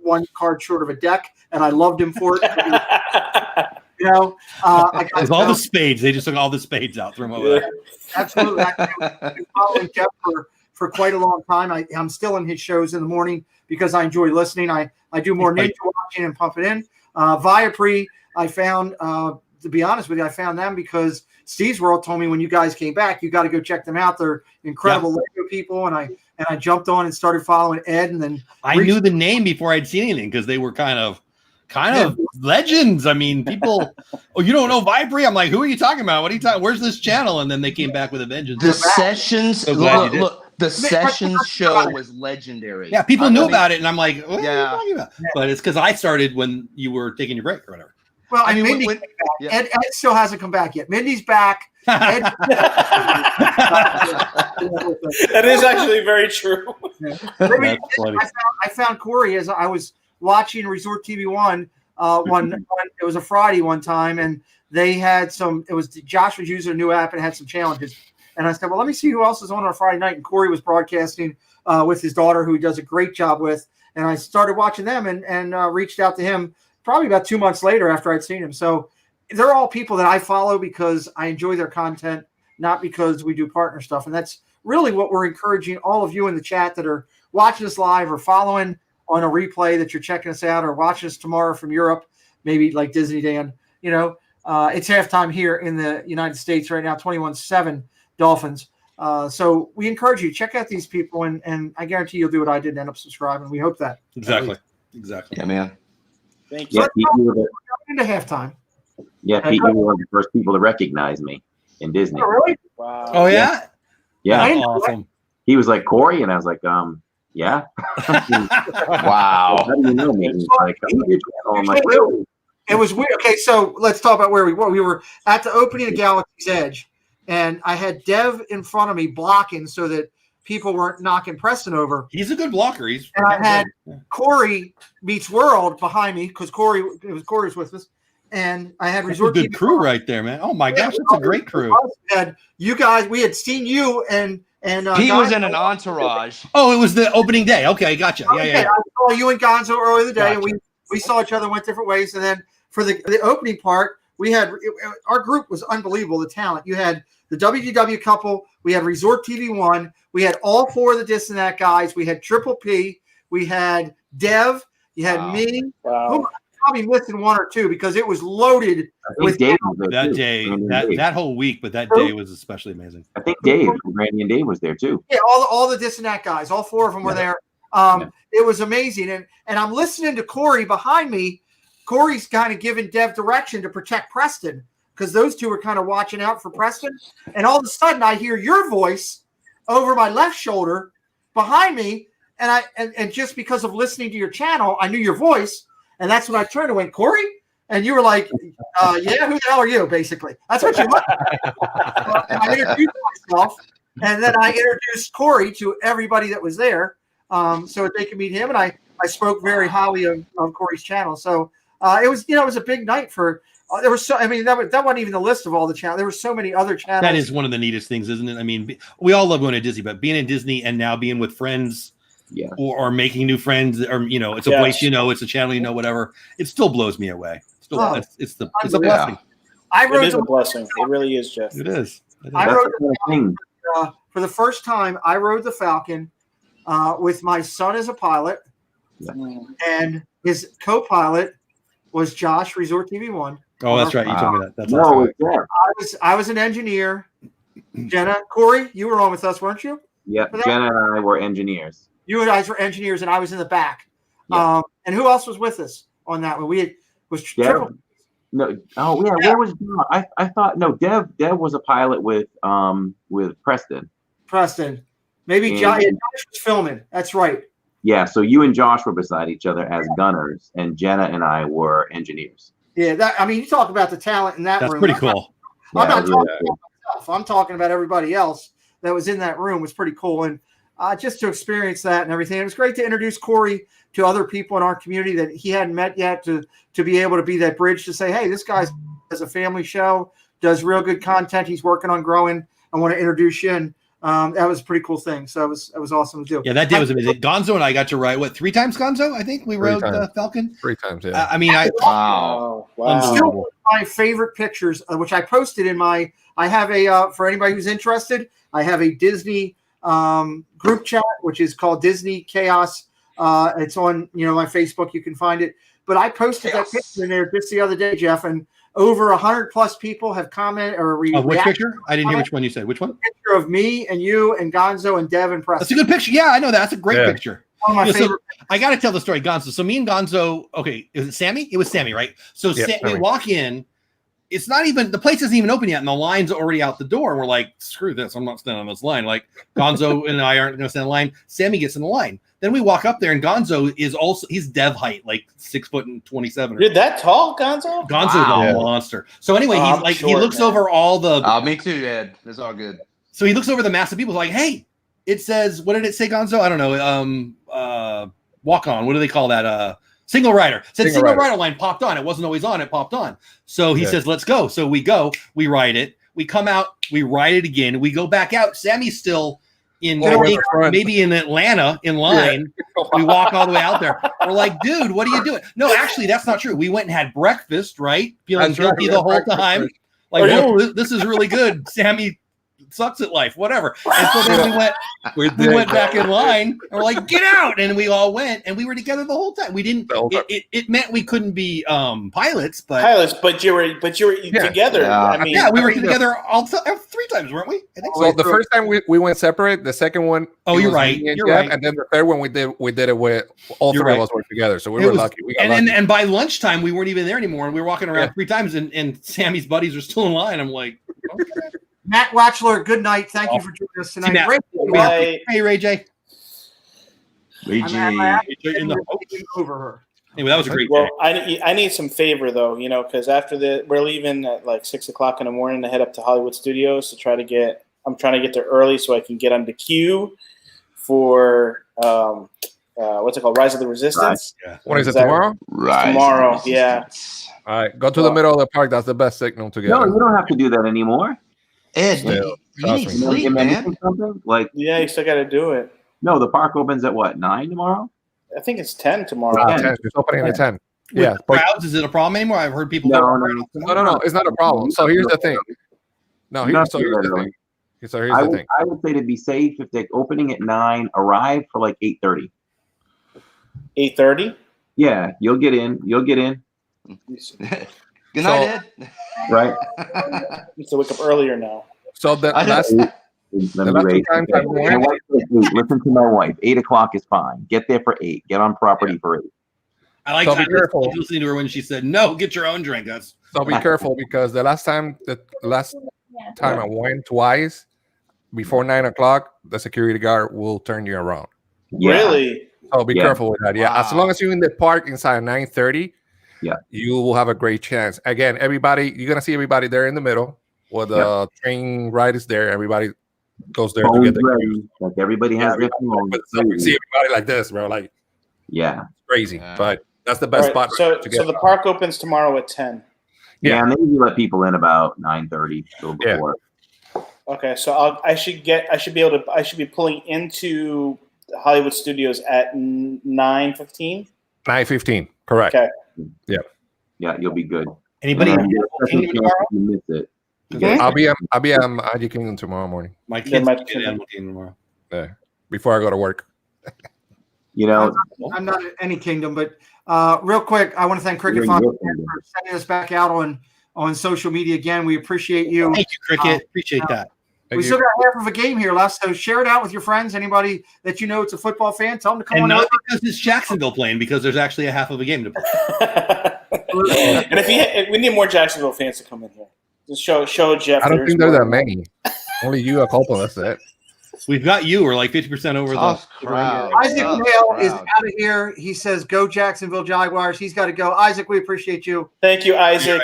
one card short of a deck, and I loved him for it. I got all the spades. They just took all the spades out, threw them over there. Absolutely. I've been following Jeff for quite a long time. I'm still in his shows in the morning because I enjoy listening. I do more ninja watching and pumping in. Viapre, I found, to be honest with you, I found them because Steve's World told me when you guys came back, you got to go check them out. They're incredible Lego people, and I jumped on and started following Ed, and then I knew the name before I'd seen anything because they were kind of legends. I mean, people, you don't know Viapre? I'm like, who are you talking about? What are you talking? Where's this channel? And then they came back with a vengeance. The Sessions, look, the Sessions show was legendary. Yeah, people knew about it, and I'm like, what are you talking about? But it's because I started when you were taking your break or whatever. Well, I mean, Ed still hasn't come back yet. Mindy's back. That is actually very true. I found Corey as I was watching Resort TV 1. It was a Friday one time, and they had Josh was using a new app and had some challenges. And I said, well, let me see who else is on a Friday night. And Corey was broadcasting with his daughter, who he does a great job with. And I started watching them and reached out to him probably about 2 months later after I'd seen him. So they're all people that I follow because I enjoy their content, not because we do partner stuff. And that's really what we're encouraging all of you in the chat that are watching us live or following on a replay that you're checking us out or watching us tomorrow from Europe, maybe like Disney Dan. It's halftime here in the United States right now, 21-7 Dolphins. So we encourage you, check out these people, and I guarantee you'll do what I did and end up subscribing. We hope that. Exactly. Yeah, man. Thank you. Into halftime. Yeah, Pete, you were one of the first people to recognize me in Disney. Oh, really? Wow. Oh, yeah? Yeah. That's awesome. He was like, Corey, and I was like, yeah. Wow. How do you know me? He's like, I'm like, really? It was weird. Okay, so let's talk about where we were. We were at the opening of Galaxy's Edge, and I had Dev in front of me blocking so that people weren't knocking Preston over. He's a good blocker. And I had Corey meets World behind me because Corey was with us, and I had Resort That's a good crew right there, man. Oh my gosh, that's a great crew. You guys, we had seen you and he was in an entourage. Oh, it was the opening day. Okay, gotcha. Yeah. I saw you and Gonzo earlier in the day, and we saw each other, went different ways, and then for the opening part, we had our group was unbelievable. The talent you had. The WDW couple, we had Resort TV 1, we had all four of the This and That guys, we had Triple P, we had Dev, you had me. Wow. I'm probably missing one or two because it was loaded with Dave that day, that whole week, but that day was especially amazing. I think Randy and Dave was there too. Yeah, all the This and That guys, all four of them were there. It was amazing. And I'm listening to Corey behind me. Corey's kind of giving Dev direction to protect Preston, because those two were kind of watching out for Preston. And all of a sudden I hear your voice over my left shoulder behind me. And just because of listening to your channel, I knew your voice. And that's when I turned and went, Corey? And you were like, yeah, who the hell are you? Basically. That's what you looked like. And I introduced myself. And then I introduced Corey to everybody that was there so that they could meet him. And I spoke very highly of Corey's channel. So it was a big night for there was that wasn't even the list of all the channels. There were so many other channels. That is one of the neatest things, isn't it? I mean, we all love going to Disney, but being in Disney and now being with friends or making new friends, or it's a place it's a channel, whatever. It still blows me away. It's a blessing. It is a blessing. It really is, Jeff. It is. I rode for the first time. I rode the Falcon with my son as a pilot, and his co-pilot was Josh, Resort TV 1. Oh, that's right. You told me that. That's awesome. I was an engineer. Jenna, Corey, you were on with us, weren't you? Yeah, Jenna and I were engineers. You guys were engineers, and I was in the back. Yeah. And who else was with us on that one? Triple. No. Oh yeah. Where was Dev? I thought Dev was a pilot with Preston. Maybe Josh was filming. That's right. Yeah. So you and Josh were beside each other as gunners, and Jenna and I were engineers. Yeah. You talk about the talent in that room. That's pretty cool. I'm not talking about myself. I'm talking about everybody else that was in that room. Was pretty cool. And just to experience that and everything. It was great to introduce Corey to other people in our community that he hadn't met yet, to be able to be that bridge to say, hey, this guy has a family show, does real good content. He's working on growing. I want to introduce you. And that was a pretty cool thing. So it was awesome to do. Yeah, that day was amazing. Gonzo and I got to ride, 3 times, Gonzo? I think we rode Falcon? 3 times, yeah. Wow. Still my favorite pictures, which I posted in my – I have a for anybody who's interested, I have a Disney group chat, which is called Disney Chaos. It's on my Facebook. You can find it. But I posted that picture in there just the other day, Jeff, and over 100+ people have commented or reacted. Which picture? I didn't hear which one you said. Which one? Picture of me and you and Gonzo and Dev and Preston. That's a good picture. Yeah, I know that. That's a great picture. One of my favorite. So I got to tell the story, Gonzo. So me and Gonzo, okay, is it Sammy? It was Sammy, right? So we walk in. It's not even, the place isn't even open yet, and the line's already out the door. And we're like, screw this. I'm not standing on this line. Like, Gonzo and I aren't going to stand in the line. Sammy gets in the line. Then we walk up there, and Gonzo is also, he's Dev height, like 6'27". You're that tall, Gonzo? Gonzo's a monster. So anyway, he's like, he looks over all the. Me too, Ed. It's all good. So he looks over the mass of people, like, hey, it says, what did it say, Gonzo? I don't know. Walk on. What do they call that? Single rider. Said single rider line popped on. It wasn't always on. It popped on. So he says, let's go. So we go. We ride it. We come out. We ride it again. We go back out. Sammy's still in maybe in Atlanta in line. Yeah. We walk all the way out there. We're like, dude, what are you doing? No, actually, that's not true. We went and had breakfast, right? Feeling guilty the whole time. Like, oh, this is really good. Sammy sucks at life, whatever. And so then we went back in line and we're like, get out. And we all went and we were together the whole time. We didn't, it meant we couldn't be pilots, but you were together. I mean, we were together all 3 times, weren't we? I think so. The first time we went separate, the second one. Oh, you're right. You're right. And then the third one we did it with all three of us were together. So we were lucky. We got lucky. And by lunchtime, we weren't even there anymore. And we were walking around 3 times and Sammy's buddies are still in line. I'm like, okay. Matt Watchler, good night. Thank you for joining us tonight. Hey, Ray J. Ray J. Over her. Anyway, that was a great day. I need some favor though, because after we're leaving at like 6 o'clock in the morning to head up to Hollywood Studios to I'm trying to get there early so I can get on the queue for what's it called? Rise of the Resistance. Yeah. What is it, tomorrow? Tomorrow, yeah. All right, go to the middle of the park. That's the best signal to get. No, you don't have to do that anymore. Ed, you need sleep, man. Like, yeah, you still got to do it. No, the park opens at what, 9 tomorrow? I think it's 10 tomorrow. 10. It's opening at 10. Yeah. Crowds, is it a problem anymore? I've heard people. No, it's not a problem. So here's the thing. Here's the thing. I would say to be safe, if they're opening at 9, arrive for like 8:30. 8:30? Yeah, you'll get in. Good night, Ed. Right. Used to wake up earlier now. So the last 2 times I've won. Listen to my wife. 8 o'clock is fine. Get there for 8. Get on property for 8. I like listening to her when she said, "No, get your own drink." So be careful because the last time I went twice before 9 o'clock, the security guard will turn you around. Yeah. Really? So be careful with that. Yeah, as long as you're in the park inside 9:30. Yeah, you will have a great chance. Again, you're gonna see everybody there in the middle where the train ride is there. Everybody goes there to get the like everybody has their phone. So we see everybody like this, bro. Like, yeah, it's crazy. But that's the best spot. So the park opens tomorrow at 10. Yeah, maybe you let people in about 9:30 before. Okay, so I should be pulling into Hollywood Studios at 9:15. 9:15, correct. Okay. Yeah, you'll be good. Anybody you miss it. Okay. I'll be at Magic Kingdom tomorrow morning. My kids will be at Magic Kingdom tomorrow. Yeah, before I go to work. I'm not at any kingdom, but real quick, I want to thank Cricket Fox for sending us back out on social media again. We appreciate you. Thank you, Cricket. Appreciate that. We still got half of a game here left, so share it out with your friends. Anybody that you know it's a football fan, tell them to come on. And not because it's Jacksonville playing, because there's actually a half of a game to play. And if we need more Jacksonville fans to come in here, just show Jeff. I don't think there are that many. Only you, a couple. That's it. We've got you. We're like 50% over the crowd. Isaac Mail is out of here. He says, "Go Jacksonville Jaguars." He's got to go. Isaac, we appreciate you. Thank you, Isaac.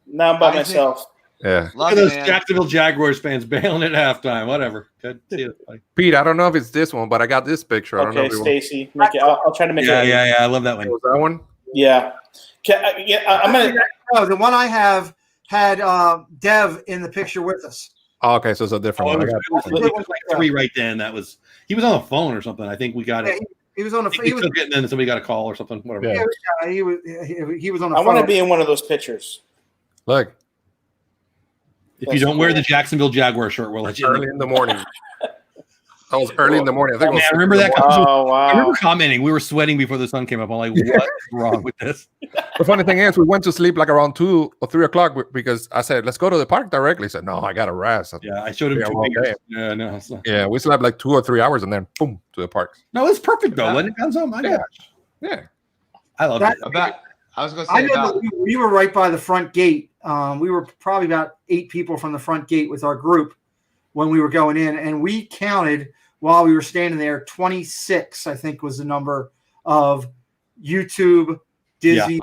Now I'm by myself. Yeah. Look at those Jacksonville Jaguars fans bailing at halftime. Whatever. Good. See you. Pete, I don't know if it's this one, but I got this picture. I don't know Okay, if Stacy, make it. I'll try to make it. Yeah. I love that one. Was that one? Yeah. I'm gonna. No, the one I have had Dev in the picture with us. Oh, okay, so it's a different one. It was like 3 right then. He was on the phone or something. I think we got it. He was on the phone. He took it and then somebody got a call or something. Whatever. Yeah, he was on the I phone. want to be in one of those pictures. Look. If you don't wear the Jacksonville Jaguar shirt, we'll let you early in the morning. That was early in the morning. I think. I remember that. Oh, wow. I remember commenting. We were sweating before the sun came up. I'm like, what's wrong with this? The funny thing is, we went to sleep like around 2 or 3 o'clock because I said, "Let's go to the park directly." He said, "No, I got to rest." Yeah, I showed him 2 fingers. Yeah, no, it's not. Yeah, we slept like 2 or 3 hours and then boom to the park. No, it's perfect though. When it comes on, my gosh. Yeah, I love that. it. I was going to I say know about. that we were right by the front gate. We were probably about 8 people from the front gate with our group when we were going in, and we counted while we were standing there. 26, I think, was the number of YouTube Disney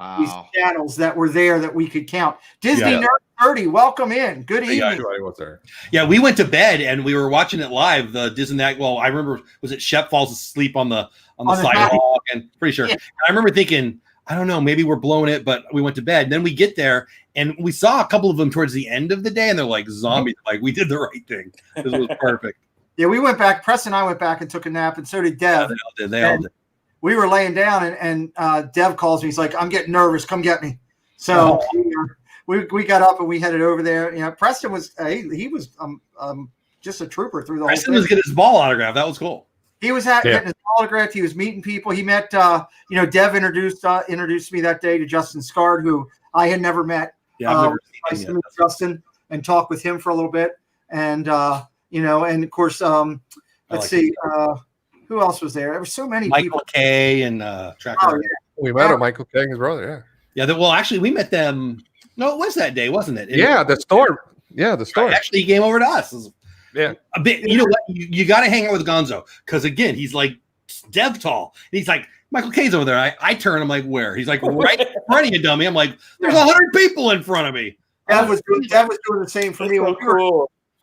channels that were there that we could count. Disney Nerd 30, welcome in. Good evening. Yeah, everybody was there. Yeah, we went to bed and we were watching it live. The Disney. Well, I remember, was it Shep falls asleep on the sidewalk? And pretty sure. Yeah. I remember thinking, I don't know, maybe we're blowing it, but we went to bed. Then we get there and we saw a couple of them towards the end of the day, and they're like zombies. Like, we did the right thing. This was perfect. Yeah, we went back. Press and I went back and took a nap, and so did Dev. Yeah, they all did. We were laying down, and Dev calls me. He's like, "I'm getting nervous. Come get me." So we got up and we headed over there. You know, Preston was he was just a trooper through the Preston whole thing. was getting his ball autographed. That was cool. He was getting his autograph. He was meeting people. He met, Dev introduced me that day to Justin Scard, who I had never met. Yeah, I've never nice to meet Justin and talk with him for a little bit. And, and of course, let's see, who else was there? There were so many people. Michael K. and Tracker. Oh, yeah. We met him, Michael K. and his brother, Yeah, well, actually, we met them. No, it was that day, wasn't it? The store. Yeah, the store. Actually, he came over to us. Yeah. A bit, you know what? You got to hang out with Gonzo because, again, he's like Dev tall. And he's like, Michael K's over there. I turn. I'm like, where? He's like, right in front of you, dummy. I'm like, there's 100 people in front of me. Dev was doing the same for me. When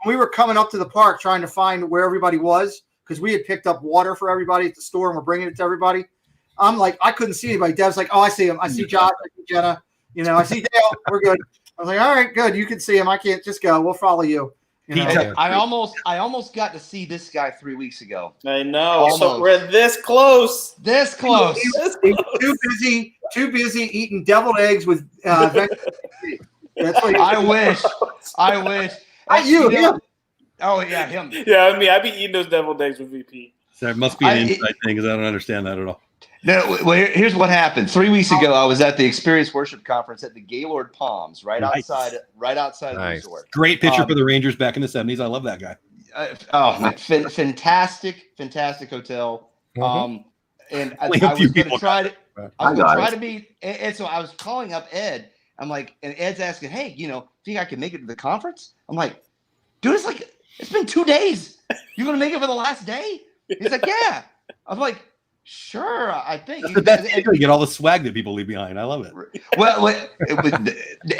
we were coming up to the park trying to find where everybody was, because we had picked up water for everybody at the store and we're bringing it to everybody. I'm like, I couldn't see anybody. Dev's like, oh, I see him. I see Josh. I see Jenna. I see Dale. We're good. I was like, all right, good. You can see him. I can't. Just go. We'll follow you. I almost got to see this guy 3 weeks ago. I know. So we're this close. This close. Too busy eating deviled eggs with. That's what I wish. Him. Oh yeah, him. Yeah, I mean, I'd be eating those deviled eggs with VP. So there must be an inside thing because I don't understand that at all. No, well, here's what happened. 3 weeks ago, I was at the Experience Worship Conference at the Gaylord Palms, right outside the resort. Great picture for the Rangers back in the 70s. I love that guy. Fantastic hotel. And I was going to try to meet. And so I was calling up Ed. I'm like, and Ed's asking, hey, think I can make it to the conference? I'm like, dude, it's been 2 days. You going to make it for the last day? He's like, yeah. I'm like, sure, I think. That's the best thing. You get all the swag that people leave behind. I love it. Well,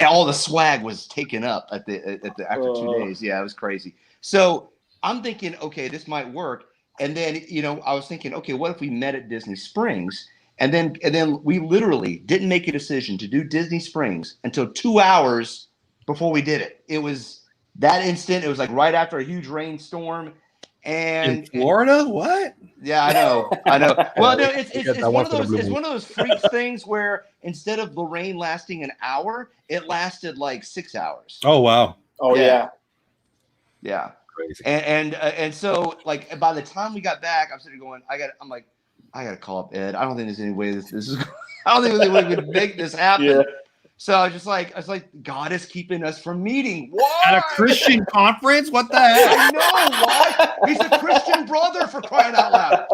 all the swag was taken up after 2 days. Yeah, it was crazy. So I'm thinking, okay, this might work. And then, I was thinking, okay, what if we met at Disney Springs? And then we literally didn't make a decision to do Disney Springs until 2 hours before we did it. It was that instant. It was like right after a huge rainstorm. And in Florida, what? Yeah, I know. Well, no, it's one of those freak things where instead of the rain lasting an hour, it lasted like 6 hours. Oh wow! Oh yeah. Crazy. And so like by the time we got back, I'm sitting going, I got to call up Ed. I don't think there's any way this is. I don't think there's any way we could make this happen. Yeah. So I was like, God is keeping us from meeting. What? At a Christian conference? What the heck? I know, why? He's a Christian brother, for crying out loud.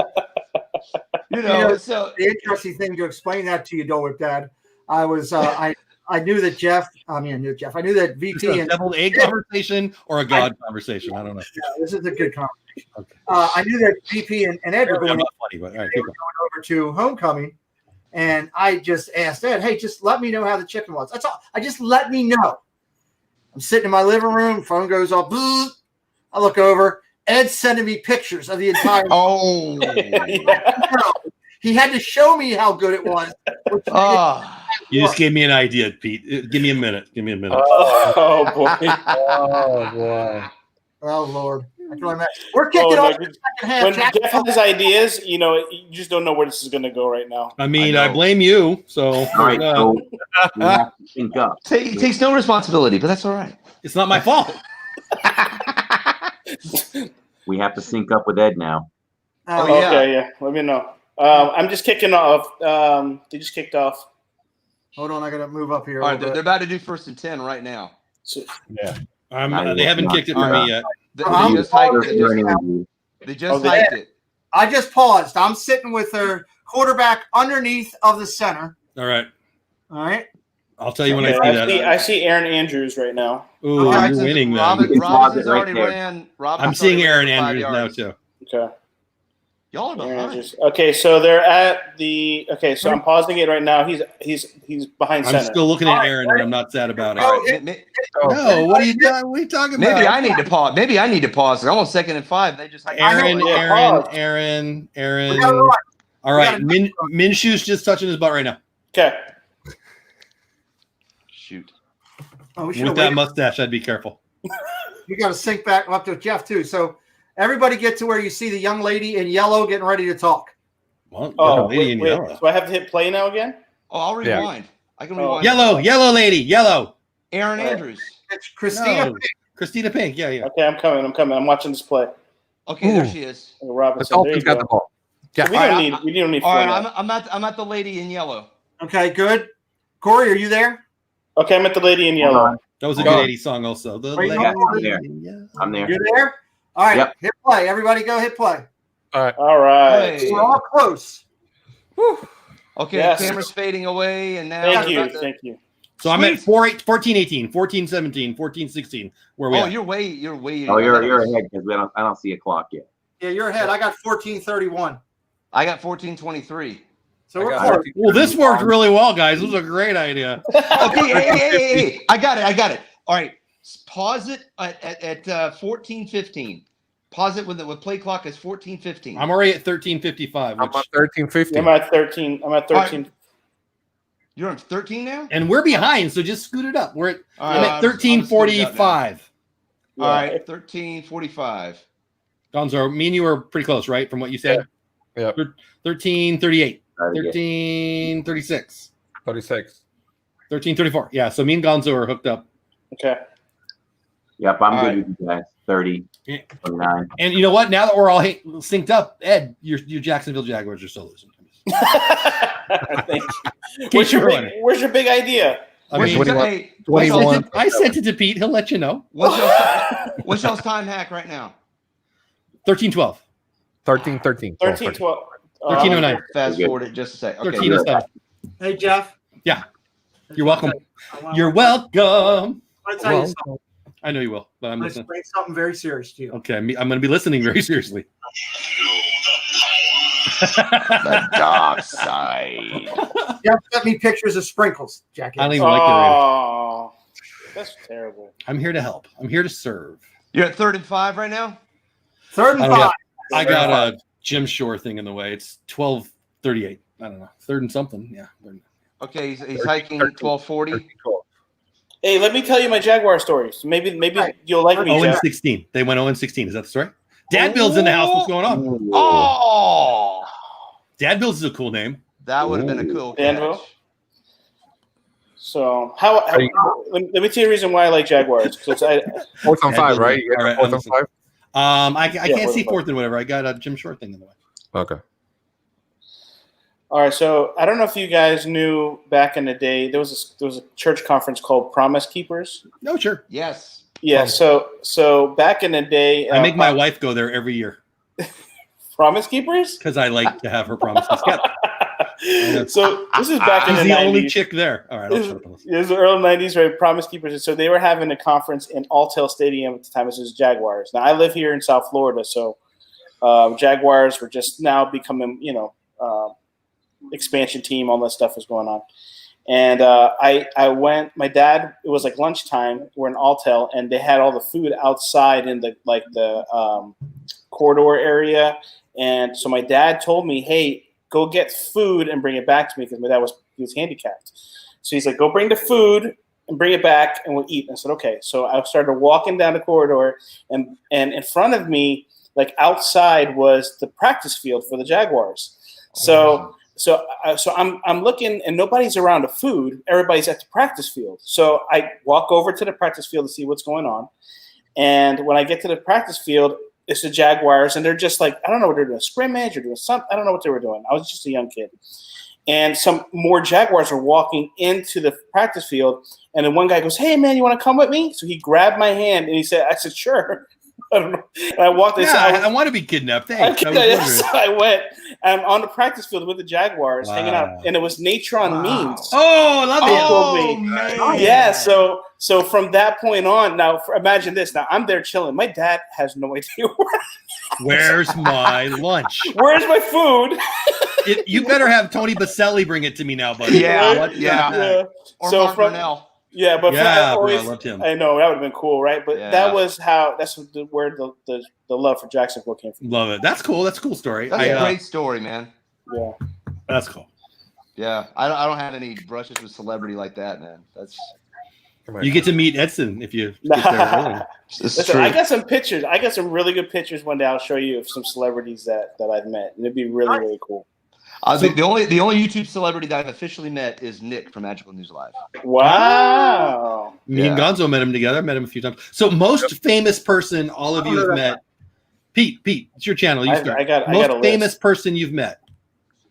So the interesting thing to explain that to you, Dolwip Dad, I was I knew that I knew that VP and deviled egg conversation or a God conversation. I don't know. Yeah, this is a good conversation. Okay. I knew that VP and Ed were going over to homecoming. And I just asked Ed, hey, just let me know how the chicken was. That's all. Let me know. I'm sitting in my living room. Phone goes off. Boop. I look over. Ed's sending me pictures of the entire. Oh. He had to show me how good it was. You just gave me an idea, Pete. Give me a minute. Oh boy. Oh boy. Oh Lord. We're kicking off the second half. When Jeff has ideas, you just don't know where this is going to go right now. I mean, I blame you. So, all right, so we have to sync up. He takes no responsibility, but that's all right. It's not my fault. We have to sync up with Ed now. Okay, yeah. Let me know. I'm just kicking off. They just kicked off. Hold on, I gotta move up here. All right, they're about to do 1st and 10 right now. So, yeah, they haven't kicked it for me yet. They just hiked it. They just hiked it. I just paused. I'm sitting with their quarterback underneath of the center. All right. I'll tell you when I see that. I see Aaron Andrews right now. Ooh, you're winning then. Robinson's already ran. I'm seeing Aaron Andrews now too. Okay. Y'all are behind. Okay, so they're at the. Okay, so I'm pausing it right now. He's behind center. I'm still looking at Aaron, and I'm not sad about it. No, what are you talking about? Maybe I need to pause. I'm on 2nd and 5. They just Aaron. All right, Minshew's just touching his butt right now. Okay. Shoot. With that mustache, I'd be careful. You got to sync back up to Jeff too. So everybody get to where you see the young lady in yellow getting ready to talk. Wait. So I have to hit play now again? Oh, I'll rewind. I can rewind. Yellow lady, yellow. Aaron Andrews. It's Christina. No. Christina Pink. Yeah. Okay, I'm coming. I'm watching this play. Okay, there she is. Robinson. The Dolphins got the ball. Yeah. So we don't need. All right, I'm at the lady in yellow. Okay, good. Corey, are you there? Okay, I'm at the lady in yellow. That was a good 80s song also. I'm there. You're there? All right, Hit play. Everybody go hit play. All right. We're all close. Whew. Okay, camera's fading away, and now Thank you. So I'm at 14, 18, 14, 17, 14, 16. Where we at? You're way. Oh, you're ahead because I don't see a clock yet. Yeah, you're ahead. I got 14:31. I got 14:23. So we're close. Well, this worked really well, guys. This was a great idea. Okay, hey. I got it. All right, pause it at 14:15. Pause it with play clock is 14:15. I'm already at 13:55. I'm at 13:50. I'm at 13. Right. You're on 13 now? And we're behind, so just scoot it up. I'm at 13:45. All right, 13:45. Gonzo, me and you were pretty close, right? From what you said? Yeah. 13:38. 13:36. 36. 13:34. Yeah, so me and Gonzo are hooked up. Okay. Yep, I'm good with you guys. 30, 29. And you know what? Now that we're all synced up, Ed, your Jacksonville Jaguars are still losing. Thank you. Where's your big idea? I sent it to Pete. He'll let you know. What's y'all's time hack right now? 13:12. 13:13. 13:12. 13:09. Fast forward it just a sec. Okay. 13:07. Hey, Jeff. Yeah. You're welcome. You're welcome. I tell you something. I know you will, but I'm going to listening. explain something very serious to you. Okay, I'm going to be listening very seriously. The dark side. Jeff sent me pictures of sprinkles, Jackie. I don't even like the Oh, that's terrible. I'm here to help. I'm here to serve. You're at 3rd and 5 right now? 3rd and 5. I got a Jim Shore thing in the way. It's 12:38. I don't know. 3rd and something. Yeah. Okay, he's hiking 12:40. Hey, let me tell you my Jaguar stories. Maybe you'll like me. 0-16. They went 0-16. Is that the story? Dad Builds in the house. What's going on? Oh, Dad Builds is a cool name. That would have been a cool catch. So let me tell you the reason why I like Jaguars. 4th and 5, right? You got 4th and 5. I can't see 4th and whatever. I got a Jim Shore thing in the way. Okay. All right, so I don't know if you guys knew back in the day there was a church conference called Promise Keepers. No, sure. Yes. Yeah. So back in the day, I make my wife go there every year. Promise Keepers? Because I like to have her promises kept. So this is back in the 90s. She's the only chick there. All right, I'll shut up. It was the early 90s, right? Promise Keepers. And so they were having a conference in Alltel Stadium at the time. This was Jaguars. Now I live here in South Florida, so Jaguars were just now becoming, expansion team. All that stuff was going on, And I went. My dad. It was like lunchtime. We're in Altel, and they had all the food outside in the corridor area. And so my dad told me, "Hey, go get food and bring it back to me," because my dad was handicapped. So he's like, "Go bring the food and bring it back, and we'll eat." And I said, "Okay." So I started walking down the corridor, and in front of me, like outside, was the practice field for the Jaguars. So I'm looking, and nobody's around the food. Everybody's at the practice field. So I walk over to the practice field to see what's going on. And when I get to the practice field, it's the Jaguars, and they're just like, I don't know what they're doing, scrimmage or doing something. I don't know what they were doing. I was just a young kid. And some more Jaguars were walking into the practice field, and then one guy goes, "Hey, man, you want to come with me?" So he grabbed my hand, and I said, "Sure." I don't know. And I walked. I want to be kidnapped. Thanks. I went. I'm on the practice field with the Jaguars, hanging out, and it was Nature on Memes. Oh, I love it. Oh, man. Yeah. So from that point on, now imagine this. Now I'm there chilling. My dad has no idea where's my lunch. Where's my food? You better have Tony Baselli bring it to me now, buddy. Yeah. Or So Mark from Brunell. yeah, but I always, loved him. I know that would have been cool, right? But that's where the love for Jacksonville came from. Love it. That's cool. That's a cool story. That's a great story, man. Yeah, that's cool. Yeah, I don't have any brushes with celebrity like that, man. That's you get to meet Edson if you get there. Listen, I got some pictures. I got some really good pictures one day. I'll show you of some celebrities that I've met, and it'd be really really cool. The only YouTube celebrity that I've officially met is Nick from Magical News Live. Wow. Me and Gonzo met him together. Met him a few times. So most famous person all of you have met. Pete, it's your channel. You start. I got most famous person you've met.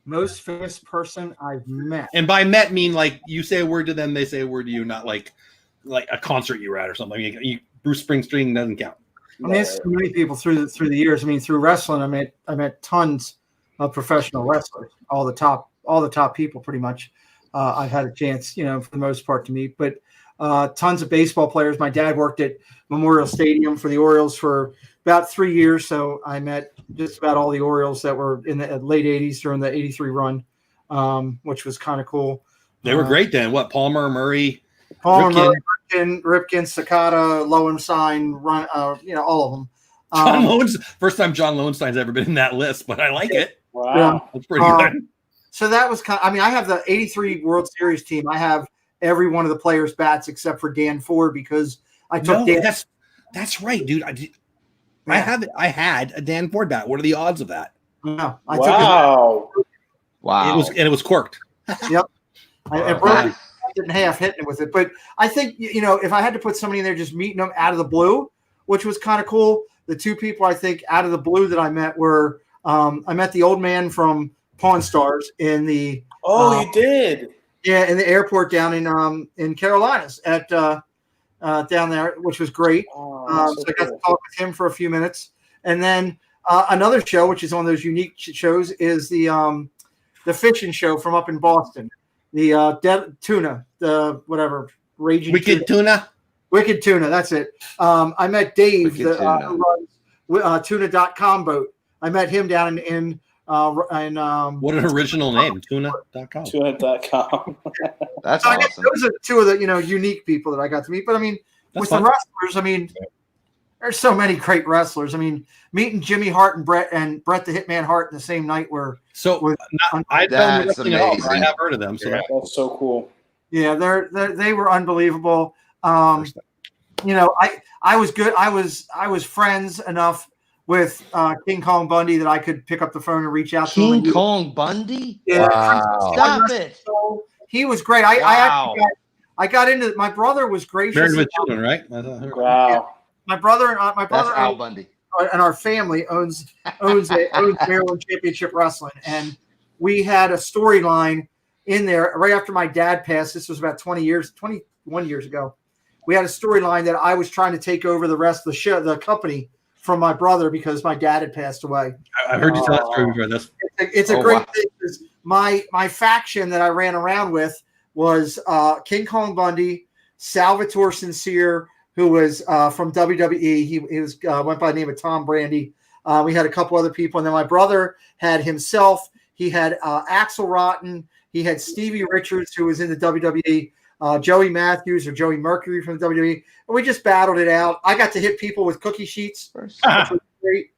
Most famous person I've met. And by met mean like you say a word to them, they say a word to you, not like a concert you were at or something. I mean, Bruce Springsteen doesn't count. I mean, it's so many people through the years. I mean, through wrestling, I met tons of professional wrestlers, all the top people, pretty much. I've had a chance, for the most part, to meet. But tons of baseball players. My dad worked at Memorial Stadium for the Orioles for about 3 years, so I met just about all the Orioles that were in the late '80s during the '83 run, which was kind of cool. They were great then. What, Palmer, Murray, Ripken, Sakata, Lowenstein, all of them. John Lowenstein. First time John Lowenstein's ever been in that list, but I like it. Wow, yeah. That's pretty good. So that was kind of, I have the '83 World Series team. I have every one of the players' bats except for Dan Ford because I took Dan. That's right, dude. I had a Dan Ford bat. What are the odds of that? No, wow. It was corked. Yep. I broke it in half, hitting it with it. But I think if I had to put somebody in there, just meeting them out of the blue, which was kind of cool. The two people I think out of the blue that I met were I met the old man from Pawn Stars in the. Oh, you did. Yeah, in the airport down in Carolinas at down there, which was great. So I got to talk with him for a few minutes, and then another show, which is one of those unique shows, is the fishing show from up in Boston, the dead tuna, the whatever raging wicked tuna. Wicked Tuna, that's it. I met Dave, who runs tuna.com boat. I met him down in what an original name, tuna.com. Tuna.com. That's so awesome. Those are two of the unique people that I got to meet. But I mean, with the wrestlers, I mean, there's so many great wrestlers. I mean, meeting Jimmy Hart and Bret the Hitman Hart in the same night I don't wrestling at all, but I have heard of them. So that's so cool. Yeah, they were unbelievable. I was good. I was friends enough with King Kong Bundy that I could pick up the phone and reach out to him. King Kong Bundy? Yeah. Wow. Stop it. So he was great. I got into my brother was gracious. Married with children, right? Wow. My brother That's Al Bundy. And our family owns Maryland Championship Wrestling, and we had a storyline in there right after my dad passed. This was about 21 years ago. We had a storyline that I was trying to take over the rest of the company from my brother because my dad had passed away. I heard you tell that story before. It's a great thing because my faction that I ran around with was King Kong Bundy, Salvatore Sincere, who was from WWE. He was went by the name of Tom Brandy. We had a couple other people, and then my brother had himself. He had Axel Rotten. He had Stevie Richards, who was in the WWE, Joey Matthews or Joey Mercury from the WWE, and we just battled it out. I got to hit people with cookie sheets, which was great.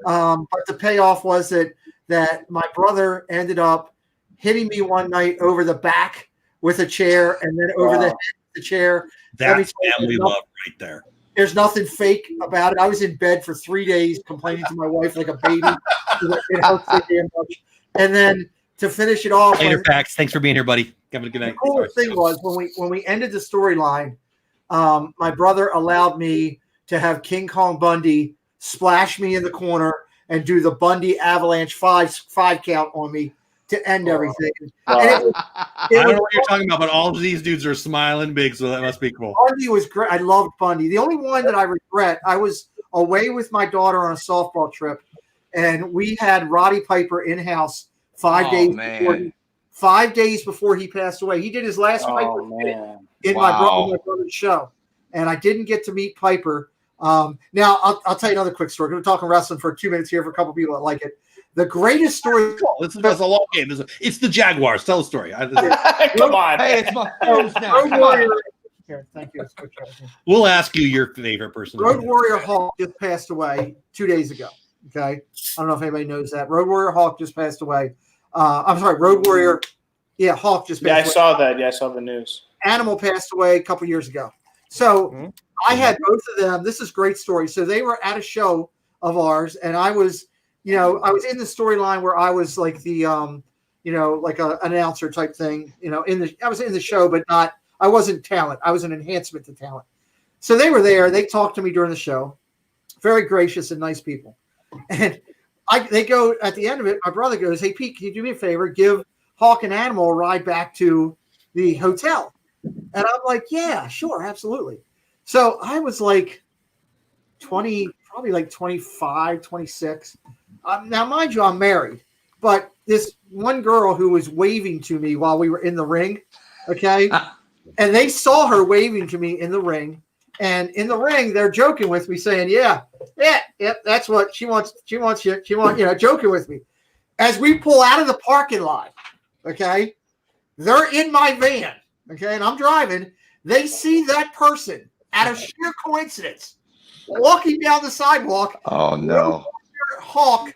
But the payoff was that my brother ended up hitting me one night over the back with a chair and then over the head with the chair. That's family love right there. There's nothing fake about it. I was in bed for 3 days complaining to my wife like a baby. It hurts so damn much. And then to finish it off, Later, Pax. Thanks for being here, buddy. Have a good night. The coolest thing was when we ended the storyline, my brother allowed me to have King Kong Bundy splash me in the corner and do the Bundy Avalanche five count on me to end everything. I don't know what you're talking about, but all of these dudes are smiling big, so that must be cool. Bundy was great. I loved Bundy. The only one that I regret, I was away with my daughter on a softball trip, and we had Roddy Piper in-house 5 days before 5 days before he passed away. He did his last Piper in my brother's show, and I didn't get to meet Piper. Now, I'll tell you another quick story. We're talking wrestling for 2 minutes here for a couple people that like it. The greatest story. This is a long game. It's the Jaguars. Tell the story. Come on. Hey, it's my first now. Road Warrior. Here, thank you. We'll ask you your favorite person. Road Warrior Hawk just passed away 2 days ago. Okay. I don't know if anybody knows that. Road Warrior Hawk just passed away. I'm sorry, Road Warrior. Yeah, Hawk just passed away. I saw that. Yeah, I saw the news. Animal passed away a couple years ago. So I had both of them. This is a great story. So they were at a show of ours, and I was in the storyline where I was like the, like an announcer type thing, I was in the show, but I wasn't talent. I was an enhancement to talent. So they were there. They talked to me during the show. Very gracious and nice people. And they go at the end of it. My brother goes, "Hey, Pete, can you do me a favor? Give Hawk and Animal a ride back to the hotel." And I'm like, "Yeah, sure, absolutely." So I was like 20, probably like 25, 26. Now, mind you, I'm married, but this one girl who was waving to me while we were in the ring, okay, and they saw her waving to me in the ring, and in the ring they're joking with me, saying, "Yeah, that's what she wants. She wants joking with me." As we pull out of the parking lot, okay, they're in my van, okay, and I'm driving. They see that person out of sheer coincidence walking down the sidewalk. Oh no. Hawk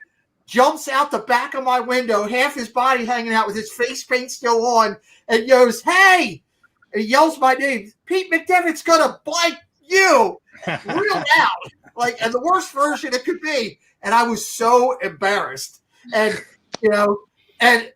jumps out the back of my window, half his body hanging out with his face paint still on, and goes, "Hey!" And he yells my name. "Pete McDevitt's gonna bite you," real loud, and the worst version it could be. And I was so embarrassed. And and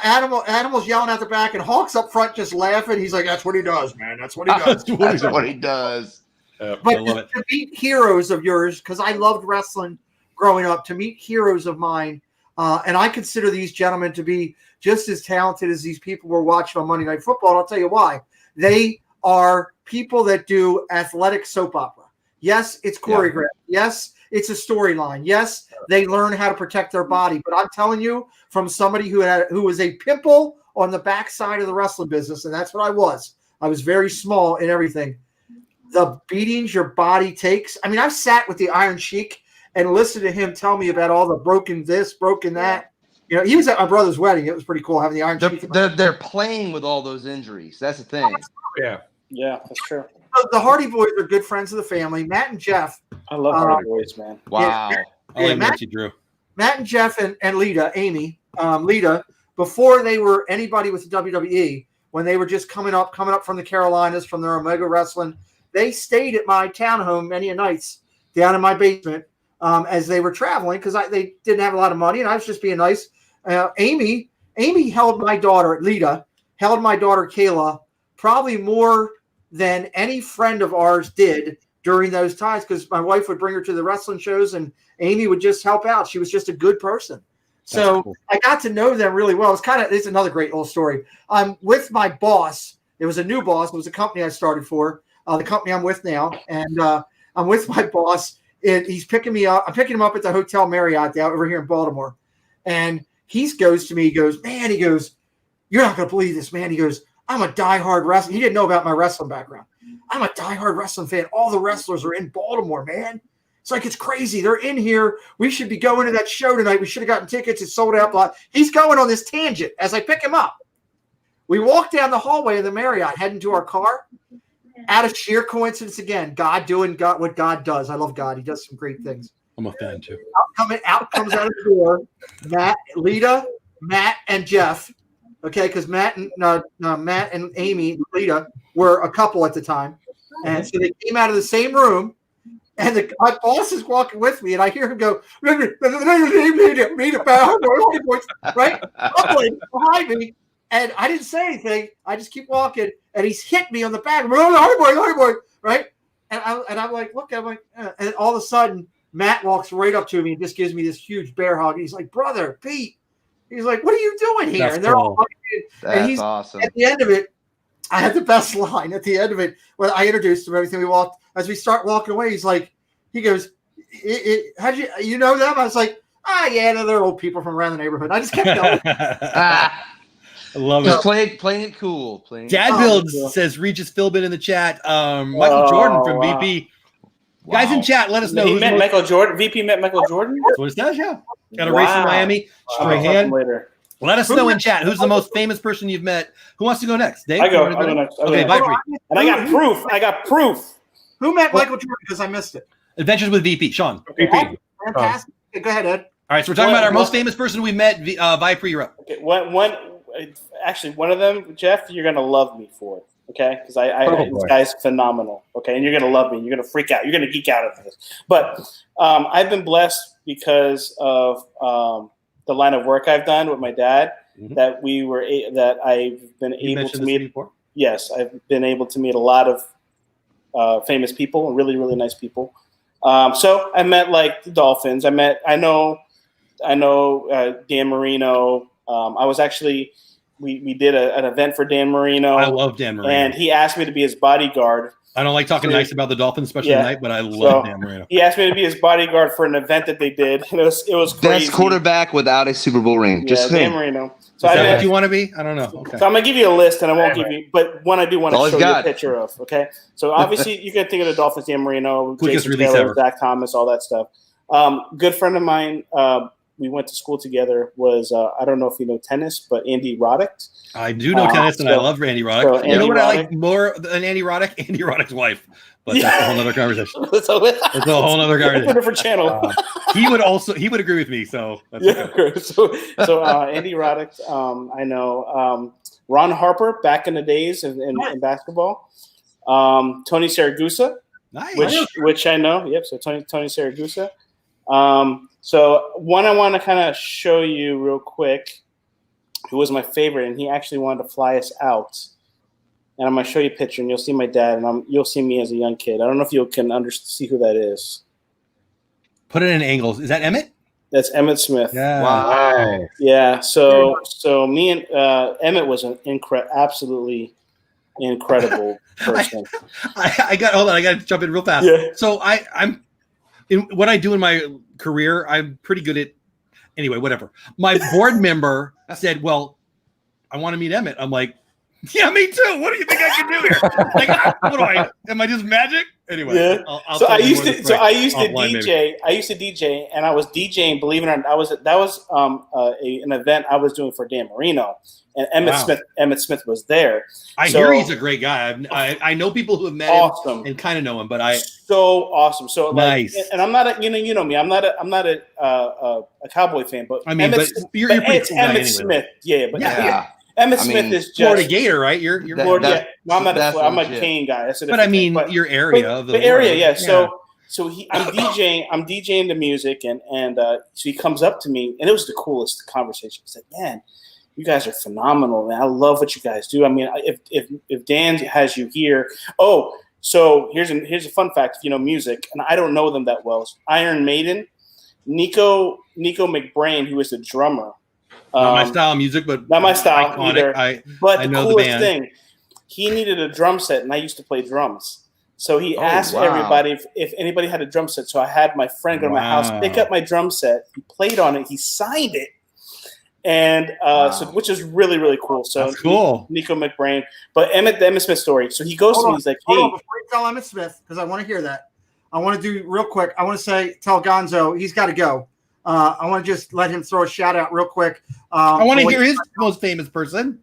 Animal's yelling out the back, and Hawk's up front just laughing. He's like, "That's what he does, man. That's what he does." That's what he does. But to meet heroes of yours, because I loved wrestling growing up, to meet heroes of mine, and I consider these gentlemen to be just as talented as these people we're watching on Monday Night Football. And I'll tell you why. They are people that do athletic soap opera. Yes, it's choreographed. Yeah. Yes, it's a storyline. Yes, they learn how to protect their body. But I'm telling you, from somebody who was a pimple on the backside of the wrestling business, and that's what I was. I was very small in everything. The beatings your body takes. I mean, I've sat with the Iron Sheik and listened to him tell me about all the broken this, broken that. He was at my brother's wedding. It was pretty cool having the Iron Sheik. They're playing with all those injuries. That's the thing. Yeah, that's true. The Hardy Boys are good friends of the family. Matt and Jeff. I love Hardy Boys, man. Wow. Matt and Jeff and Lita, Amy, Lita, before they were anybody with the WWE, when they were just coming up from the Carolinas, from their Omega Wrestling, they stayed at my townhome many a nights down in my basement as they were traveling, because they didn't have a lot of money, and I was just being nice. Amy held my daughter, Lita, held my daughter, Kayla, probably more than any friend of ours did during those times, because my wife would bring her to the wrestling shows, and Amy would just help out. She was just a good person. So cool. I got to know them really well. It's another great little story. I'm with my boss. It was a new boss. It was a company I started for, the company I'm with now. And I'm with my boss. He's picking me up. I'm picking him up at the Hotel Marriott down over here in Baltimore. And he goes to me, he goes, "You're not going to believe this, man." He goes, "I'm a diehard wrestler." He didn't know about my wrestling background. "I'm a diehard wrestling fan. All the wrestlers are in Baltimore, man. It's like, it's crazy. They're in here. We should be going to that show tonight. We should have gotten tickets. It's sold out." He's going on this tangent as I pick him up. We walked down the hallway of the Marriott, heading to our car. Out of sheer coincidence again, God doing what God does. I love God. He does some great things. I'm a fan too. Out comes out of the door, Lita, Matt, and Jeff. Okay, because Matt and Amy, Lita, were a couple at the time. And so they came out of the same room, and my boss is walking with me, and I hear him go, right? Behind me. And I didn't say anything. I just keep walking, and he's hit me on the back. Right? And I'm like, look, and all of a sudden, Matt walks right up to me and just gives me this huge bear hug. He's like, brother, Pete. He's like, what are you doing here? That's and they're cool. all hugging. And he's awesome. At the end of it, I had the best line at the end of it when I introduced him. Everything we walked as we start walking away. He goes, how'd you know them? I was like, yeah, they're old people from around the neighborhood. I just kept going. I love Just it. playing it cool. Dad Builds says Regis Philbin in the chat. Michael Jordan from VP. Wow. Guys in chat, let us know. He met Michael Jordan. VP met Michael Jordan. That's what it says, yeah. Got a race in Miami. Strahan. Later. Let us know in chat who's the most famous person you've met. Who wants to go next? Dave? I'll go next. Okay, bye, Free. And I got proof. Who met Michael Jordan? Because I missed it. Adventures with VP. Sean. VP. Fantastic. Okay, go ahead, Ed. All right, so we're talking about our most famous person we met. Vipri, you're up. Okay, one of them, Jeff, you're gonna love me for. Okay, because this guy's phenomenal. Okay, and you're gonna love me. You're gonna freak out. You're gonna geek out over this. But I've been blessed because of the line of work I've done with my dad. Mm-hmm. That I've been able to meet. Yes, I've been able to meet a lot of famous people, really, really nice people. So I met like the Dolphins. I know Dan Marino. I was actually. We did an event for Dan Marino. I love Dan Marino. And he asked me to be his bodyguard. I don't like talking nice about the Dolphins, especially tonight, but I love Dan Marino. He asked me to be his bodyguard for an event that they did. It was crazy. Best quarterback without a Super Bowl ring. Just Dan Marino. So Is that what you want to be? I don't know. Okay. So I'm going to give you a list, and I won't give you – but one I do want to show you a picture of, okay? So obviously you can think of the Dolphins, Dan Marino, Jason Taylor, Zach Thomas, all that stuff. Good friend of mine we went to school together was I don't know if you know tennis, but Andy Roddick. I do know tennis, and I love Andy Roddick. So you know what I like more than Andy Roddick? Andy Roddick's wife. But that's a whole other conversation. That's a whole other conversation. A different channel. He would agree with me. So that's okay. So Andy Roddick, I know Ron Harper back in the days in basketball. Tony Siragusa, nice. which I know. Yep. So Tony Siragusa. So one I want to kind of show you real quick, who was my favorite, and he actually wanted to fly us out. And I'm going to show you a picture, and you'll see my dad, and you'll see me as a young kid. I don't know if you can see who that is. Put it in angles. Is that Emmett? That's Emmett Smith. Yeah. Wow. Yeah. So me and Emmett was an absolutely incredible person. Hold on. I got to jump in real fast. Yeah. So I'm in what I do in my career. I'm pretty good at. Anyway, whatever. My board member said, "Well, I want to meet Emmett." I'm like, "Yeah, me too. What do you think I can do here? Like, what do I? Am I just magic?" Anyway, yeah. I'll I used to offline, DJ. maybe. I used to DJ, and I was DJing. Believe it or not, that was an event I was doing for Dan Marino, and Emmett Smith was there. I hear he's a great guy. I know people who have met him and kind of know him, but so awesome. So nice. Like, and I'm not a you know me. I'm not a Cowboy fan, but I mean, you're pretty cool guy Emmett anyway. Smith. Yeah, but yeah. Emmett Smith is just Florida Gator, right? You're Florida. I'm a Kane guy. But I mean, your area of the area, world. yeah. So I'm DJing the music, and so he comes up to me, and it was the coolest conversation. He said, "Man, you guys are phenomenal, man. I love what you guys do. I mean, if Dan has you here, so here's a fun fact. If you know music, and I don't know them that well. Iron Maiden, Nico McBrain, who is the drummer. Not my style of music, but not my style either. But the coolest thing, he needed a drum set, and I used to play drums. So he asked everybody if anybody had a drum set. So I had my friend go to my house, pick up my drum set. He played on it. He signed it, and which is really, really cool. So that's cool. Nico McBrain, but the Emmett Smith story. So he goes to me. He's like, "Hey, before you tell Emmett Smith, because I want to hear that. I want to do real quick. I want to tell Gonzo he's got to go. I want to just let him throw a shout out real quick. I want to hear his most famous person.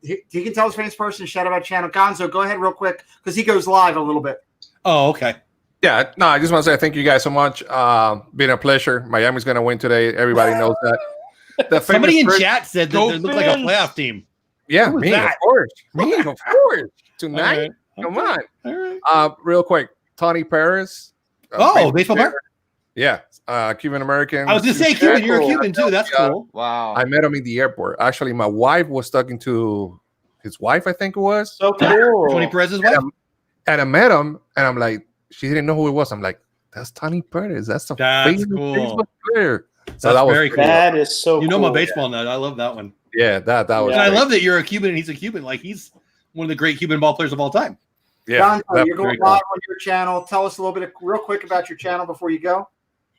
he can tell his famous person shout out channel. Gonzo, go ahead real quick because he goes live a little bit. Oh, okay. Yeah, no, I just want to say thank you guys so much. Been a pleasure. Miami's going to win today. Everybody knows that. Somebody in chat said that it looked like a playoff team. Yeah, me, of course. Me, of course. Tonight. Right. Come on. All right. Real quick, Tony Perez. Baseball player? Yeah, Cuban American. I was going to say Cuban. You're a Cuban too. That's cool. Wow. I met him in the airport. Actually, my wife was talking to his wife, I think it was. So cool. Tony Perez's wife? And I met him, and I'm like, she didn't know who it was. I'm like, that's Tony Perez. That's famous cool. Facebook player. So That's that was very cool. That is so You know cool. my baseball nut. I love that one. Yeah, that was. And I great. love that you're a Cuban and he's a Cuban. Like he's one of the great Cuban ball players of all time. Yeah, Gonzo, you're going live on your channel. Tell us a little bit real quick about your channel before you go.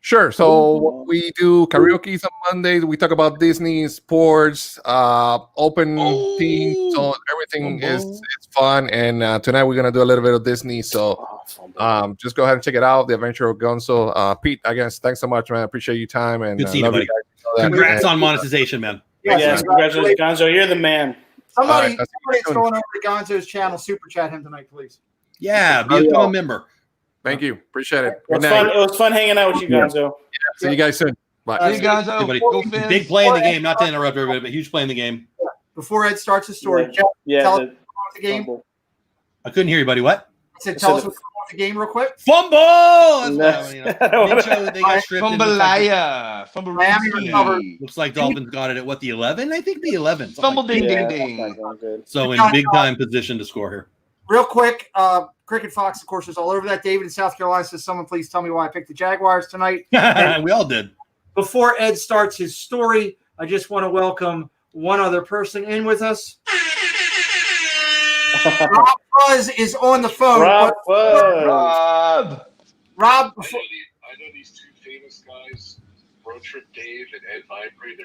Sure. So we do karaoke on Mondays. We talk about Disney, sports, open teams. So everything is fun. And tonight we're gonna do a little bit of Disney. So just go ahead and check it out. The Adventure of Gonzo. Pete, again, thanks so much, man. I appreciate your time and Good seeing you, love buddy. guys. Congrats on monetization, man. Yes, congratulations, Gonzo. You're the man. Somebody, All right, somebody's going over to Gonzo's channel. Super chat him tonight, please. Yeah, become a member. Thank you. Appreciate it. It was fun hanging out with you, Gonzo. See you guys soon. Bye. Hey, Gonzo. Everybody. Go Fins. Big play in the game. Not to interrupt everybody, but huge play in the game. Before Ed starts his story, Jeff, Yeah, tell the- us about the game. I couldn't hear you, buddy. What? I said, tell us what's going on with the game real quick. Fumble! That's what I, you know. I don't Big show that they got stripped. and Fumbalaya. looks like Dolphins got it at what, the 11? I think the 11. Fumble ding Yeah, ding that's ding. not going good. So in big time position to score here. Real quick, Cricket Fox, of course, is all over that. David in South Carolina says, someone please tell me why I picked the Jaguars tonight. We all did. Before Ed starts his story, I just want to welcome one other person in with us. Rob Fuzz is on the phone. Rob Fuzz. Rob, I know these two famous guys, Road Trip Dave and Ed Vibrey.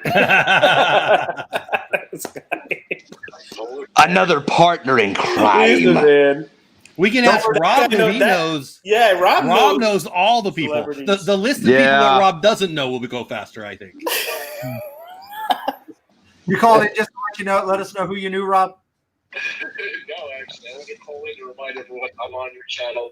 Another partner in crime. Man. We can ask Rob know if he that- knows. Yeah, Rob knows all the people. celebrities. The list of people that Rob doesn't know will go faster, I think. you called it just to let you know, let us know who you knew, Rob. No, actually, I want to call in to remind everyone I'm on your channel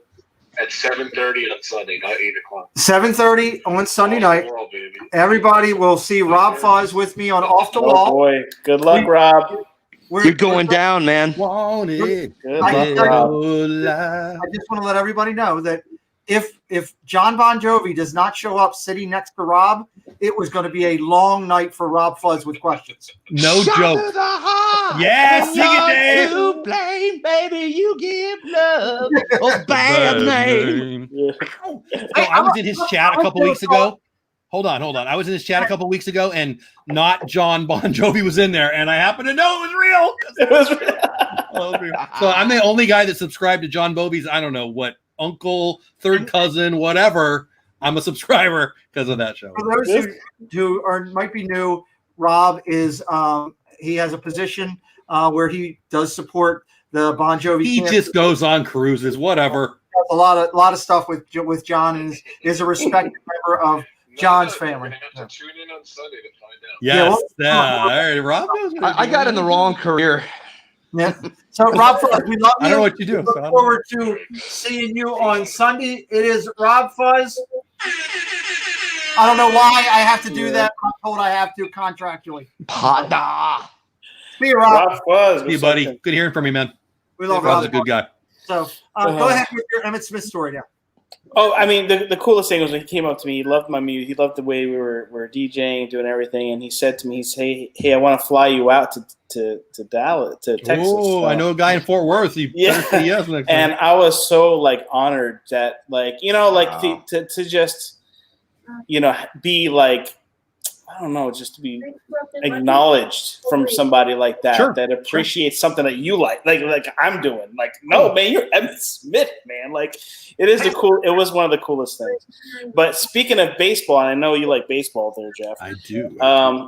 at 7:30 on Sunday, not 8 o'clock. 7:30 on Sunday night. World, baby. Everybody will see Rob Fuzz with me on Off the Oh Wall. boy, good luck, Rob. You're going down, man. Wanted. Good I luck, just Rob. want to let everybody know that if John Bon Jovi does not show up sitting next to Rob, it was going to be a long night for Rob Fuzz with questions. No joke. Yes, sing it, Dave. To blame, baby, you give love a bad name. So I was in his chat a couple weeks ago. Hold on. I was in his chat a couple weeks ago, and not John Bon Jovi was in there, and I happen to know it was real. So I'm the only guy that subscribed to John Bobby's, I don't know what, uncle, third cousin, whatever. I'm a subscriber because of that show. For those who might be new, Rob is he has a position where he does support the Bon Jovi. He just goes on cruises, whatever. A lot of stuff with John, and is a respected member of John's family. You're gonna have to tune in on Sunday to find out. Yes. All right, Rob. I got in the wrong career. Yeah. So Rob Fuzz, we love you. I don't know what you do. Look forward to seeing you on Sunday. It is Rob Fuzz. I don't know why I have to do that. I'm told I have to contractually. Partner. See you, Rob. Rob Fuzz. Hey, buddy. Good hearing from you, man. We love Rob's Rob. a good guy. So go ahead with your Emmett Smith story now. Oh, I mean, the coolest thing was when he came up to me. He loved my music. He loved the way we were DJing, doing everything. And he said to me, "He said, hey, I want to fly you out to Dallas, to Texas." Oh, I know a guy in Fort Worth. You better say yes next time. And I was so like honored that, like, you know, like to just, you know, be like, I don't know, just to be acknowledged from somebody like that, that appreciates something that you like I'm doing. Like, no, man, you're Emmett Smith, man. Like, it was one of the coolest things. But speaking of baseball, and I know you like baseball there, Jeff. I do.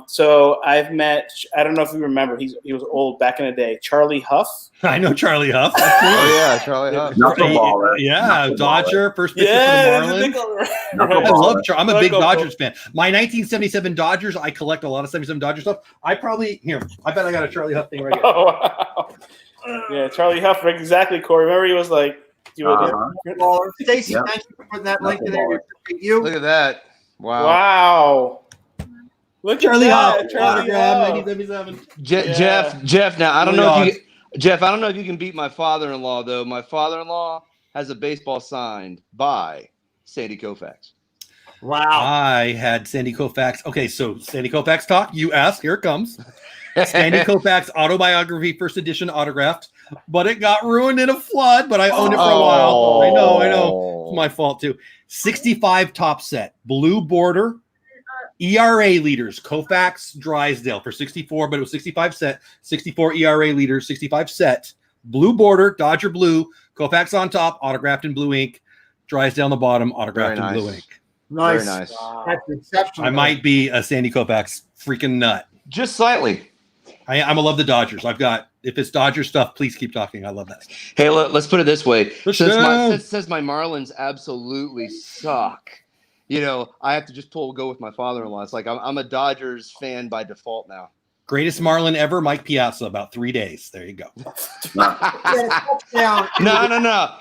So I've met, I don't know if you remember, he was old back in the day, Charlie Huff. I know Charlie Huff. Oh yeah, Charlie Huff. Knuckleballer. Yeah, Dodger, first pitcher for the Marlins. I love I'm a big Dodgers fan. My 1977 Dodgers, I collect a lot of 77 Dodgers stuff. I bet I got a Charlie Huff thing right here. Oh, wow. Yeah, Charlie Huff, exactly, Corey. Remember he was like, Stacy, thank you for putting that link in there. Look at that. Wow. Look Charlie at Huff. that. Charlie Huff. 1977. Jeff, now I don't know if you can beat my father-in-law though. My father-in-law has a baseball signed by Sandy Koufax. Wow. I had Sandy Koufax. Okay, so Sandy Koufax talk. You ask. Here it comes. Sandy Koufax autobiography, first edition, autographed, but it got ruined in a flood. But I owned it for a while. I know. It's my fault too. 65 top set, blue border, ERA leaders. Koufax, Drysdale for 64, but it was 65 set, 64 ERA leaders, 65 set, blue border, Dodger blue. Koufax on top, autographed in blue ink. Drysdale on the bottom, autographed in blue ink. Nice. Very nice. Wow. That's exceptional. I might be a Sandy Koufax freaking nut. Just slightly. I'm a love the Dodgers. If it's Dodger stuff, please keep talking. I love that stuff. Hey, let's put it this way. Since my Marlins absolutely suck, I have to just go with my father-in-law. It's like I'm a Dodgers fan by default now. Greatest Marlin ever, Mike Piazza, about 3 days. There you go. No.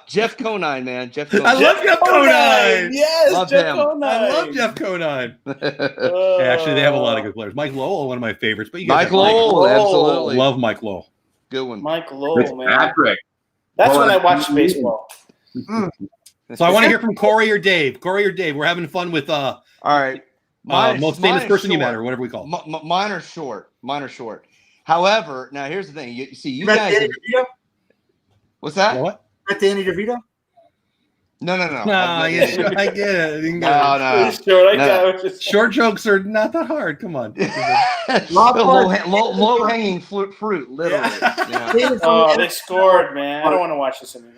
Jeff Conine, man. Jeff Conine. I love Jeff Conine. Yes, love Jeff him. Conine. I love Jeff Conine. Actually, they have a lot of good players. Mike Lowell, one of my favorites. But you guys Mike Lowell, absolutely. Love Mike Lowell. Good one. Mike Lowell, man. Patrick. That's when I watched baseball. So I want to hear from Corey or Dave. Corey or Dave. We're having fun with all right. Most famous person you met, or whatever we call it. Mine are short. However, now here's the thing. You guys. What's that? What? At Danny DeVito? No. I get it. No. Short jokes are not that hard. Come on. Low hanging fruit, literally. Yeah. Oh, they scored, man. I don't want to watch this anymore.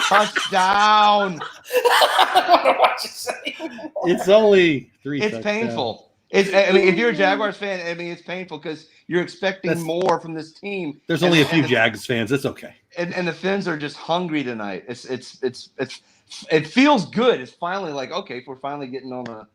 Touchdown. I don't want to watch this anymore. It's only 3. It's painful. If you're a Jaguars fan, it's painful because you're expecting more from this team. There's only a few Jags fans. It's okay. And the Finns are just hungry tonight. It feels good. It's finally like, okay, we're finally getting on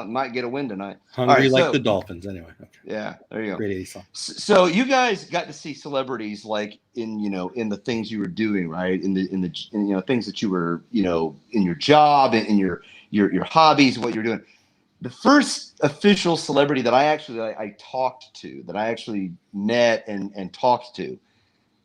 might get a win tonight. Hungry like the Dolphins, anyway. Okay. Yeah, there you go. Great 80 song. So you guys got to see celebrities like in the things you were doing, right? In the things that you were, in your job and in your hobbies, what you're doing. The first official celebrity that I talked to, that I actually met and talked to,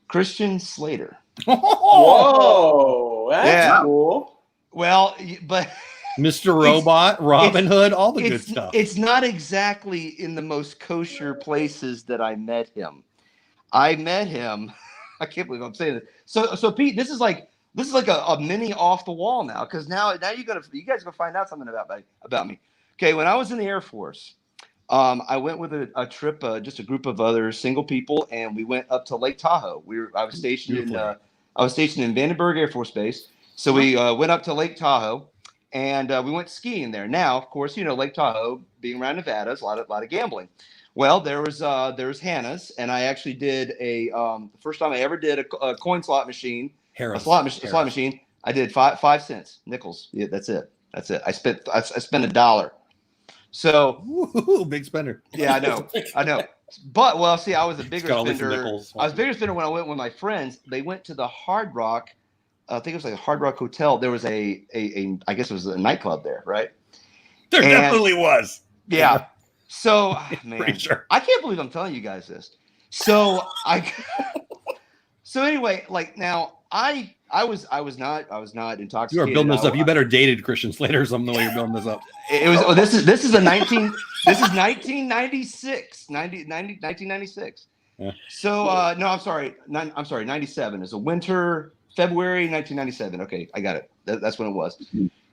Christian Slater. Whoa, that's cool. Well, but Mr. Robot, Robin Hood, all the good stuff. It's not exactly in the most kosher places that I met him. I met him. I can't believe I'm saying this. So Pete, this is like a mini off the wall now, because now you guys are gonna find out something about me. Okay, when I was in the Air Force, I went with a trip, just a group of other single people, and we went up to Lake Tahoe. I was stationed in Vandenberg Air Force Base, so we went up to Lake Tahoe, and we went skiing there. Now, of course, Lake Tahoe, being around Nevada, is a lot of gambling. Well, there was Hannah's, and I actually did the first time I ever did a coin slot machine, a slot machine. I did 5 cents, nickels. Yeah, that's it. I spent $1. So big spender. Yeah, I know. But I was a bigger spender. I was a bigger spender when I went with my friends. They went to the Hard Rock. I think it was like a Hard Rock Hotel. There was I guess it was a nightclub there, right? There definitely was. Yeah. So man, pretty sure. I can't believe I'm telling you guys this. So anyway, like now I was not intoxicated. You are building this up. You better dated Christian Slater or something the way you're building this up. It was. This is 1996. 1996. Yeah. So no, I'm sorry. 97 is a winter, February 1997. Okay, I got it. That's when it was.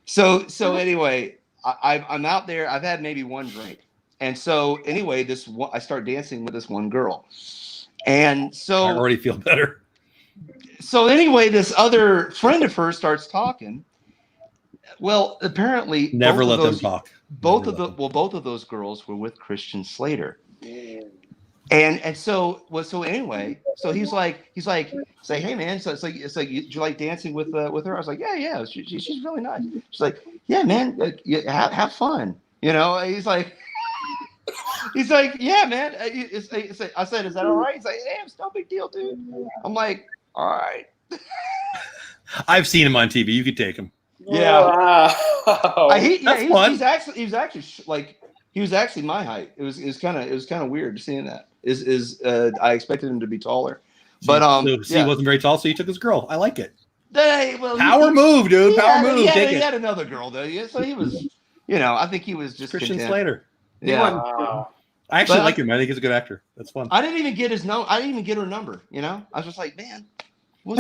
So anyway, I'm out there. I've had maybe one drink, and so anyway, I start dancing with this one girl, and so I already feel better. So anyway, this other friend of hers starts talking. Well, apparently, Never let them talk. Both of those girls were with Christian Slater. And so anyway, so he's like, say, hey man, so it's like, you like dancing with her? I was like, yeah, she's really nice. She's like, yeah, man, have fun, you know. He's like, yeah, man. I said, is that all right? He's like, yeah, it's no big deal, dude. I'm like, all right. I've seen him on TV. You could take him. Yeah. Wow. He was actually my height. It was kind of weird seeing that. I expected him to be taller, but he wasn't very tall, so he took his girl. I like it. Power move, dude. Power move. He had another girl though. Yeah, so he was, I think he was just Christian content. Slater. Yeah. Wow. I actually like him. I think he's a good actor. That's fun. I didn't even get his number. I didn't even get her number. I was just like, man. What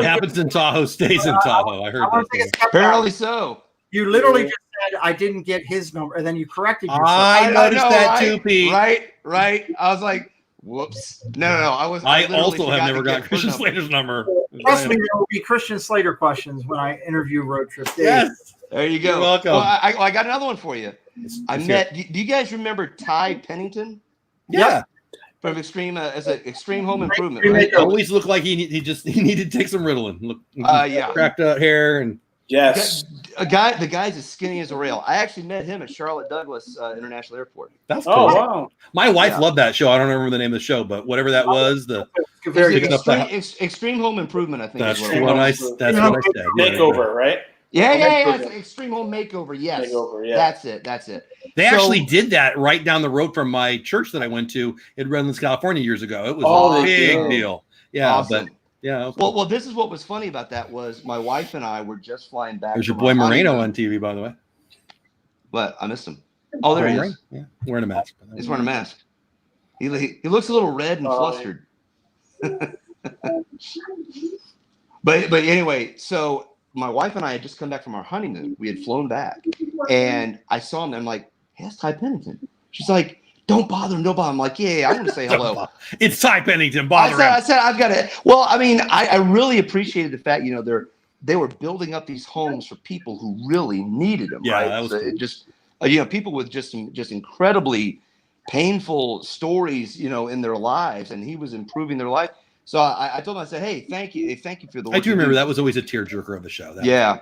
happens in Tahoe stays in Tahoe. I heard that. Apparently so. You literally just said I didn't get his number, and then you corrected yourself. I noticed that too, Pete. Right. I was like, whoops. No. I also have never got Christian Slater's number. Trust me, there will be Christian Slater questions when I interview Road Trip Dave. Yes. There you go. You're welcome. Well, I got another one for you. I met. Do you guys remember Ty Pennington? Yeah. From Extreme Home Improvement. Right? He always looked like he needed to take some Ritalin. Look, cracked out hair and yes. The guy's as skinny as a rail. I actually met him at Charlotte Douglas International Airport. That's cool. Oh wow. My wife loved that show. I don't remember the name of the show, but whatever that was, Extreme Home Improvement. I think that's what I said. Makeover, right? Yeah. It's Extreme Home Makeover. Yes. Makeover, yeah. That's it. They actually did that right down the road from my church that I went to in Redlands, California years ago. It was a big deal. Yeah, awesome. But yeah. Well, this is what was funny about that was my wife and I were just flying back. There's your boy Moreno on TV, by the way. What? I missed him. Oh, there he is. Yeah, wearing a mask. He's wearing a mask. He looks a little red and flustered. But anyway, so my wife and I had just come back from our honeymoon. We had flown back, and I saw him. And I'm like, hey, that's Ty Pennington. She's like, don't bother him. I'm like, yeah, I want to say hello. It's Ty Pennington. Bother him. I said, I've got it. Well, I mean, I really appreciated the fact, they were building up these homes for people who really needed them. Yeah, right? that was so cool. it just, people with just incredibly painful stories, in their lives, and he was improving their life. So I told him, I said, hey, thank you for the work. I do remember that was always a tearjerker of the show. Yeah.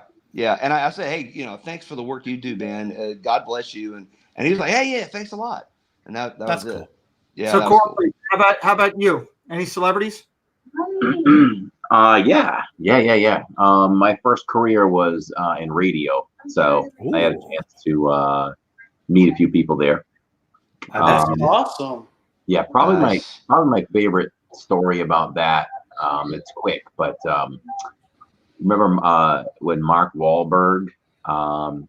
And I said, hey, thanks for the work you do, man. God bless you. And he was like, hey, yeah, thanks a lot. And that's was cool. it. Yeah. So, Corey, how about you? Any celebrities? Yeah. My first career was in radio, so I had a chance to meet a few people there. That's awesome. Yeah, probably my favorite story about that. It's quick, but remember when Mark Wahlberg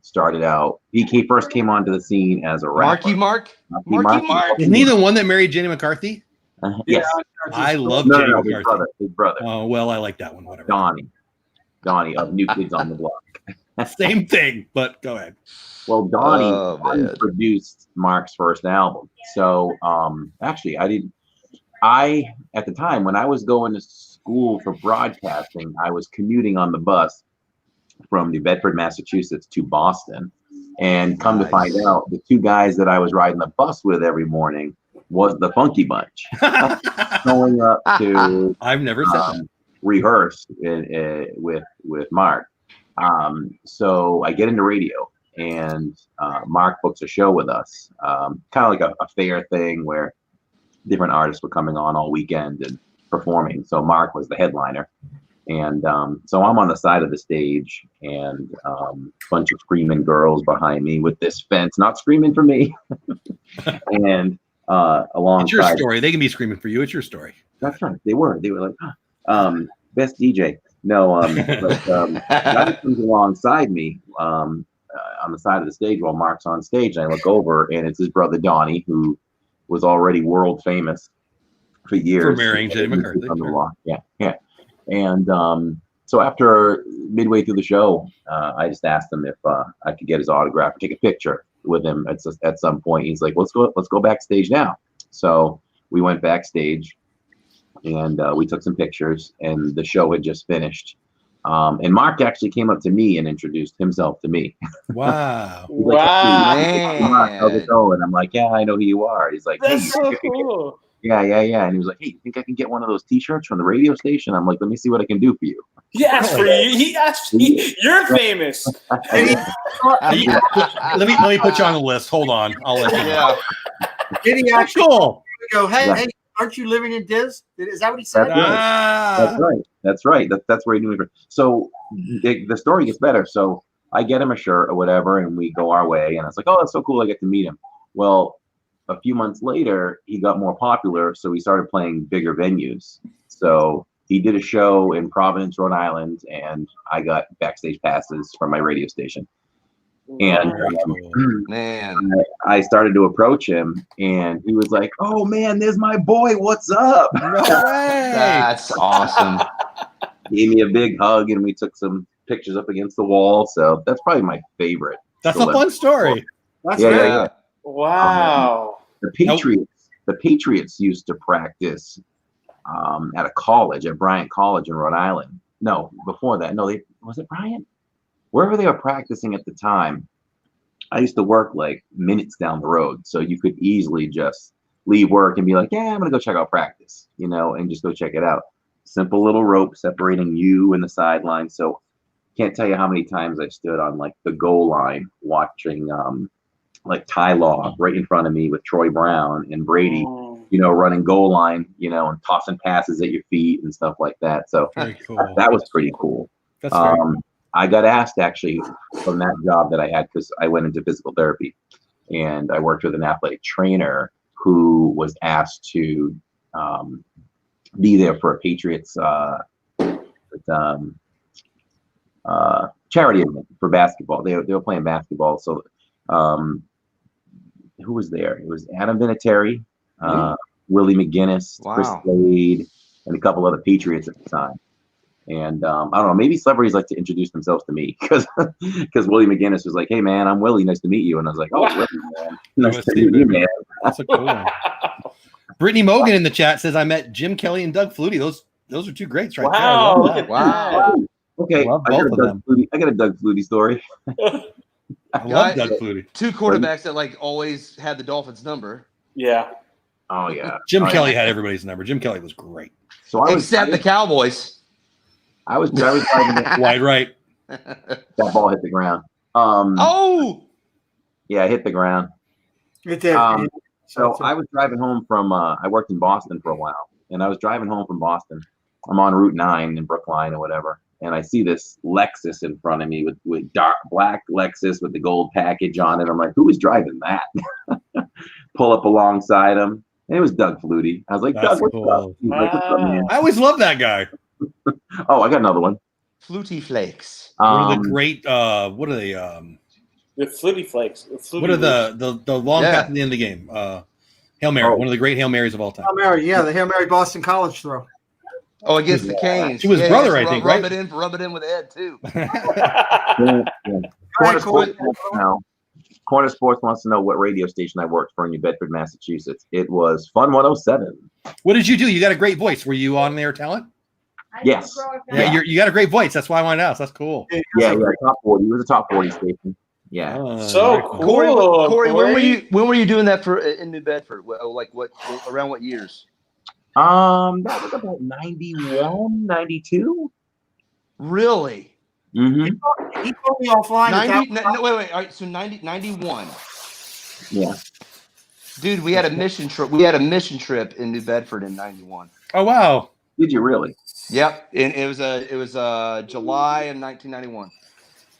started out? He first came onto the scene as a rapper. Marky Mark. Isn't he the one that married Jenny McCarthy? Yes. I love Jenny McCarthy. His brother. Oh, well, I like that one. Whatever. Donnie of New Kids on the Block. Same thing, but go ahead. Well, Donnie produced Mark's first album. So actually, at the time when I was going to school for broadcasting, I was commuting on the bus from New Bedford, Massachusetts to Boston. And come to find out, the two guys that I was riding the bus with every morning was the Funky Bunch. Going up to I've never said that. Rehearse with Mark. So I get into radio, and Mark books a show with us, kind of like a fair thing where different artists were coming on all weekend and performing. So Mark was the headliner. And so I'm on the side of the stage, and a bunch of screaming girls behind me with this fence, not screaming for me. And alongside, it's your story. They can be screaming for you. It's your story. That's right. They were like, best DJ. No, but guy comes alongside me on the side of the stage while Mark's on stage, and I look over, and it's his brother Donnie, who was already world famous for years. For marrying Jenny McCarthy. Yeah. And so after midway through the show, I just asked him if I could get his autograph, take a picture with him at some point. He's like, let's go backstage now. So we went backstage, and we took some pictures, and the show had just finished. And Mark actually came up to me and introduced himself to me. Wow. He's like, Man. "Hey, Mark, how's it going?" I'm like, "Yeah, I know who you are." He's like, "Hey, That's so cool. yeah. And he was like, "Hey, you think I can get one of those T-shirts from the radio station?" I'm like, "Let me see what I can do for you." He asked for you. He asked for you. You're famous. Let me put you on the list. Hold on. I'll let you know. Yeah. Did he That's actually cool. go, hey, Yeah. hey, aren't you living in Diz? Is that what he said? That's right. Ah. That's right. That's where he knew me from. So the story gets better. So I get him a shirt or whatever, and we go our way. And I was like, "Oh, that's so cool! I get to meet him." Well, a few months later, he got more popular, so we started playing bigger venues. So he did a show in Providence, Rhode Island, and I got backstage passes from my radio station. And Man, I started to approach him, and he was like, "Oh man, there's my boy. What's up?" No way. that's awesome. Gave me a big hug, and we took some pictures up against the wall. So that's probably my favorite. That's a fun story. That's Yeah, great. yeah. Wow. The Patriots used to practice at a college, at Bryant College in Rhode Island. No, before that. No, was it Bryant? Wherever they were practicing at the time. I used to work like minutes down the road, so you could easily just leave work and be like, "Yeah, I'm gonna go check out practice," and just go check it out. Simple little rope separating you and the sideline. So can't tell you how many times I stood on like the goal line watching like Ty Law right in front of me with Troy Brown and Brady, running goal line, and tossing passes at your feet and stuff like that. So Very cool. that was pretty cool. That's very cool. I got asked actually from that job that I had, because I went into physical therapy, and I worked with an athletic trainer who was asked to be there for a Patriots charity event for basketball. They were playing basketball. So who was there? It was Adam Vinatieri, Willie McGinnis, Chris Slade, and a couple other Patriots at the time. And I don't know, maybe celebrities like to introduce themselves to me, because Willie McGinnis was like, "Hey man, I'm Willie, nice to meet you." And I was like, "Oh, Willie, man. Nice to meet you, man." That's a cool one. Brittany Mogan in the chat says, "I met Jim Kelly and Doug Flutie. Those are two greats right there. I love that. Wow. Okay, I got a Doug Flutie story. I love Doug Flutie. Two quarterbacks that like always had the Dolphins number. Yeah. Oh yeah. Jim Kelly had everybody's number. Jim Kelly was great. So except the Cowboys. I was driving wide right. That ball hit the ground. Yeah, it hit the ground. It did. So I was driving home from I worked in Boston for a while, and I was driving home from Boston. I'm on Route 9 in Brookline or whatever, and I see this Lexus in front of me with dark black Lexus with the gold package on it. I'm like, "Who is driving that?" Pull up alongside him, and it was Doug Flutie. I was like, That's "Doug, what's cool. up?" He's like, "What's up, man?" I always love that guy. Oh, I got another one. Flutie Flakes. One of the great what are they? The Flutie Flakes. What are the long pass at the end of the game? Hail Mary, one of the great Hail Marys of all time. Hail Mary, yeah, the Hail Mary Boston College throw. Oh, against the Canes. To his brother, I think, right? Rub it in with Ed too. Corner Sports wants to know what radio station I worked for in New Bedford, Massachusetts. It was Fun 107. What did you do? You got a great voice. Were you on there talent? Yes. Yeah, you got a great voice. That's why I wanted to ask. That's cool. Yeah, top 40. It was a top 40 station. Yeah. So cool. Corey, when were you doing that in New Bedford? Around what years? That was about 91, 92. Really? Mm-hmm. He told me offline. 90, wait. All right, so 91. Yeah. Dude, we had a mission trip. We had a mission trip in New Bedford in 91. Oh wow. Did you really? Yep. And it was July of 1991.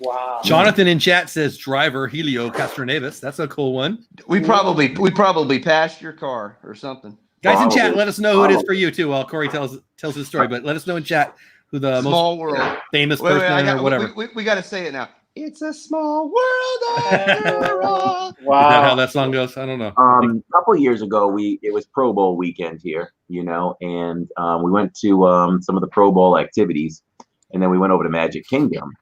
Wow. Jonathan in chat says driver Helio Castroneves. That's a cool one. We probably passed your car or something. Guys in chat, let us know who it is for you too. While Corey tells his story, but let us know in chat who the Small most world. famous person or whatever. We got to say it now. It's a small world after all. Wow. Is that how that song goes? I don't know. A couple of years ago, it was Pro Bowl weekend here, and we went to some of the Pro Bowl activities, and then we went over to Magic Kingdom.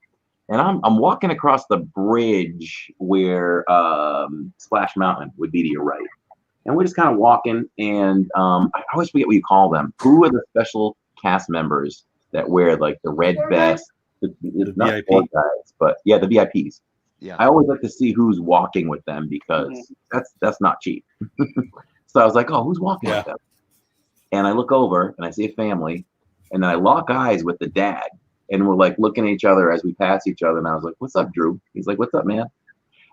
And I'm walking across the bridge where Splash Mountain would be to your right. And we're just kind of walking, and I always forget what you call them. Who are the special cast members that wear like the red vest? It's not VIP. sport guys, but yeah, the VIPs. Yeah. I always like to see who's walking with them because that's not cheap. So I was like, oh, who's walking with them? And I look over and I see a family, and then I lock eyes with the dad, and we're like looking at each other as we pass each other. And I was like, "What's up, Drew?" He's like, "What's up, man?"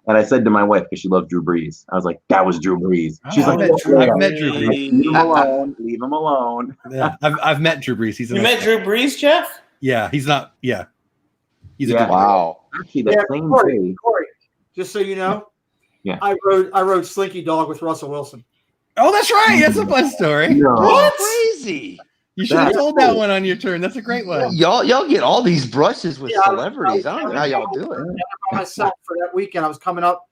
And I said to my wife, because she loves Drew Brees, I was like, "That was Drew Brees." She's I've like, met Drew Brees. Leave him alone. Leave him alone. Yeah, I've met Drew Brees. You met Drew Brees, Jeff? Yeah, he's not. Yeah, he's a good Wow. Actually, that same day. Corey, just so you know, I rode Slinky Dog with Russell Wilson. Oh, that's right. That's a fun story. No. What? Crazy. You should have told that one on your turn. That's a great one. Y'all get all these brushes with celebrities. I don't know how y'all do it. By myself for that weekend. I was coming up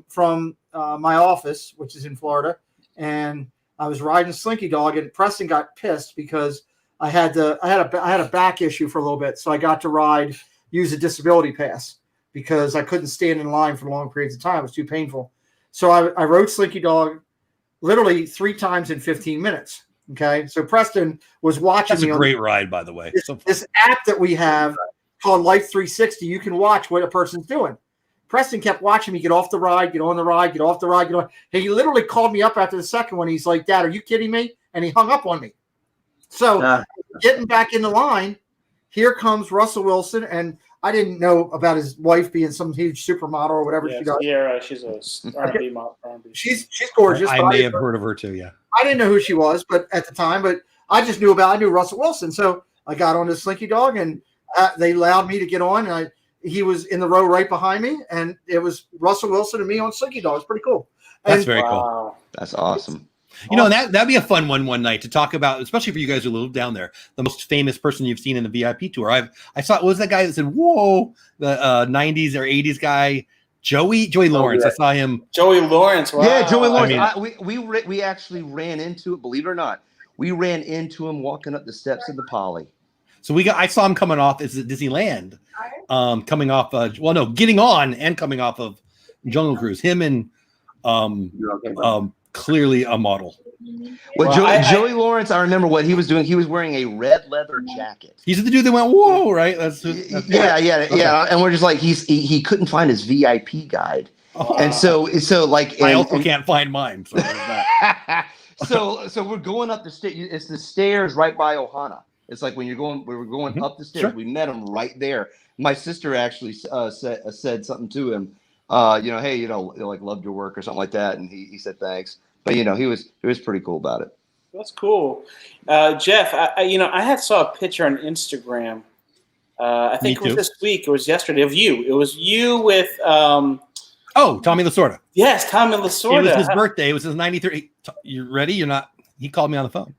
from my office, which is in Florida, and I was riding Slinky Dog, and Preston got pissed because I had a back issue for a little bit, so I got to use a disability pass because I couldn't stand in line for long periods of time. It was too painful. So I rode Slinky Dog literally 3 times in 15 minutes. Okay, so Preston was watching. That's a great ride, by the way. This app that we have called Life 360, you can watch what a person's doing. Preston kept watching me get off the ride, get on the ride, get off the ride, get on. He literally called me up after the second one. He's like, "Dad, are you kidding me?" And he hung up on me. So getting back in the line, here comes Russell Wilson, and I didn't know about his wife being some huge supermodel or whatever she does. Yeah, she's a R&B model. She's gorgeous. I may have heard of her too. Yeah. I didn't know who she was, but at the time, I just knew Russell Wilson. So I got on this Slinky Dog, and they allowed me to get on. And he was in the row right behind me, and it was Russell Wilson and me on Slinky Dog. It's pretty cool. That's very cool. That's awesome. You know, that'd be a fun one night to talk about, especially for you guys who live down there. The most famous person you've seen in the VIP tour. I saw. What was that guy that said, "Whoa"? The 90s or 80s guy. Joey Lawrence. Yeah. I saw him. Joey Lawrence. Wow. Yeah, Joey Lawrence. I mean, we actually ran into it. Believe it or not, we ran into him walking up the steps of the Poly. So I saw him coming off. Is it Disneyland? Coming off. Getting on and coming off of Jungle Cruise. Him and clearly a model. Well, Joey Lawrence, I remember what he was doing. He was wearing a red leather jacket. He's the dude that went, "Whoa!" Right? That's yeah. And we're just like, he couldn't find his VIP guide, and so like I also can't find mine. So we're going up the stairs. It's the stairs right by Ohana. It's like we were going up the stairs. Sure. We met him right there. My sister actually said something to him. Hey, like loved your work or something like that, and he said thanks. But he was pretty cool about it. That's cool, Jeff. I saw a picture on Instagram. I think it was this week. It was yesterday of you. It was you with Tommy Lasorda. Yes, Tommy Lasorda. It was his birthday. It was his 93rd. You ready? You're not. He called me on the phone.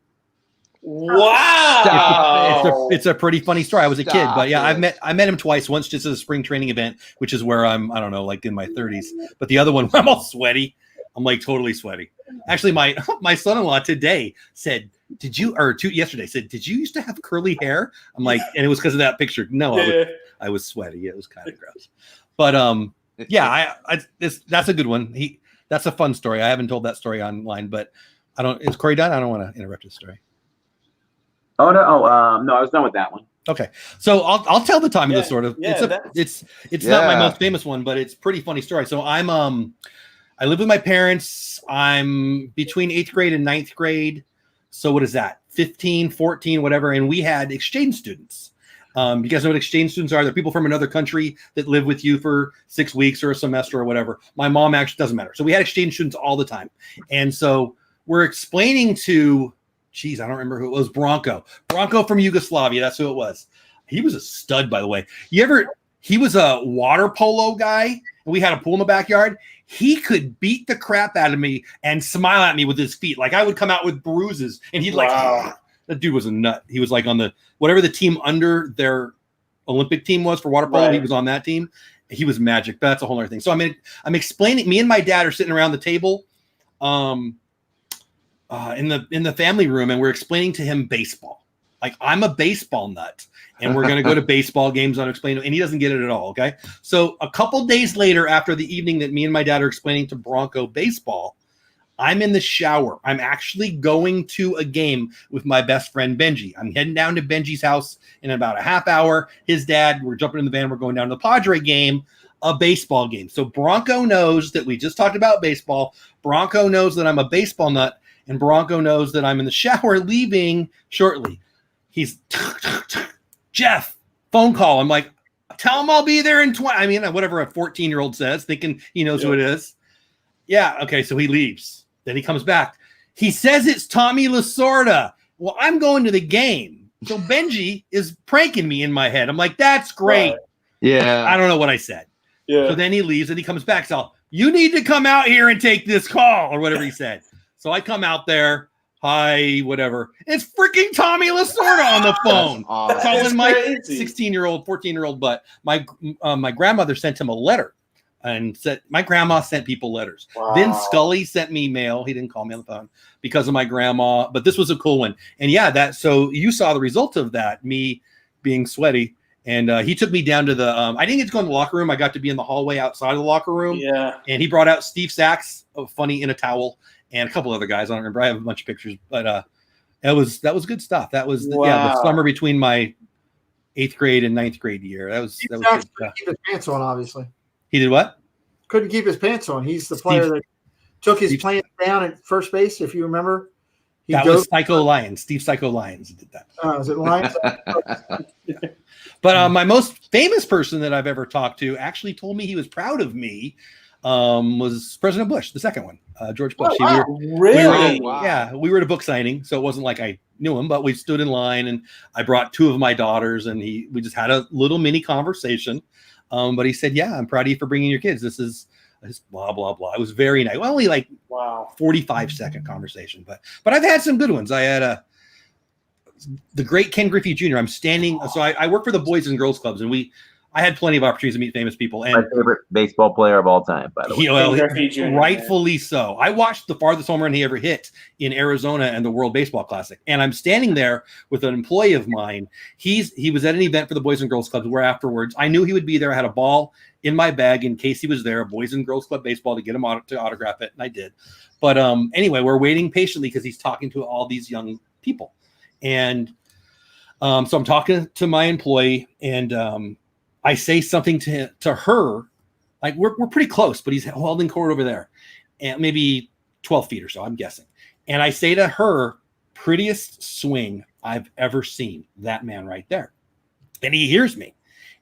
Wow, it's a pretty funny story. I was a kid, but yeah, I met him twice. Once just at a spring training event, which is where I'm, I don't know, like in my 30s. But the other one, I'm all sweaty. I'm like totally sweaty. Actually, my son-in-law today said, yesterday said, "Did you used to have curly hair?" I'm like, and it was because of that picture. No, I was sweaty. It was kind of gross. But that's a good one. That's a fun story. I haven't told that story online, but is Corey done? I don't want to interrupt his story. Oh no! No, I was done with that one. Okay, so I'll tell the Tommy Lasorda. It's not my most famous one, but it's a pretty funny story. So I live with my parents. I'm between 8th grade and 9th grade. So what is that? 15, 14, whatever. And we had exchange students. You guys know what exchange students are? They're people from another country that live with you for 6 weeks or a semester or whatever. My mom actually doesn't matter. So we had exchange students all the time. And so we're explaining to, I don't remember who it was, Bronco from Yugoslavia. That's who it was. He was a stud, by the way. He was a water polo guy, and we had a pool in the backyard. He could beat the crap out of me and smile at me with his feet. Like I would come out with bruises, and he'd that dude was a nut. He was like on whatever the team under their Olympic team was for water polo. Right. He was on that team. He was magic, but that's a whole other thing. So I'm explaining. Me and my dad are sitting around the table, in the family room, and we're explaining to him baseball. Like I'm a baseball nut, and we're going to go to baseball games and explain it, and he doesn't get it at all. Okay. So a couple days later, after the evening that me and my dad are explaining to Bronco baseball, I'm in the shower. I'm actually going to a game with my best friend Benji. I'm heading down to Benji's house in about a half hour. His dad, we're jumping in the van. We're going down to the Padre game, a baseball game. So Bronco knows that we just talked about baseball. Bronco knows that I'm a baseball nut, and Bronco knows that I'm in the shower leaving shortly. He's Jeff, phone call. I'm like, tell him I'll be there in 20. I mean, whatever a 14-year-old says, thinking he knows who it is. Yeah. Okay. So he leaves. Then he comes back. He says it's Tommy Lasorda. Well, I'm going to the game. So Benji is pranking me in my head. I'm like, that's great. Right. Yeah. I don't know what I said. Yeah. So then he leaves and he comes back. So you need to come out here and take this call or whatever he said. So I come out there. Hi, whatever. It's freaking Tommy Lasorda on the phone. Awesome. Calling my 16-year-old, 14-year-old butt. My grandmother sent him a letter. And said my grandma sent people letters. Wow. Then Scully sent me mail. He didn't call me on the phone because of my grandma, but this was a cool one. And yeah, so you saw the result of that, me being sweaty. And he took me down to the I didn't get to go in the locker room. I got to be in the hallway outside of the locker room. Yeah. And he brought out Steve Sachs, funny in a towel, and a couple other guys. I don't remember. I have a bunch of pictures, but that was good stuff. That was the summer between my 8th grade and 9th grade year. That was good stuff. Keep his pants on, obviously. He did what? Couldn't keep his pants on. He's the player that took his pants down at first base, if you remember. That was Psycho Lions. Steve Psycho Lions did that. Was it Lions? But my most famous person that I've ever talked to actually told me he was proud of me was President Bush, the second one, George Bush. Oh, wow. Really? We were at a book signing, so it wasn't like I knew him, but we stood in line, and I brought 2 of my daughters, and we just had a little mini conversation. But he said, "Yeah, I'm proud of you for bringing your kids. This is blah blah blah." It was very nice. Well, only like 45-second conversation, but I've had some good ones. I had the great Ken Griffey Jr. I'm standing. So I work for the Boys and Girls Clubs, and I had plenty of opportunities to meet famous people. And my favorite baseball player of all time, by the way. Rightfully so. I watched the farthest home run he ever hit in Arizona and the World Baseball Classic. And I'm standing there with an employee of mine. He was at an event for the Boys and Girls Clubs where afterwards I knew he would be there. I had a ball in my bag in case he was there, Boys and Girls Club baseball, to get him to autograph it. And I did. But anyway, we're waiting patiently because he's talking to all these young people. And so I'm talking to my employee, and I say something to her, like we're pretty close, but he's holding court over there, and maybe 12 feet or so, I'm guessing. And I say to her, prettiest swing I've ever seen, that man right there. And he hears me,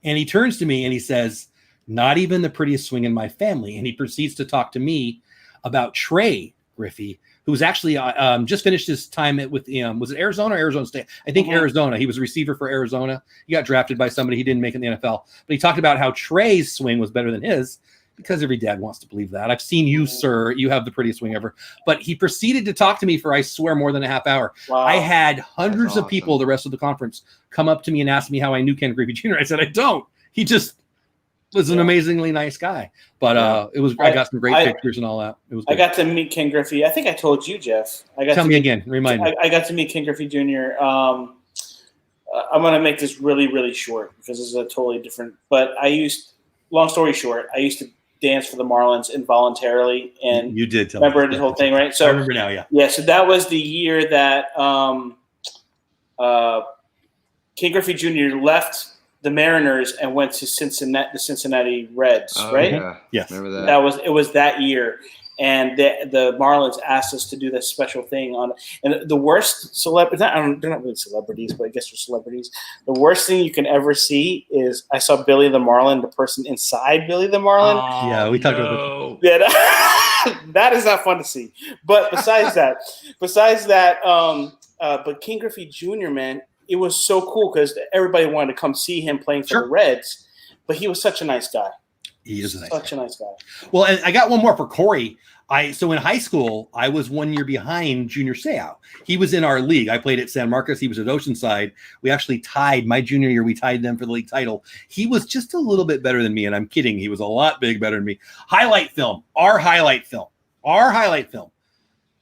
and he turns to me and he says, not even the prettiest swing in my family. And he proceeds to talk to me about Trey Griffey, who's actually just finished his time with was it Arizona or Arizona State? I think Arizona. He was a receiver for Arizona. He got drafted by somebody. He didn't make it in the NFL. But he talked about how Trey's swing was better than his, because every dad wants to believe that. I've seen you, sir. You have the prettiest swing ever. But he proceeded to talk to me for, I swear, more than a half hour. Wow. I had hundreds of people the rest of the conference come up to me and ask me how I knew Ken Griffey Jr. I said, I don't. He just was an amazingly nice guy. But it was. I got some great pictures and all that. It was. I got to meet Ken Griffey. I think I told you, Jeff. Tell me again. Remind me. I got to meet Ken Griffey Jr. I'm going to make this really, really short because this is a totally different. But long story short, I used to dance for the Marlins involuntarily, and you did tell remember me the whole thing, right? So I remember now. Yeah. Yeah. So that was the year that Ken Griffey Jr. left the Mariners and went to the Cincinnati Reds, right? Yeah. Yes. Remember that? It was that year. And the Marlins asked us to do this special thing and the worst celebrity, they're not really celebrities, but I guess they're celebrities. The worst thing you can ever see is I saw Billy the Marlin, the person inside Billy the Marlin. Oh, yeah, we talked about that. Yeah, that is not fun to see. But besides that, but Ken Griffey Jr., man, it was so cool because everybody wanted to come see him playing for the Reds, but he was such a nice guy. He is such a nice guy. Well, and I got one more for Corey. So in high school, I was 1 year behind Junior Seau. He was in our league. I played at San Marcos. He was at Oceanside. We actually tied my junior year. We tied them for the league title. He was just a little bit better than me, and I'm kidding. He was a lot better than me. Highlight film. Our highlight film.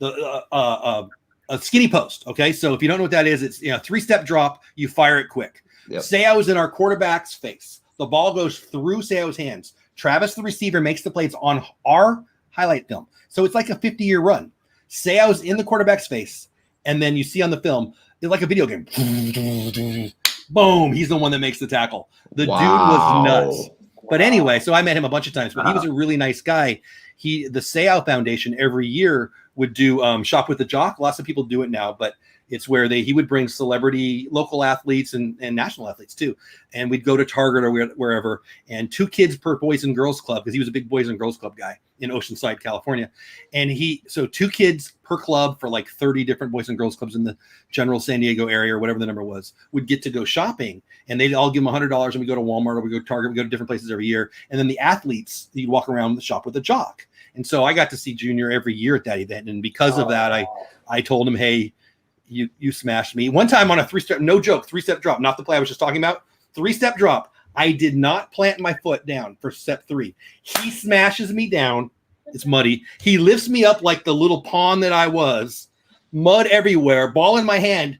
A skinny post. Okay, so if you don't know what that is, it's 3-step drop. You fire it quick. Yep. Seau is in our quarterback's face. The ball goes through Seau's hands. Travis, the receiver, makes the plays on our highlight film. So it's like a 50-year run. Seau's in the quarterback's face, and then you see on the film, it's like a video game. Boom, he's the one that makes the tackle. The dude was nuts. But anyway, so I met him a bunch of times, but he was a really nice guy. The Seau Foundation every year would do Shop with the Jock. Lots of people do it now, but it's where he would bring celebrity local athletes and national athletes too. And we'd go to Target or wherever, and 2 kids per Boys and Girls Club, because he was a big Boys and Girls Club guy in Oceanside, California. And so 2 kids per club for like 30 different Boys and Girls Clubs in the general San Diego area or whatever the number was, would get to go shopping, and they'd all give them $100, and we go to Walmart or we go to Target, we go to different places every year. And then the athletes, you'd walk around the Shop with the Jock. And so I got to see Junior every year at that event. And because of that, I told him, hey, you smashed me. One time on a 3-step, no joke, 3-step drop, not the play I was just talking about, 3-step drop. I did not plant my foot down for step 3. He smashes me down. It's muddy. He lifts me up like the little pawn that I was, mud everywhere, ball in my hand.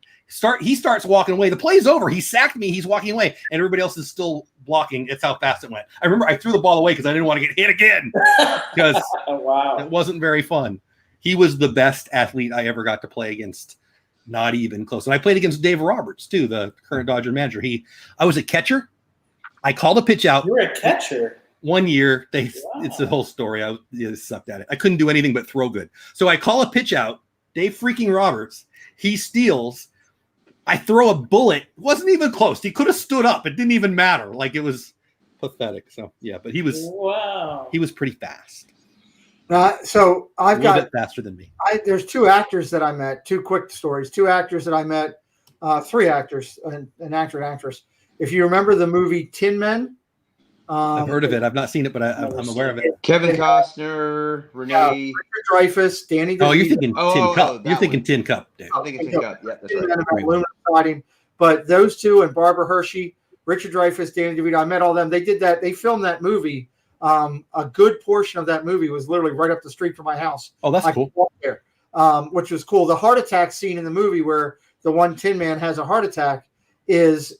He starts walking away. The play's over. He sacked me. He's walking away, and everybody else is still blocking. It's how fast it went. I remember I threw the ball away because I didn't want to get hit again because it wasn't very fun. He was the best athlete I ever got to play against. Not even close. And I played against Dave Roberts too, the current Dodger manager. I was a catcher. I called a pitch out. You were a catcher. One year, it's the whole story. I sucked at it. I couldn't do anything but throw good. So I call a pitch out. Dave freaking Roberts. He steals. I throw a bullet. It wasn't even close. He could have stood up. It didn't even matter. Like, it was pathetic. So yeah, but he was pretty fast. So I've got a bit faster than me. There's 2 actors that I met. 2 quick stories. 2 actors that I met. 3 actors, an actor and actress. If you remember the movie Tin Men, I've heard of it. I've not seen it, but I'm aware of it. Kevin Costner, Renee, Richard Dreyfuss, Danny DeVito. Oh, you're thinking Tin Cup. You're thinking Tin Cup, Dave. I'm thinking Tin Cup. Yeah, that's right. Siding. But those 2 and Barbara Hershey, Richard Dreyfuss, Danny DeVito, I met all them. They did that. They filmed that movie. A good portion of that movie was literally right up the street from my house. Oh, that's cool. Walk there, which was cool. The heart attack scene in the movie where the one Tin Man has a heart attack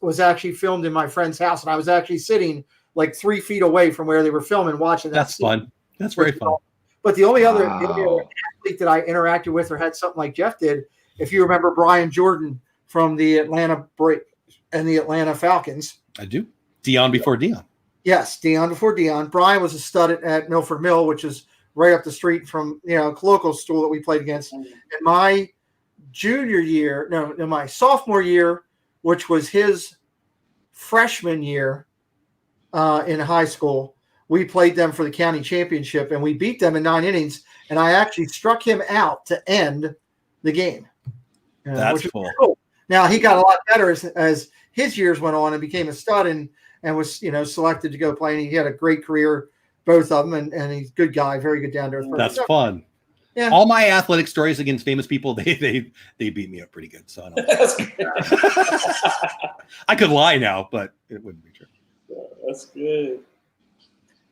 was actually filmed in my friend's house, and I was actually sitting like 3 feet away from where they were filming, watching that. That's fun. That's very fun. But the only other athlete that I interacted with or had something like Jeff did, if you remember Brian Jordan from the Atlanta and the Atlanta Falcons. I do. Dion before Dion. Yes, Dion before Dion. Brian was a stud at Milford Mill, which is right up the street from local school that we played against. In my my sophomore year, which was his freshman year in high school, we played them for the county championship, and we beat them in 9 innings. And I actually struck him out to end the game. That's cool. Now he got a lot better as his years went on and became a stud and was selected to go play. And he had a great career, both of them, and he's a good guy, very good down to earth. That's fun. Yeah. All my athletic stories against famous people, they beat me up pretty good. So I could lie now, but it wouldn't be true. That's good.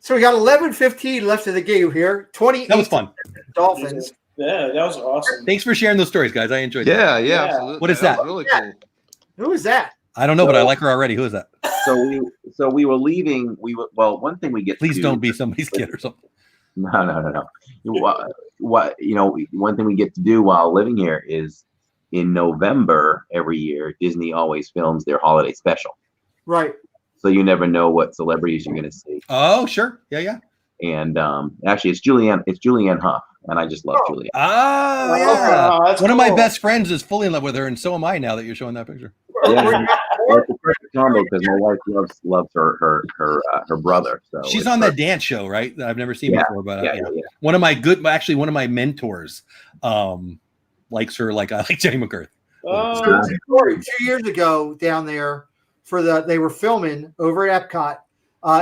So we got 11:15 left of the game here. 28. That was fun. Dolphins. Yeah, that was awesome. Thanks for sharing those stories, guys. I enjoyed that. Yeah, absolutely. What is that? Was really cool. Who is that? I don't know, but I like her already. Who is that? So we were leaving. One thing we get. Please don't be somebody's kid or something. No. One thing we get to do while living here is in November every year, Disney always films their holiday special. Right. So you never know what celebrities you're going to see. Oh, sure. Yeah. And actually, it's Julianne Hough, and I just love Julianne. Oh, yeah. One of my best friends is fully in love with her, and so am I now that you're showing that picture. Yeah, it's a perfect combo because my wife loves her brother. So she's on that dance show, right? That I've never seen before, but one of my mentors likes her like I like Jenny McCurth. So 2 years ago down there they were filming over at Epcot.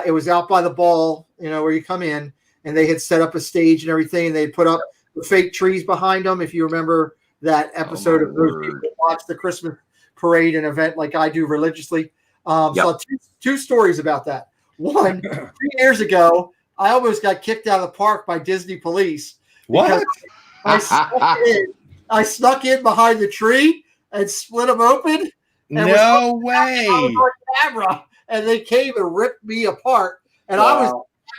It was out by the ball, where you come in, and they had set up a stage and everything, and they put up the fake trees behind them. If you remember that episode of those people that watch the Christmas parade and event like I do religiously. So two stories about that. One, 3 years ago, I almost got kicked out of the park by Disney police. What? I snuck in behind the tree and split them open. No way. I was on camera, and they came and ripped me apart. And I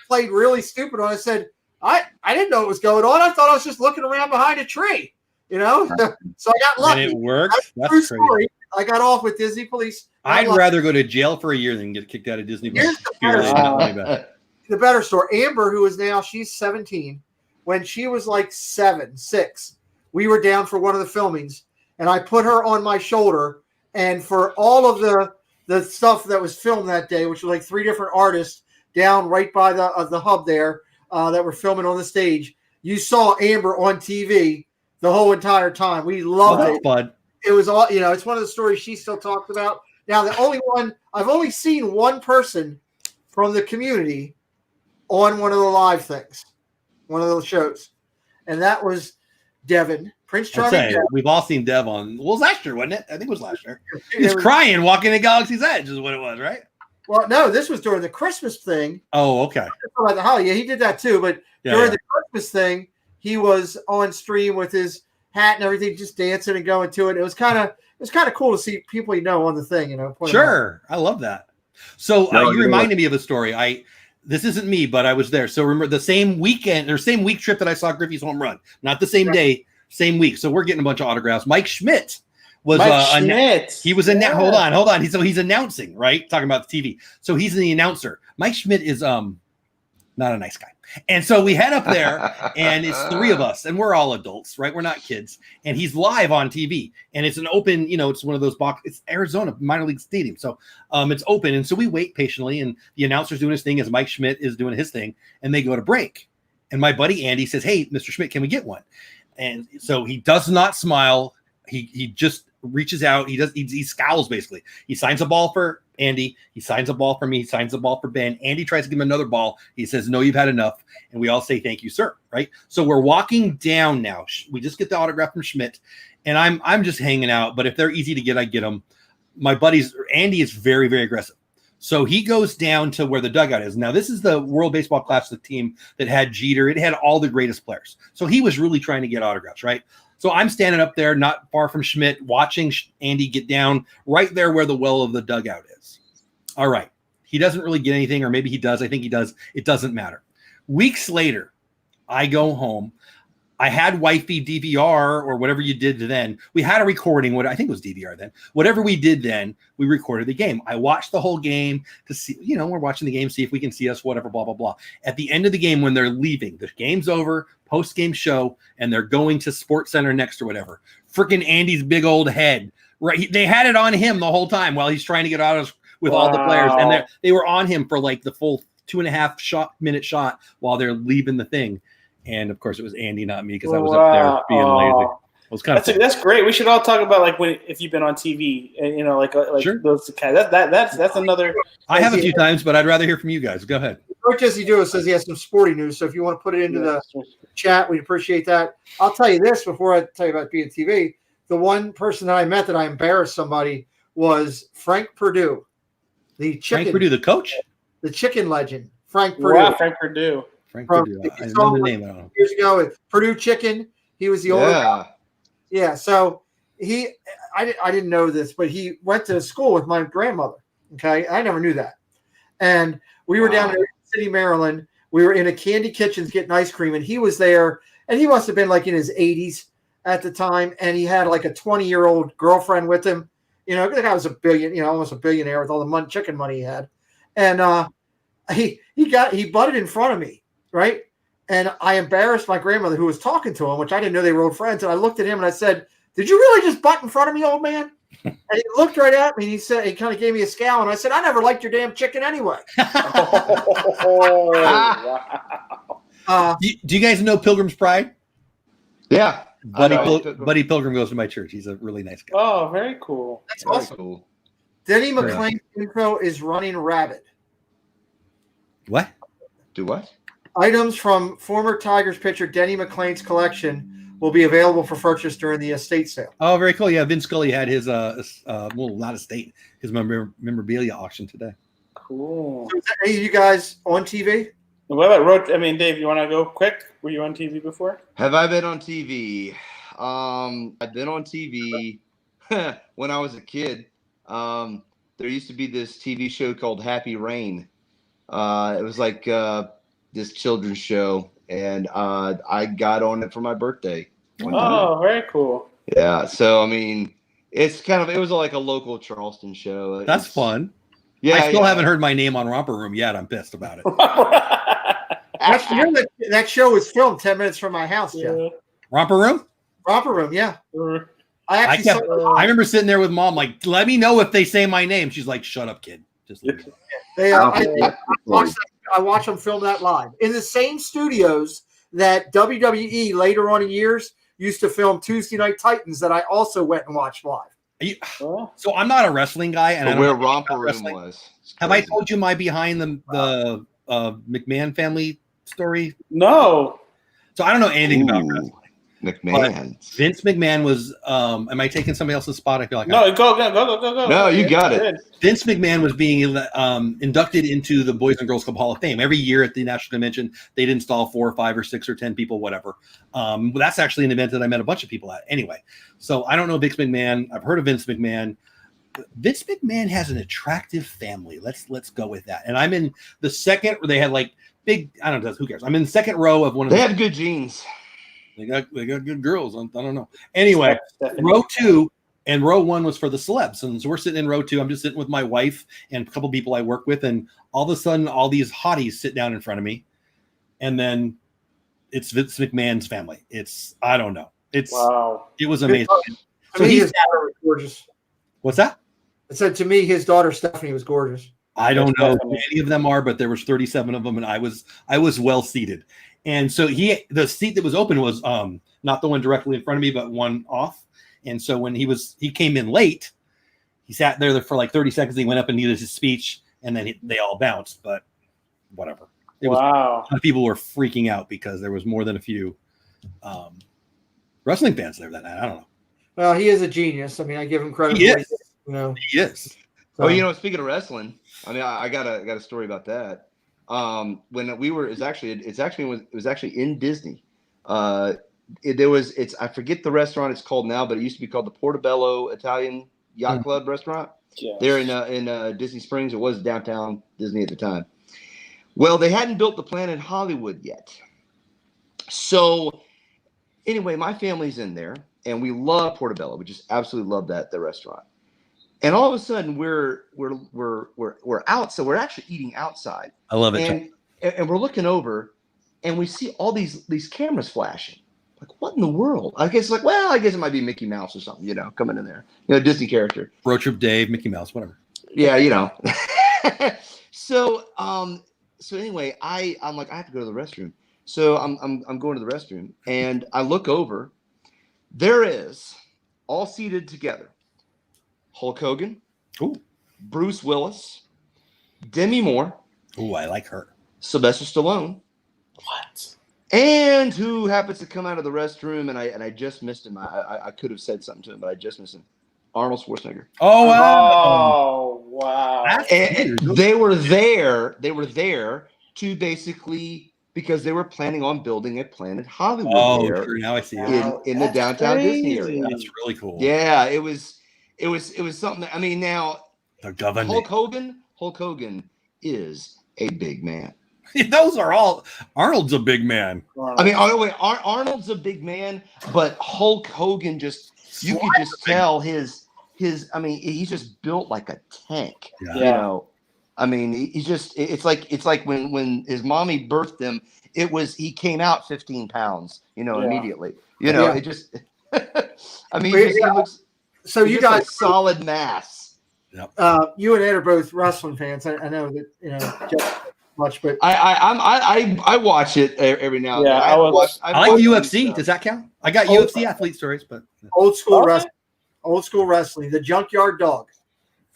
played really stupid. And I said, I didn't know what was going on. I thought I was just looking around behind a tree, So I got lucky. And it worked. That's true crazy. story. I got off with Disney police. I'd rather go to jail for a year than get kicked out of Disney. Here's the better story. Amber, who is now, she's 17. When she was like 6, we were down for one of the filmings, and I put her on my shoulder. And for all of the stuff that was filmed that day, which was like 3 different artists down right by the hub there that were filming on the stage, you saw Amber on TV the whole entire time. We loved it. Fun. It was all, it's one of the stories she still talks about. Now, I've only seen one person from the community on one of the live things, one of those shows, and that was Devin, Prince Charming. We've all seen Dev on. Well, it was last year, wasn't it? I think it was last year. He was crying walking to Galaxy's Edge, is what it was, right? Well, no, this was during the Christmas thing. Oh, okay. Like the holiday, yeah, he did that too. But during the Christmas thing, he was on stream with his hat and everything, just dancing and going to it. It was kind of cool to see people on the thing. Sure, I love that. So you reminded me of a story. This isn't me, but I was there. So remember the same weekend or same week trip that I saw Griffey's home run, not the same day, same week. So we're getting a bunch of autographs. Mike Schmidt was he was in hold on. So he's announcing, right? Talking about the TV. So he's the announcer. Mike Schmidt is not a nice guy. And so we head up there, and it's 3 of us, and we're all adults, right? We're not kids. And he's live on TV, and it's an open, it's one of those it's Arizona minor league stadium, so it's open. And so we wait patiently, and the announcer's doing his thing as Mike Schmidt is doing his thing, and they go to break. And my buddy Andy says, "Hey, Mr. Schmidt, can we get one?" And so he does not smile. He just reaches out. He scowls basically. He signs a ball for Andy. He signs a ball for me. He signs a ball for Ben. Andy tries to give him another ball. He says, "No, you've had enough." And we all say, "Thank you, sir." Right? So we're walking down now. We just get the autograph from Schmidt, and I'm just hanging out. But if they're easy to get, I get them. My buddies, Andy is very, very aggressive. So he goes down to where the dugout is. Now, this is the World Baseball Classic team that had Jeter. It had all the greatest players. So he was really trying to get autographs, right? So I'm standing up there, not far from Schmidt, watching Andy get down right there where the well of the dugout is. All right. He doesn't really get anything, or maybe he does. I think he does. It doesn't matter. Weeks later, I go home. I had wifey DVR or whatever you did then. We had a recording. I think it was DVR then. Whatever we did then, we recorded the game. I watched the whole game to see, we're watching the game, see if we can see us, whatever, blah, blah, blah. At the end of the game, when they're leaving, the game's over, post-game show, and they're going to Sports Center next or whatever. Freaking Andy's big old head. Right? They had it on him the whole time while he's trying to get out with all the players. And they were on him for like the full 2.5 minute shot while they're leaving the thing. And of course, it was Andy, not me, because I was up there being lazy. It was kind of that's great. We should all talk about if you've been on TV, and sure. Those that's another. I have a few times, but I'd rather hear from you guys. Go ahead. Coach Isidro says he has some sporting news, so if you want to put it into the chat, we'd appreciate that. I'll tell you this before I tell you about being TV. The one person that I met that I embarrassed somebody was Frank Perdue, Frank Perdue, the coach, the chicken legend, Frank Perdue. Wow, Frank Perdue. Frank Perdue. I know the name. I don't know. Years ago with Purdue Chicken, he was the older guy. Yeah, so I didn't know this, but he went to school with my grandmother. Okay, I never knew that. And we were down in City, Maryland. We were in a Candy Kitchens getting ice cream, and he was there, and he must have been like in his 80s at the time, and he had like a 20-year-old girlfriend with him. The guy was almost a billionaire with all the chicken money he had, and he butted in front of me. Right. And I embarrassed my grandmother who was talking to him, which I didn't know they were old friends. And I looked at him and I said, "Did you really just butt in front of me, old man?" And he looked right at me and he kind of gave me a scowl. And I said, "I never liked your damn chicken anyway." Wow. Do you guys know Pilgrim's Pride? Yeah. Buddy Pilgrim goes to my church. He's a really nice guy. Oh, very cool. That's awesome. Cool. Denny McClain's intro is running rabid. What? Do what? Items from former Tigers pitcher Denny McClain's collection will be available for purchase during the estate sale. Oh, very cool. Yeah, Vin Scully had his not estate, his memorabilia auction today. Cool. So is that any of you guys on TV? What about Dave, you want to go quick? Were you on TV before? Have I been on TV? I've been on TV when I was a kid. There used to be this TV show called Happy Rain. It was like this children's show, and I got on it for my birthday. one time. Oh, very cool. Yeah. So I mean, it was like a local Charleston show. That's fun. Yeah. I still haven't heard my name on Romper Room yet. I'm pissed about it. That show was filmed 10 minutes from my house, Jeff. Romper Room? Romper Room, yeah. I remember sitting there with Mom, like, let me know if they say my name. She's like, shut up, kid. Just leave me alone. I watched them film that live in the same studios that WWE later on in years used to film Tuesday Night Titans that I also went and watched live. So I'm not a wrestling guy, and I don't where know Romper Room was. Have I told you my behind the McMahon family story? No. So I don't know anything about wrestling. McMahon. Vince McMahon was. Am I taking somebody else's spot? I feel like go. No, you got it. Vince McMahon was being inducted into the Boys and Girls Club Hall of Fame. Every year at the National Convention, they'd install 4 or 5 or 6 or 10 people, whatever. That's actually an event that I met a bunch of people at. Anyway, so I don't know Vince McMahon. I've heard of Vince McMahon. Vince McMahon has an attractive family. Let's go with that. And I'm in the second. They had like big. I don't know. Who cares? I'm in the second row of one of. They have good genes. They got good girls. I don't know. Anyway, row 2 and row 1 was for the celebs. And so we're sitting in row 2. I'm just sitting with my wife and a couple people I work with. And all of a sudden, all these hotties sit down in front of me. And then it's Vince McMahon's family. I don't know. It was amazing. To me, his daughter was gorgeous. What's that? I said to me, his daughter Stephanie was gorgeous. I don't know who any of them are, but there was 37 of them, and I was well seated. And so the seat that was open was not the one directly in front of me, but one off. And so when he came in late, he sat there for like 30 seconds. He went up and needed his speech, and then they all bounced. But whatever. A lot of people were freaking out because there was more than a few wrestling fans there that night. I don't know. Well, he is a genius. I mean, I give him credit. He for is. He is. Oh, speaking of wrestling, I mean, I got a story about that. When we were, it was actually in Disney. I forget the restaurant it's called now, but it used to be called the Portobello Italian Yacht Club restaurant. Yeah. There in Disney Springs. It was downtown Disney at the time. Well, they hadn't built the Planet Hollywood yet. So anyway, my family's in there, and we love Portobello. We just absolutely love that restaurant. And all of a sudden, we're out, so we're actually eating outside. I love it. And we're looking over, and we see all these cameras flashing. Like, what in the world? I guess it might be Mickey Mouse or something, coming in there. Disney character. Road Trip Dave, Mickey Mouse, whatever. Yeah, So anyway, I'm like, I have to go to the restroom. So I'm going to the restroom, and I look over. There is, all seated together, Hulk Hogan, Bruce Willis, Demi Moore. Oh, I like her. Sylvester Stallone. What? And who happens to come out of the restroom, and I just missed him. I could have said something to him, but I just missed him. Arnold Schwarzenegger. Oh, wow. Oh, wow. And they were there. They were there to basically, because they were planning on building a Planet Hollywood. Oh, sure. Now I see it. In the downtown Disney area. That's really cool. Yeah, it was something that, I mean, now Hulk Hogan is a big man. Those are all. Arnold's a big man. I mean, Arnold's a big man, but Hulk Hogan you could just tell his. I mean, he's just built like a tank. Yeah. I mean, it's like when his mommy birthed him. He came out 15 pounds. Immediately. It just. I mean, he looks. So you guys, like solid mass. Yep. You and Ed are both wrestling fans. I know that Jeff much, but I watch it every now and then. I like UFC. Does that count? I got UFC athlete stories, but old school wrestling. Old school wrestling. The Junkyard Dog.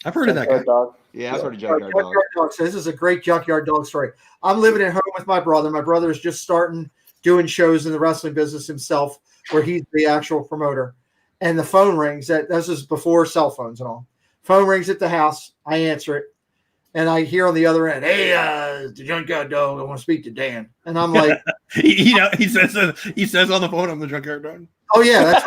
I've heard of that guy. Dog. Yeah, I've heard of Junkyard Dog. So this is a great Junkyard Dog story. I'm living at home with my brother. My brother is just starting doing shows in the wrestling business himself, where he's the actual promoter. And the phone rings. This is before cell phones and all. Phone rings at the house. I answer it. And I hear on the other end, "Hey, the Junkyard Dog, I want to speak to Dan." And I'm like, he says on the phone, "I'm the Junkyard Dog." Oh yeah, that's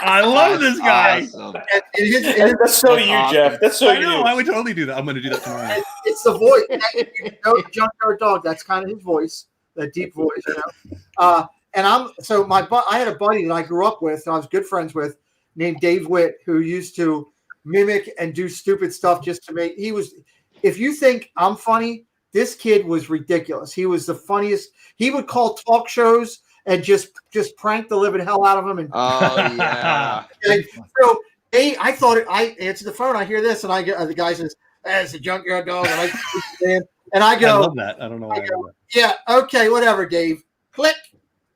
I love this guy. Awesome. That's so you, Jeff. That's so you. I would totally do that. I'm going to do that tomorrow. It's the voice. Junkyard Dog. That's kind of his voice. that deep voice. You know? And I had a buddy that I grew up with, and I was good friends with, named Dave Witt, who used to mimic and do stupid stuff just to make. If you think I'm funny, this kid was ridiculous. He was the funniest. He would call talk shows and just prank the living hell out of them. And yeah. and so I thought I answered the phone. I hear this, and I get the guy says, "It's a junkyard dog," and I go, I love that. I don't know why I love that. "Yeah, okay, whatever, Dave." Click,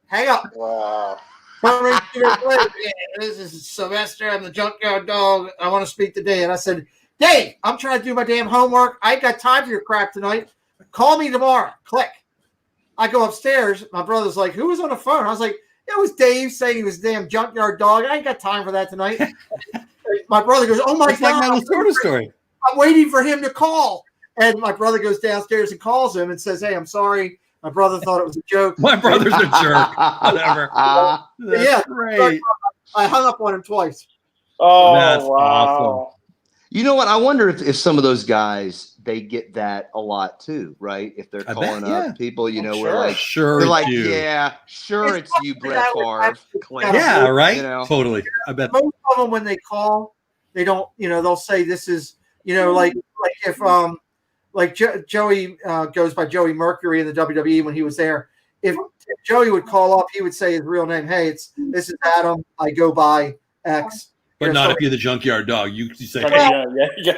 hang up. Wow. This is Sylvester. I'm the junkyard dog. I want to speak to Dave. And I said, Dave, I'm trying to do my damn homework. I ain't got time for your crap tonight. Call me tomorrow. Click. I go upstairs. My brother's like, who was on the phone? I was like, it was Dave saying he was a damn junkyard dog. I ain't got time for that tonight. My brother goes, oh my God. Like my Florida story. I'm waiting for him to call. And my brother goes downstairs and calls him and says, hey, I'm sorry. My brother thought it was a joke. My brother's a jerk. Whatever. Yeah, great. I hung up on him twice. Oh, That's wow. awesome. You know what? I wonder if some of those guys, they get that a lot too, right? If they're calling up people, you know, we're like, sure, they're like, you. yeah, sure, it's you, Brett Favre. Yeah, right. You know? Totally. I bet. Most of them, when they call, they don't. You know, they'll say this is. You know, like if Joey goes by Joey Mercury in the WWE when he was there. If Joey would call up, he would say his real name. Hey, this is Adam. I go by X. But not if you're the junkyard dog. You say,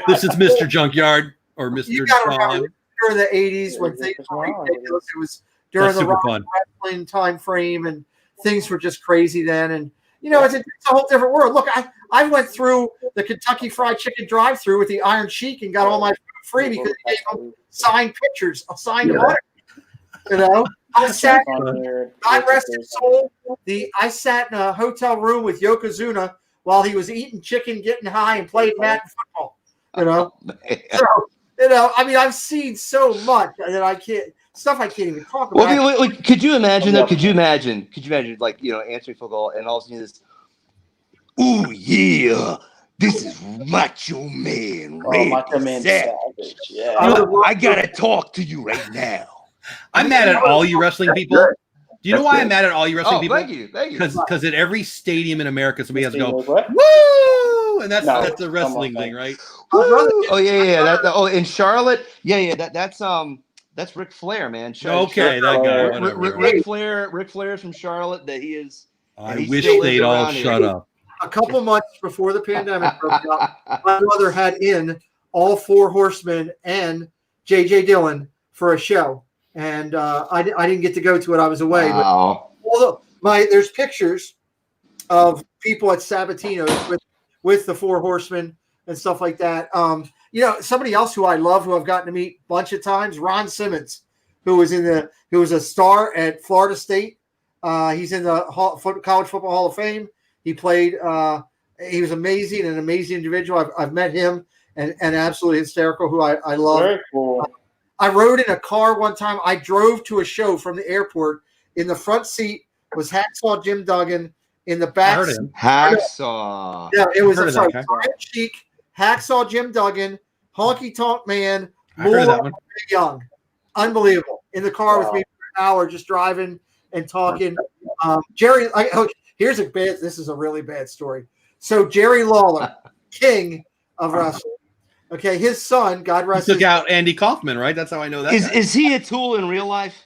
this is Mr. Junkyard or Mr. You got to John. remember during the '80s when things were ridiculous. It was during the rock wrestling time frame, and things were just crazy then. And you know, it's a whole different world. Look, I went through the Kentucky Fried Chicken drive-through with the Iron Sheik and got all my food free because they gave them signed pictures, signed order. You know, I sat. God rest his soul. I sat in a hotel room with Yokozuna while he was eating chicken, getting high, and playing Madden football. You know, so you know, I mean, I've seen so much that I can't even talk about. Well, could you imagine though? Could you imagine? Like, you know, answering phone call and all of a sudden this. Ooh yeah, this is Macho Man. Macho Man Savage. Yeah. I gotta talk to you right now. I'm mad at all you wrestling people. Do you know why I'm mad at all you wrestling people? Thank you. Because at every stadium in America, somebody has to go, What? woo! And that's a wrestling thing, right? Oh yeah. In Charlotte, that's Ric Flair, man. Okay, that guy. Ric Flair is from Charlotte. That he is. I wish they'd all shut up. A couple months before the pandemic broke out, my mother had in all four horsemen and J.J. Dillon for a show. And I didn't get to go to it. I was away. Wow. But there's pictures of people at Sabatino's with the four horsemen and stuff like that. You know, somebody else who I love, who I've gotten to meet a bunch of times, Ron Simmons, who was a star at Florida State. He's in the College Football Hall of Fame. He played. He was amazing, an amazing individual. I've met him and absolutely hysterical. Who I love. Very cool. I rode in a car one time. I drove to a show from the airport. In the front seat was Hacksaw Jim Duggan. In the back seat, Hacksaw. Yeah, it was Iron Sheik, Hacksaw Jim Duggan, Honky Tonk Man, Young. Unbelievable. In the car with me for an hour, just driving and talking. Jerry, this is a really bad story. So Jerry Lawler, king of wrestling. Okay, his son, God rest his soul. Took out Andy Kaufman, right? That's how I know that. Is he a tool in real life?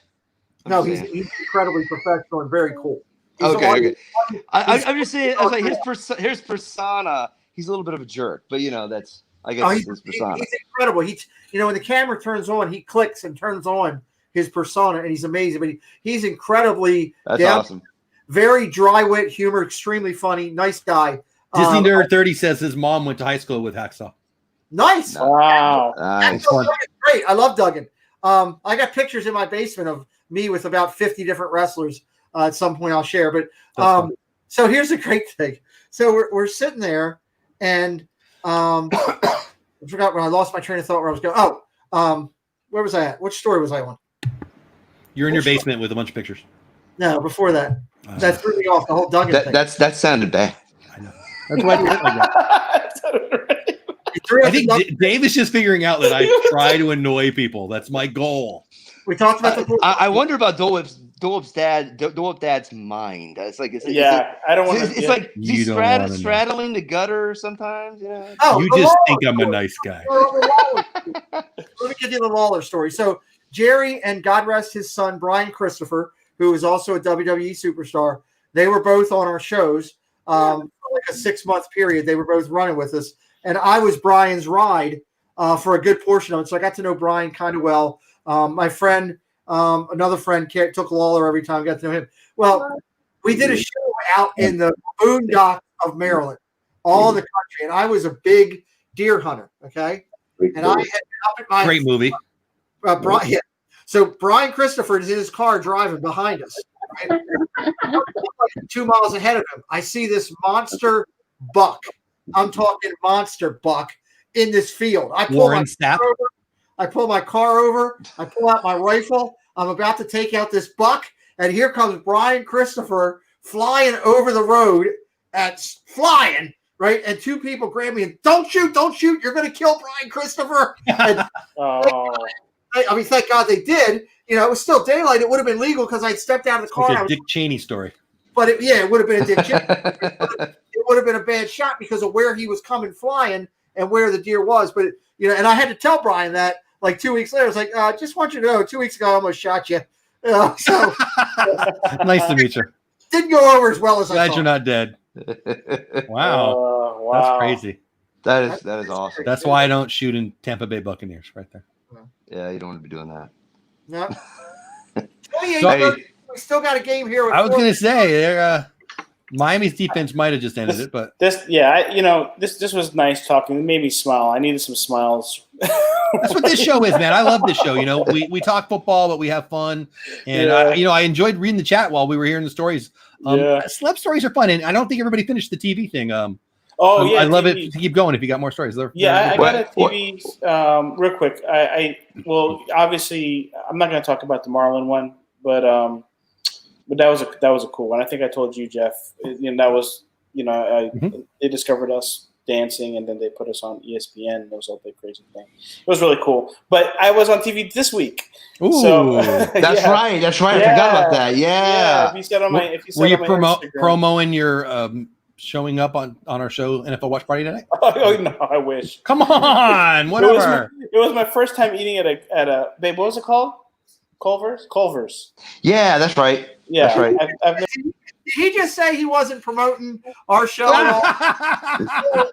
No, he's incredibly professional and very cool. Okay. I'm just saying, I was like, his persona. He's a little bit of a jerk, but you know that's his persona. He's incredible. When the camera turns on, he clicks and turns on his persona, and he's amazing. But he's incredibly awesome. Very dry wit humor, extremely funny, nice guy. Disney Nerd 30 says his mom went to high school with Hacksaw. Nice. Wow. Nice. Great. I love Duggan. I got pictures in my basement of me with about 50 different wrestlers. At some point I'll share. But so here's the great thing. So we're sitting there, and I forgot when I lost my train of thought where I was going. Where was I at? Which story was I on? You're in your basement with a bunch of pictures. No, before that. That threw me off the whole Duggan thing. That sounded bad. I know. That's why I did it like that. I think Dave is just figuring out that I try to annoy people. That's my goal. We talked about the. I wonder about Dolip's dad's mind. It's like I don't want to. It's like You he's don't wanna know. straddling the gutter sometimes. Oh, You the just Lawler think I'm a story. nice guy. Let me give you the Lawler story. So Jerry and God rest his son Brian Christopher, who is also a WWE superstar. They were both on our shows. For like a 6-month period, they were both running with us, and I was Brian's ride for a good portion of it. So I got to know Brian kind of well. My friend, another friend, took Lawler every time. Got to know him. Well, we did a show out in the boondocks of Maryland, all the country, and I was a big deer hunter. Okay, and I had up at my Great movie. Brian, yeah. So Brian Christopher is in his car driving behind us. Right? 2 miles ahead of him, I see this monster buck. I'm talking monster buck in this field. I pull my car over. I pull out my rifle. I'm about to take out this buck, and here comes Brian Christopher flying over the road flying, right? And 2 people grab me and don't shoot. You're going to kill Brian Christopher. And, I mean, thank God they did. You know, it was still daylight. It would have been legal because I'd stepped out of the car. Like a Dick Cheney story. But it would have been a Dick Cheney. It would have been a bad shot because of where he was coming flying and where the deer was. But, and I had to tell Brian that like 2 weeks later. I was like, just want you to know, 2 weeks ago, I almost shot you. So Nice to meet you. Didn't go over as well as I Glad thought. you're not dead. Wow. That's crazy. That is awesome. That's why I don't shoot in Tampa Bay Buccaneers right there. Yeah, you don't want to be doing that. No. So- We still got a game here. I was going to say, Miami's defense might have just ended it, but this was nice talking. It made me smile. I needed some smiles. that's what this show is, man. I love this show. We talk football, but we have fun, and I enjoyed reading the chat while we were hearing the stories. Celeb stories are fun, and I don't think everybody finished the TV thing. I love it. Keep going if you got more stories. I got a TV real quick. Obviously, I'm not going to talk about the Marlin one, but that was a cool one. I think I told you, Jeff. That was they discovered us dancing, and then they put us on ESPN. And it was a big crazy thing. It was really cool. But I was on TV this week. Ooh, so, that's right. I forgot about that. Yeah. If you said on my, were you promoting your showing up on our show NFL Watch Party tonight? Oh no, I wish. Come on, whatever. It was my first time eating at a babe. What was it called? Culver's. Yeah, that's right. Yeah, that's right. Did he just say he wasn't promoting our show at all?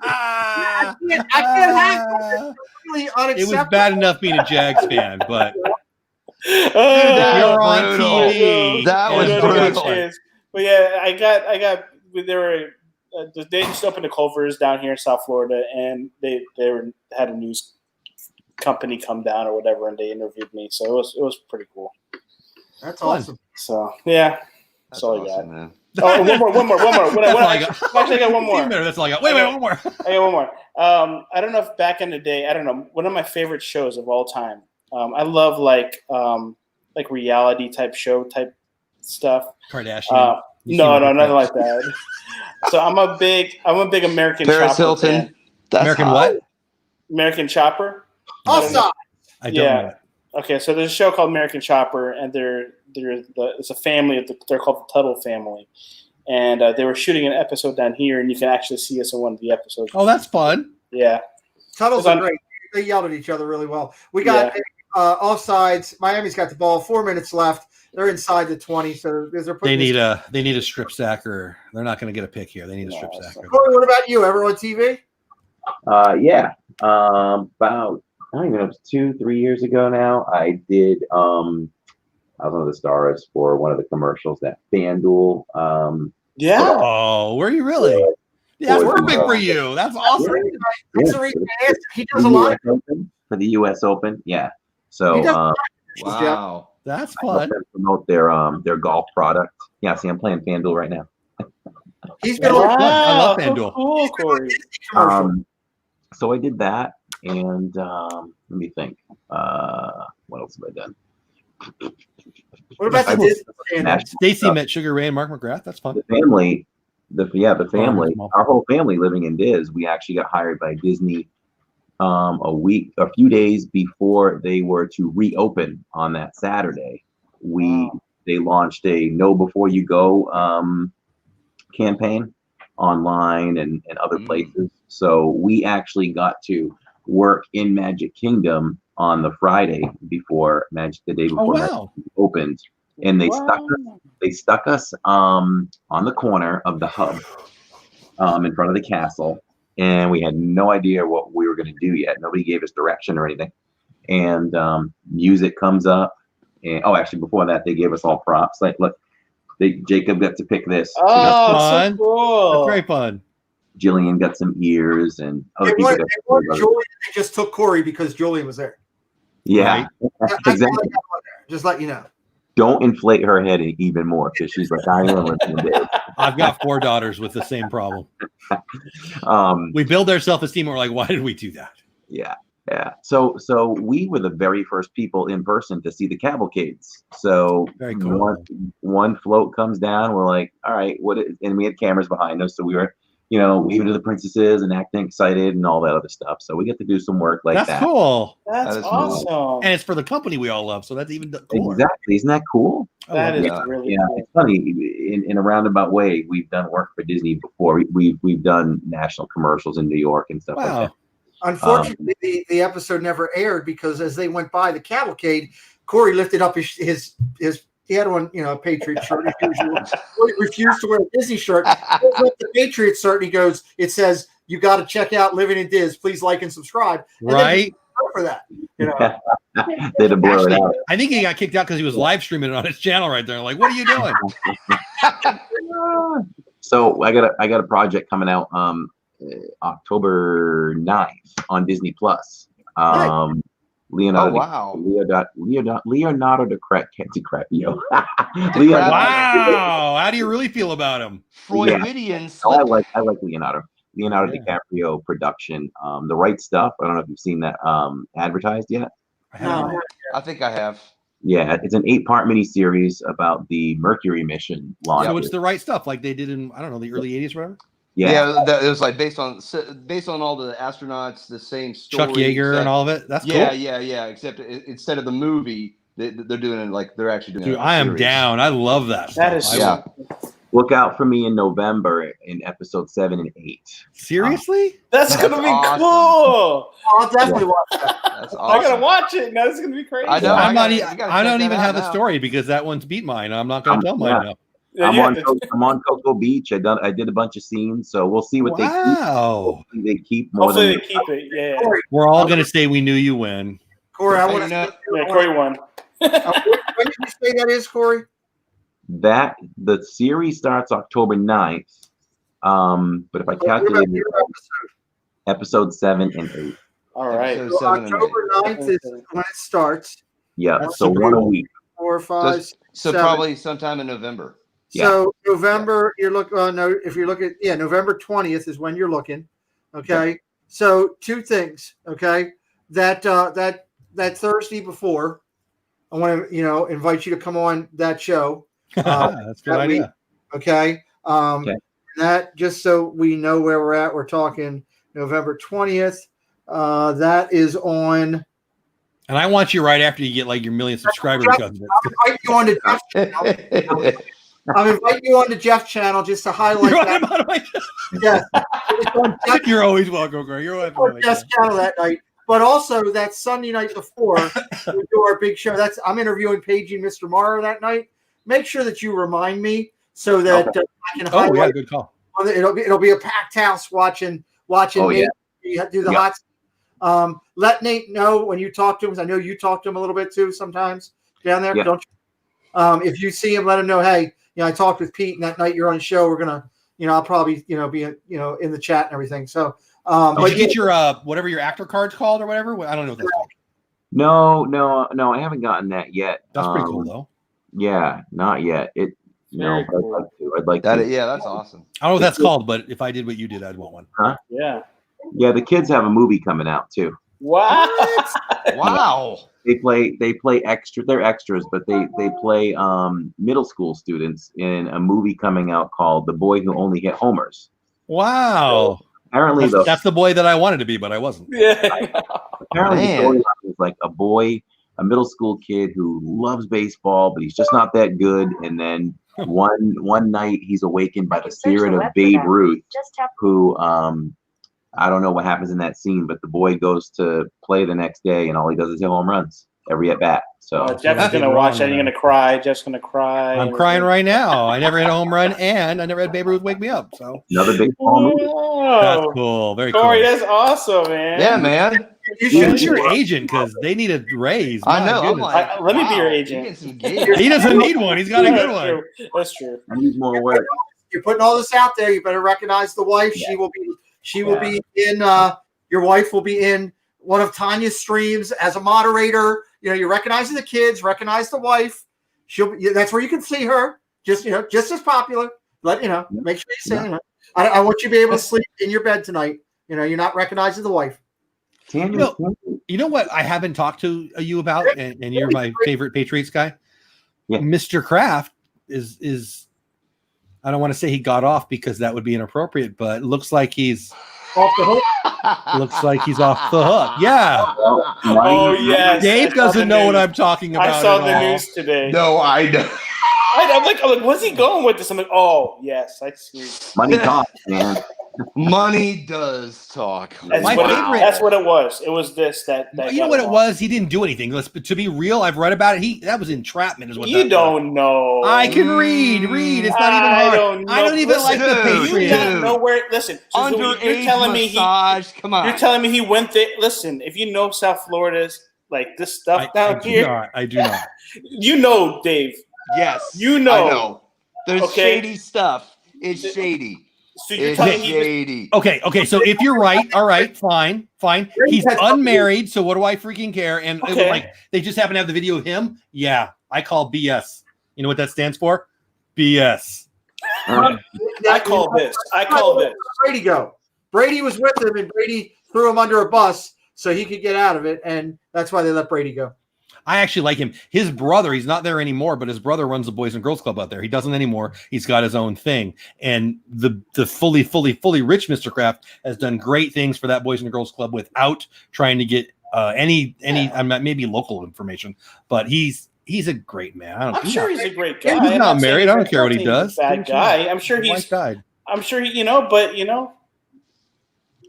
I can't have really unacceptable. It was bad enough being a Jags fan, but you're on TV. That was brutal. But yeah, I got. They just opened a Culver's down here in South Florida, and they had a news company come down or whatever, and they interviewed me. So it was pretty cool. That's awesome. So yeah, that's all awesome, I got. Man. Oh, one more. Actually, I got one more. That's all I got. Wait, one more. I got one more. I don't know if back in the day, I don't know, one of my favorite shows of all time. I love like reality type show type stuff. Kardashian. No, nothing like that. So I'm a big American Paris Chopper Hilton. fan. American what? American Chopper. Awesome. I don't know that. Okay, so there's a show called American Chopper, and it's a family they're called the Tuttle family, and they were shooting an episode down here, and you can actually see us in one of the episodes. Oh, that's fun. Yeah, Tuttles are great. They yelled at each other really well. We got offsides. Miami's got the ball. 4 minutes left. They're inside the 20, so they need a strip sack, or they're not going to get a pick here. They need a strip sack. Corey, what about you? Ever on TV? Yeah. About I don't even know, it was 2-3 years ago now. I did. I was one of the stars for one of the commercials that FanDuel. Yeah. Oh, were you really? Yeah, that's perfect for you. That's awesome. That's the reason I asked. He does a lot for the U.S. Open. Yeah. So wow, that's fun. I help them promote their golf product. Yeah. See, I'm playing FanDuel right now. He's been on. I love FanDuel. Cool, Corey. So I did that, and let me think. What else have I done? What about the Disney? Stacy met Sugar Ray and Mark McGrath. That's fun. The family. The family. Our whole family living in Diz. We actually got hired by Disney a few days before they were to reopen on that Saturday, they launched a Know Before You Go campaign online and other places. So we actually got to work in Magic Kingdom on the Friday before the day before Magic opened, and they stuck us on the corner of the hub in front of the castle, and we had no idea what we were going to do yet. Nobody gave us direction or anything, and music comes up, and actually before that they gave us all props. Like, look, Jacob got to pick this. Oh, fun. so cool. That's very fun. Jillian got some ears, and other They people weren't got Julian, they just took Corey because Julian was there. yeah, exactly. Just let you know. Don't inflate her head even more because she's like, I am listening to I've got 4 daughters with the same problem. We build our self-esteem and we're like, why did we do that? Yeah. So we were the very first people in person to see the cavalcades. So Very cool. one float comes down. We're like, all right, and we had cameras behind us. So we were, waving to the princesses and acting excited and all that other stuff. So we get to do some work like That's that. cool. That's awesome. And it's for the company we all love. So that's even cooler. Exactly. Isn't that cool? That is Yeah, really yeah. cool. It's funny. In a roundabout way, we've done work for Disney before. We've done national commercials in New York and stuff like that. Unfortunately, the episode never aired because as they went by the cavalcade, Corey lifted up his he had on a Patriot shirt. He refused to wear a Disney shirt. He pulls up the Patriot shirt and he goes, it says, "You got to check out Living in Diz. Please like and subscribe." And right. For that, They had to blur it out. I think he got kicked out because he was live streaming it on his channel right there. Like, what are you doing? So I got a project coming out October 9th on Disney Plus. Leonardo DiCaprio. Wow. How do you really feel about him? Freudian. I like Leonardo DiCaprio production. The Right Stuff. I don't know if you've seen that advertised yet. No, I think I have. Yeah, it's an 8-part miniseries about the Mercury mission launch. So it's The Right Stuff, like they did in the early '80s, or whatever. Yeah, it was like based on all the astronauts, the same story. Chuck Yeager and all of it. That's cool. Yeah. Except instead of the movie, they're doing it like they're actually doing. Dude, I am down. I love that. That is Look out for me in November in episode 7 and 8. Seriously? That's gonna be awesome. cool. I'll definitely watch that. That's awesome. I gotta watch it. No, this is gonna be crazy. I know. I I don't even have the now. story because that one's beat mine. I'm not going to tell mine now. I'm on Cocoa Beach. I did a bunch of scenes, so we'll see what they keep. Hopefully they keep more Hopefully than they keep it. Yeah. We're all going to say we knew you win. Corey, I want to. Yeah, Corey won. When did you say that is, Corey? that. The series starts October 9th. But if I calculate episode 7 and 8. All right. So October 9th is when it starts. Yeah, That's so one a week. 4, 5, So 7. probably sometime in November. So November, you're looking. No, if you're looking, November 20th is when you're looking. Okay. So 2 things. Okay, that Thursday before, I want to invite you to come on that show. That's a good idea. Okay. That just so we know where we're at. We're talking November 20th. That is on. And I want you right after you get like your 1 million subscribers. I'm inviting you on to Jeff's channel. I'm inviting you on to Jeff's channel just to highlight that. Yes. You're always welcome, Greg. You're welcome. On Jeff's channel that night. But also that Sunday night before we do our big show. I'm interviewing Paige and Mr. Morrow that night. Make sure that you remind me so that I can highlight. Oh, yeah, good call. It'll be a packed house watching me do the hot. Let Nate know when you talk to him. 'Cause I know you talk to him a little bit too sometimes down there. Yeah. Don't you? If you see him, let him know. Hey, I talked with Pete, and that night you're on the show. We're gonna, I'll probably, be, in the chat and everything. So, did you get your whatever your actor card's called or whatever? I don't know what that's called. No, I haven't gotten that yet. That's pretty cool though. Yeah, not yet. Cool. I'd like that. to. Yeah, that's awesome. I don't know what that's called, but if I did what you did, I'd want one. Huh? Yeah. Yeah, the kids have a movie coming out too. Wow. Wow. They play extra. They're extras, but they play middle school students in a movie coming out called The Boy Who Only Hit Homers. Wow. Apparently, That's the boy that I wanted to be, but I wasn't. Yeah. apparently the storyline is like a middle school kid who loves baseball, but he's just not that good. And then one night he's awakened by the spirit of Babe Ruth, who I don't know what happens in that scene, but the boy goes to play the next day, and all he does is hit home runs every at bat. So Jeff's gonna watch that. You're gonna cry. Jeff's gonna cry. I'm crying right now. I never hit a home run, and I never had Babe Ruth wake me up. So another baseball movie. That's cool. Very cool. Corey, that's awesome, man. Yeah, man. Who's your agent? Because they need a raise. I know. goodness. Let me be your agent. He doesn't need one. He's got a good one. That's true. I need more work. You're putting all this out there. You better recognize the wife. Yeah. She will be in. Your wife will be in one of Tanya's streams as a moderator. You know, you're recognizing the kids, recognize the wife. That's where you can see her. Just as popular. Make sure you see her. I want you to be able to sleep in your bed tonight. You know, you're not recognizing the wife. You know what I haven't talked to you about, and you're my favorite Patriots guy. Yeah. Mr. Kraft is. I don't want to say he got off because that would be inappropriate, but it looks like he's off the hook. Looks like he's off the hook. Yeah. Oh yes. Dave doesn't know what I'm talking about. I saw the news today. No, I know. I'm like, what's he going with this? I'm like, oh yes, I see. Money talks, man. Money does talk. That's what it was. It was this that. You know what it was? He didn't do anything. To be real, I've read about it. That was entrapment. Is what you don't know. I can read. It's not even hard. I don't even like the Patriots. You don't know where. Listen, so you're telling me come on. You're telling me he went there. Listen, if you know South Florida's like this stuff down here, I do not. You know, Dave. Yes, you know. I know. There's shady stuff. It's shady. So you're telling me Okay. So if you're right, all right, fine. He's unmarried, so what do I freaking care? And it was like they just happen to have the video of him. Yeah, I call BS. You know what that stands for? BS. I call this. Brady go. Brady was with him, and Brady threw him under a bus so he could get out of it, and that's why they let Brady go. I actually like him. His brother, he's not there anymore, but his brother runs the Boys and Girls Club out there. He doesn't anymore. He's got his own thing. And the fully rich Mr. Kraft has done great things for that Boys and Girls Club without trying to get any maybe local information. But he's a great man. I'm sure he's a great guy. He's not married. I don't care what he does. Bad guy. I'm sure he's died. I'm sure he, but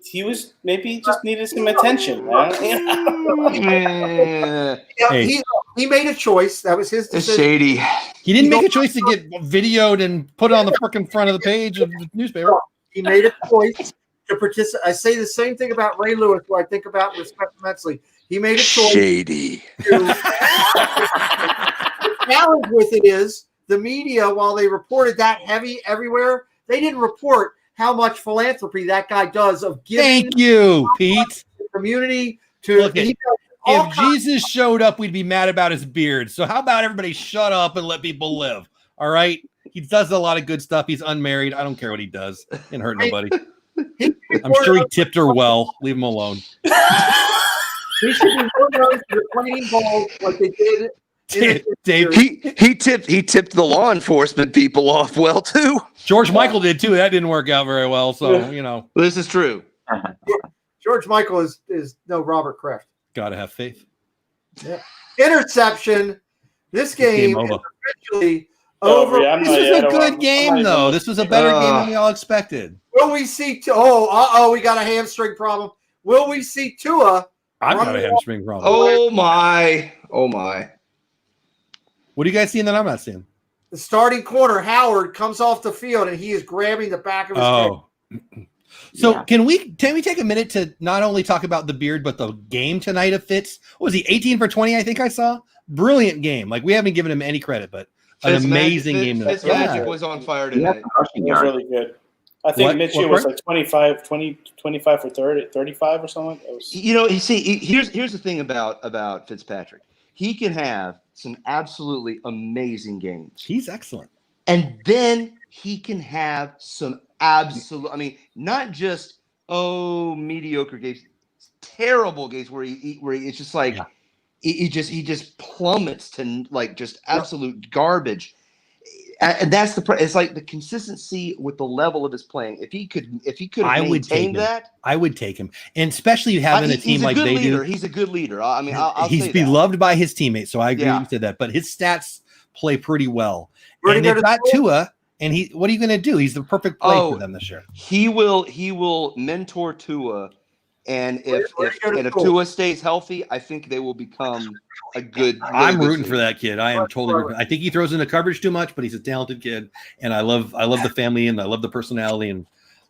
he was maybe just needed some attention. He made a choice. That was his decision. It's shady. He didn't make a choice to get videoed and put on the freaking front of the page of the newspaper. He made a choice to participate. I say the same thing about Ray Lewis, who I think about and respect immensely. He made a choice. Shady. The challenge with it is the media, while they reported that heavy everywhere, they didn't report how much philanthropy that guy does of giving. Thank you, Pete. To the community. If Jesus showed up, we'd be mad about his beard. So how about everybody shut up and let people live? All right. He does a lot of good stuff. He's unmarried. I don't care what he does. He didn't hurt nobody. I'm sure he tipped her well. Leave him alone. He should be more known for playing balls like they did. Dave, he tipped the law enforcement people off well too. George Michael did too. That didn't work out very well. So this is true. George Michael is no Robert Kraft. Gotta have faith. Yeah. Interception. This game is officially over. This was a good game, though. This was a better game than we all expected. Will we see? We got a hamstring problem. Will we see Tua? I've got a hamstring problem. Oh my! What are you guys seeing that I'm not seeing? The starting corner, Howard, comes off the field and he is grabbing the back of his head. So can we take a minute to not only talk about the beard, but the game tonight of Fitz? What was he, 18 for 20, I think I saw? Brilliant game. Like, we haven't given him any credit, but an amazing game tonight. Fitzmagic was on fire tonight. It was really good. I think Mitchell was like 25 for 30, 35 or something. Here's the thing about Fitzpatrick. He can have some absolutely amazing games. He's excellent. And then he can have some not just mediocre games, terrible games where it's just like he just plummets to like just absolute garbage. And that's it's like the consistency with the level of his playing. If he could have maintained that, I would take him, and especially having a team like they do. He's a good leader. I mean, I'll he's say beloved by his teammates, so I agree with you that. But his stats play pretty well, and they've got Tua. And what are you going to do? He's the perfect play for them this year. He will mentor Tua, and if Tua stays healthy, I think they will become a good. I'm rooting for that kid. I am totally rooting. I think he throws into coverage too much, but he's a talented kid, and I love the family and I love the personality, and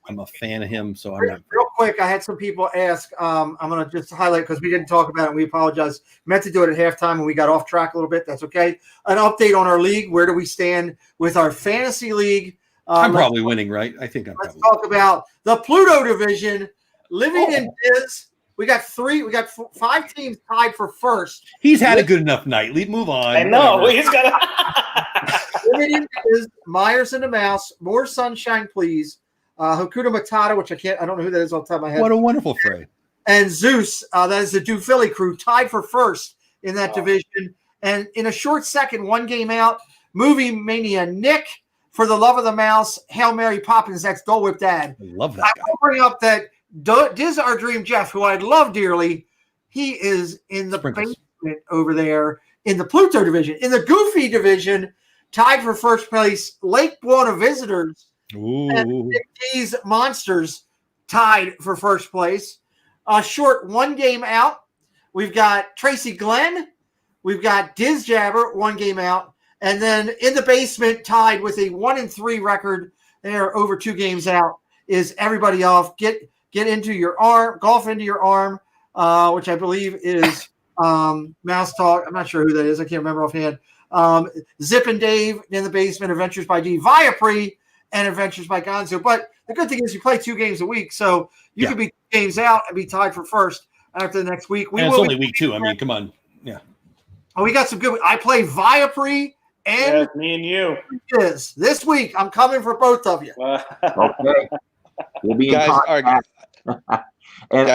I'm a fan of him. So I'm not. Real quick, I had some people ask. I'm going to just highlight because we didn't talk about it. And we apologize. Meant to do it at halftime, and we got off track a little bit. That's okay. An update on our league. Where do we stand with our fantasy league? I'm probably winning, right? I think Let's talk about the Pluto division. Living in Diz. We got 5 teams tied for first. He's had a good enough night. Move on. I know. He's got a Living in Diz, Myers and the Mouse, More Sunshine Please, Hakuta Matata, which I don't know who that is off the top of my head. What a wonderful phrase. And Zeus, that is the Do Philly crew, tied for first in that division. And in a short second, 1 game out, Movie Mania Nick, For the Love of the Mouse, Hail Mary Poppins, that's Dole Whip Dad. I love that I guy. will bring up that Diz Our Dream Jeff, who I love dearly, he is in the basement over there in the Pluto division. In the Goofy division, tied for first place, Lake Buena Visitors. And these Monsters tied for first place. Short 1 game out. We've got Tracy Glenn. We've got Diz Jabber, 1 game out. And then in the basement, tied with a 1-3 record, they're over 2 games out, is everybody off. Get into your arm, golf into your arm, which I believe is Mouse Talk. I'm not sure who that is. I can't remember offhand. Zip and Dave in the basement, Adventures by D, Viapre, and Adventures by Gonzo. But the good thing is you play 2 games a week, so you could be 2 games out and be tied for first after the next week. It's only week 2. I mean, come on. Yeah. Oh, we got some good. I play Viapre and me and you. This week. I'm coming for both of you. Okay. We'll be in Guys, contact. And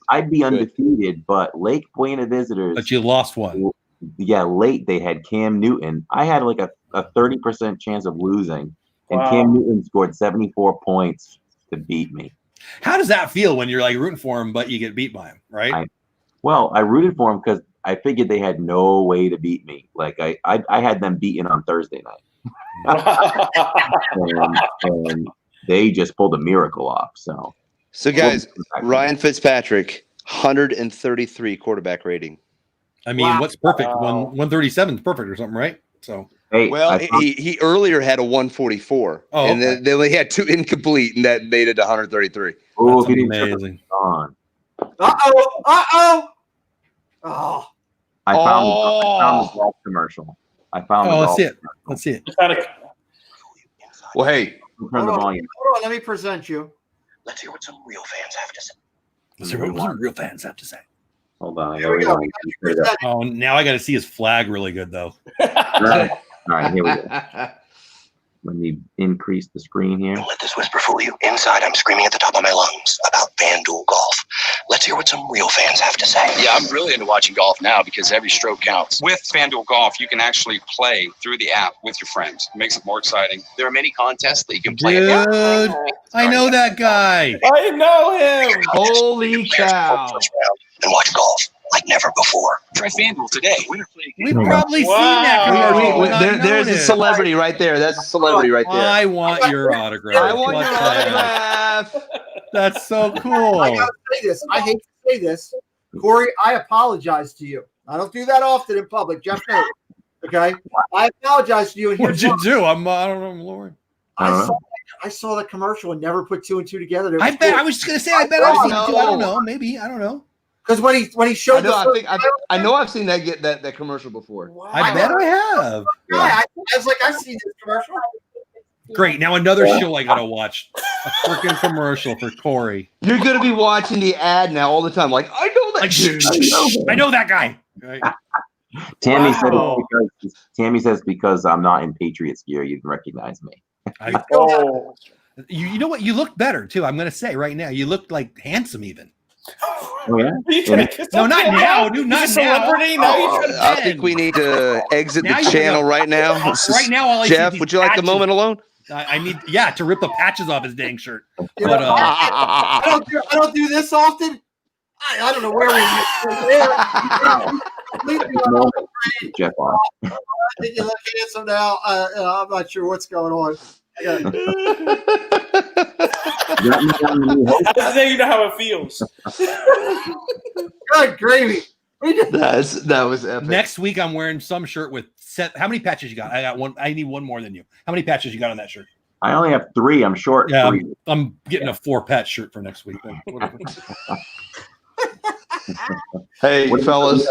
I'd be undefeated, but Lake Buena Visitors. But you lost 1. Yeah, late they had Cam Newton. I had like a 30% chance of losing, and Cam Newton scored 74 points to beat me. How does that feel when you're like rooting for him, but you get beat by him, right? I rooted for him because I figured they had no way to beat me. Like I had them beaten on Thursday night, and they just pulled a miracle off. So guys, Ryan Fitzpatrick, 133 quarterback rating. I mean, what's perfect? 137 is perfect or something, right? So. He earlier had a 144, and then they had 2 incomplete, and that made it 133. Oh, that's amazing! Oh! I found the golf commercial. Let's see it. Let's see it. Well, hey, turn the volume. Hold on, let me present you. Let's hear what some real fans have to say. Let's hear what some real fans have to say. Hold on. Here we go. Oh, now I got to see his flag really good, though. All right, here we go. Let me increase the screen here. Don't let this whisper fool you. Inside, I'm screaming at the top of my lungs about FanDuel Golf. Let's hear what some real fans have to say. Yeah, I'm really into watching golf now because every stroke counts. With FanDuel Golf, you can actually play through the app with your friends. It makes it more exciting. There are many contests that you can play. Dude, I know that guy. I know him. Holy cow. And watch golf like never before. Try FanDuel today. We've probably seen that commercial. There's a celebrity right there. That's a celebrity right there. I want your autograph. I want your autograph. That's so cool. I gotta say this. I hate to say this, Corey. I apologize to you. I don't do that often in public. Jeff knows. Okay, I apologize to you. And What'd you do? I don't know, Lauren. I saw the commercial and never put 2 and 2 together. I bet. I was just gonna say. I bet I've seen it too. I don't know. Maybe. I don't know. Because when he showed I know I've seen that commercial before. Wow. I bet I have. Yeah, I was like, I've seen this commercial. Great. Now another show I gotta watch. A freaking commercial for Corey. You're gonna be watching the ad now all the time. Like, I know that dude. I know that guy. Right. Tammy says because I'm not in Patriots gear, you'd recognize me. You know what? You look better too. I'm gonna say right now. You look like handsome even. Oh yeah. No, not now, dude. Not He's a celebrity. now. Now you're trying to I think we need to exit Now the you're channel gonna- right now. Right now, all I see is Jeff, these would you like the patches. moment alone? I need, to rip the patches off his dang shirt. You But know, I don't do this often. I don't know where we. Jeff on. I think you look handsome now. I'm not sure what's going on. You know how it feels. Good gravy. That was epic. next week, I'm wearing some shirt with set. How many patches you got? I got one. I need one more than you. How many patches you got on that shirt? I only have 3. I'm short. Yeah, 3. I'm getting a 4-patch shirt for next week. Hey, What fellas,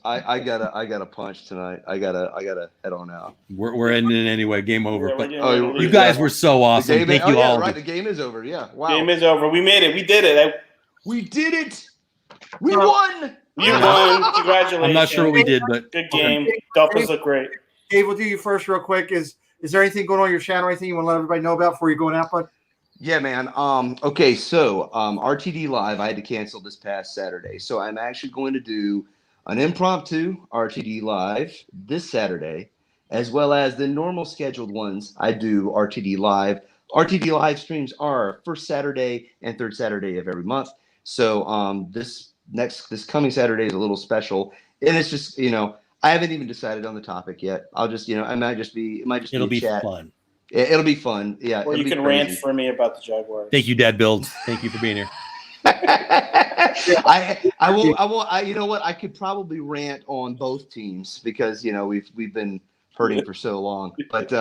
I gotta punch tonight. I gotta head on out. We're ending anyway. Game over. Yeah, but we're you guys were so awesome. The game, Thank you all. Right, the game is over. Yeah. Wow. Game is over. We made it. We did it. We did it. We won. You won. Congratulations. I'm not sure what we did, but good game. Dolphins look great. Dave, we'll do you first real quick. Is there anything going on in your channel or anything you want to let everybody know about before you're going out, bud? Yeah, man. Okay, so RTD Live, I had to cancel this past Saturday. So I'm actually going to do an impromptu RTD Live this Saturday, as well as the normal scheduled ones. I do RTD Live. RTD Live streams are first Saturday and third Saturday of every month. So this coming Saturday is a little special. And it's just, I haven't even decided on the topic yet. I'll just, it might just be a chat. Fun. It'll be fun. Yeah. Or you can rant for me about the Jaguars. Thank you, Dad Builds. Thank you for being here. I won't. You know what? I could probably rant on both teams because we've been hurting for so long. But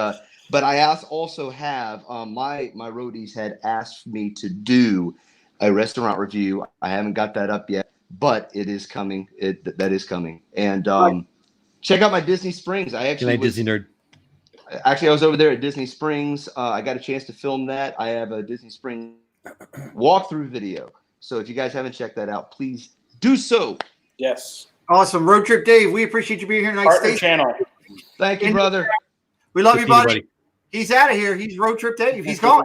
I also have my roadies had asked me to do a restaurant review. I haven't got that up yet, but it is coming. That is coming. And check out my Disney Springs. Disney nerd. Actually, I was over there at Disney Springs. I got a chance to film that. I have a Disney Springs walkthrough video. So if you guys haven't checked that out, please do so. Yes. Awesome. Road Trip Dave, we appreciate you being here tonight. Partner channel. Thank you, brother. We love you, buddy. He's out of here. He's Road Trip Dave. He's gone.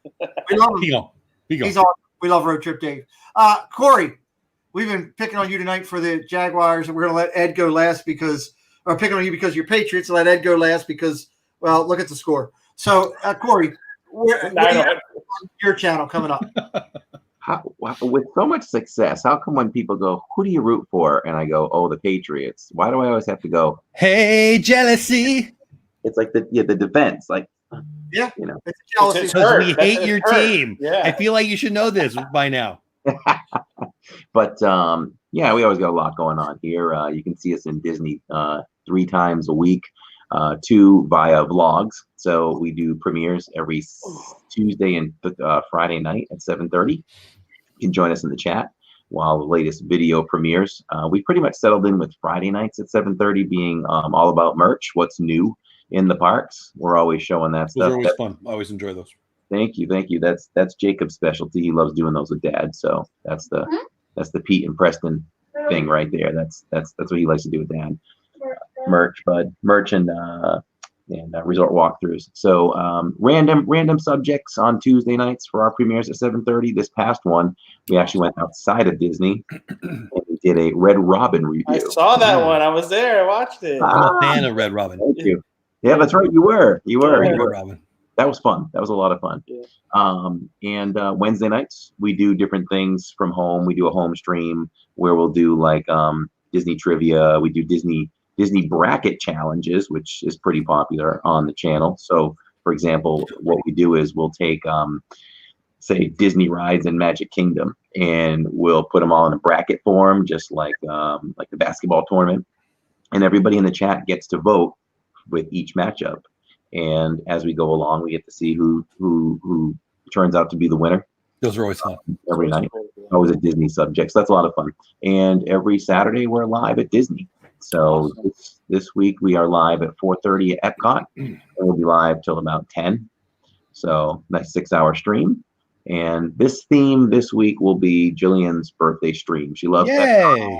We love him. He's awesome. We love Road Trip Dave. Corey, we've been picking on you tonight for the Jaguars, and we're going to let Ed go last or picking on you because you're Patriots, and let Ed go last because, well, look at the score. So, Corey, your channel coming up. With so much success, how come when people go, who do you root for? And I go, oh, the Patriots. Why do I always have to go, hey, jealousy? It's like the defense. Like, yeah, it's jealousy. Because we hate your team. Yeah. I feel like you should know this by now. But yeah, we always got a lot going on here. You can see us in Disney 3 times a week, 2 via vlogs. So we do premieres every Tuesday and Friday night at 7:30. You can join us in the chat while the latest video premieres. We pretty much settled in with Friday nights at 7:30 being all about merch, what's new in the parks. We're always showing that Those stuff. are always fun. I always enjoy those. Thank you. That's Jacob's specialty. He loves doing those with Dad. So that's the Pete and Preston thing right there. That's what he likes to do with Dad. Merch and resort walkthroughs. So random subjects on Tuesday nights for our premieres at 7:30. This past one, we actually went outside of Disney and we did a Red Robin review. I saw that one. I was there. I watched it. I'm a fan of Red Robin. Thank you. Yeah, that's right. You were. Red Robin. That was fun. That was a lot of fun. Yeah. And Wednesday nights, we do different things from home. We do a home stream where we'll do like Disney trivia. We do Disney bracket challenges, which is pretty popular on the channel. So, for example, what we do is we'll take, say, Disney rides in Magic Kingdom, and we'll put them all in a bracket form, just like the basketball tournament. And everybody in the chat gets to vote with each matchup. And as we go along, we get to see who turns out to be the winner. Those are always fun. Every night. Always a Disney subject. So that's a lot of fun. And every Saturday, we're live at Disney. So this week, we are live at 4:30 at Epcot. And we'll be live till about 10. So nice 6-hour stream. And this theme this week will be Jillian's birthday stream. She loves Epcot.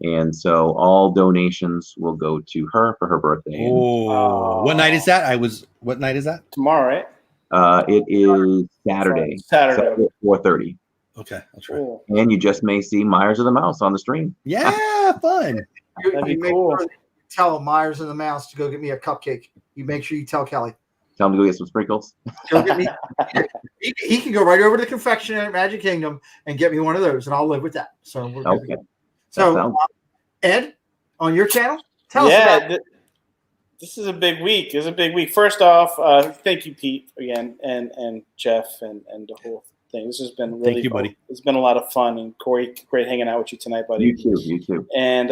And so all donations will go to her for her birthday. Oh, what night is that? What night is that? Tomorrow, right? It is Saturday. Saturday. 4:30. Okay, that's right. Cool. And you just may see Myers of the Mouse on the stream. Yeah, fun. That'd be You make cool. sure that you tell Myers and the Mouse to go get me a cupcake. You make sure you tell Kelly. Tell him to go get some sprinkles. Go get me. He can go right over to the confectionery at Magic Kingdom and get me one of those, and I'll live with that. So we're good to Okay. go. So sounds- Ed, on your channel, tell us Yeah, about. this is a big week. It's a big week. First off, thank you, Pete, again, and Jeff, and the whole thing. This has been really Thank you, fun. buddy. It's been a lot of fun, and Corey, great hanging out with you tonight, buddy. You too. You too. And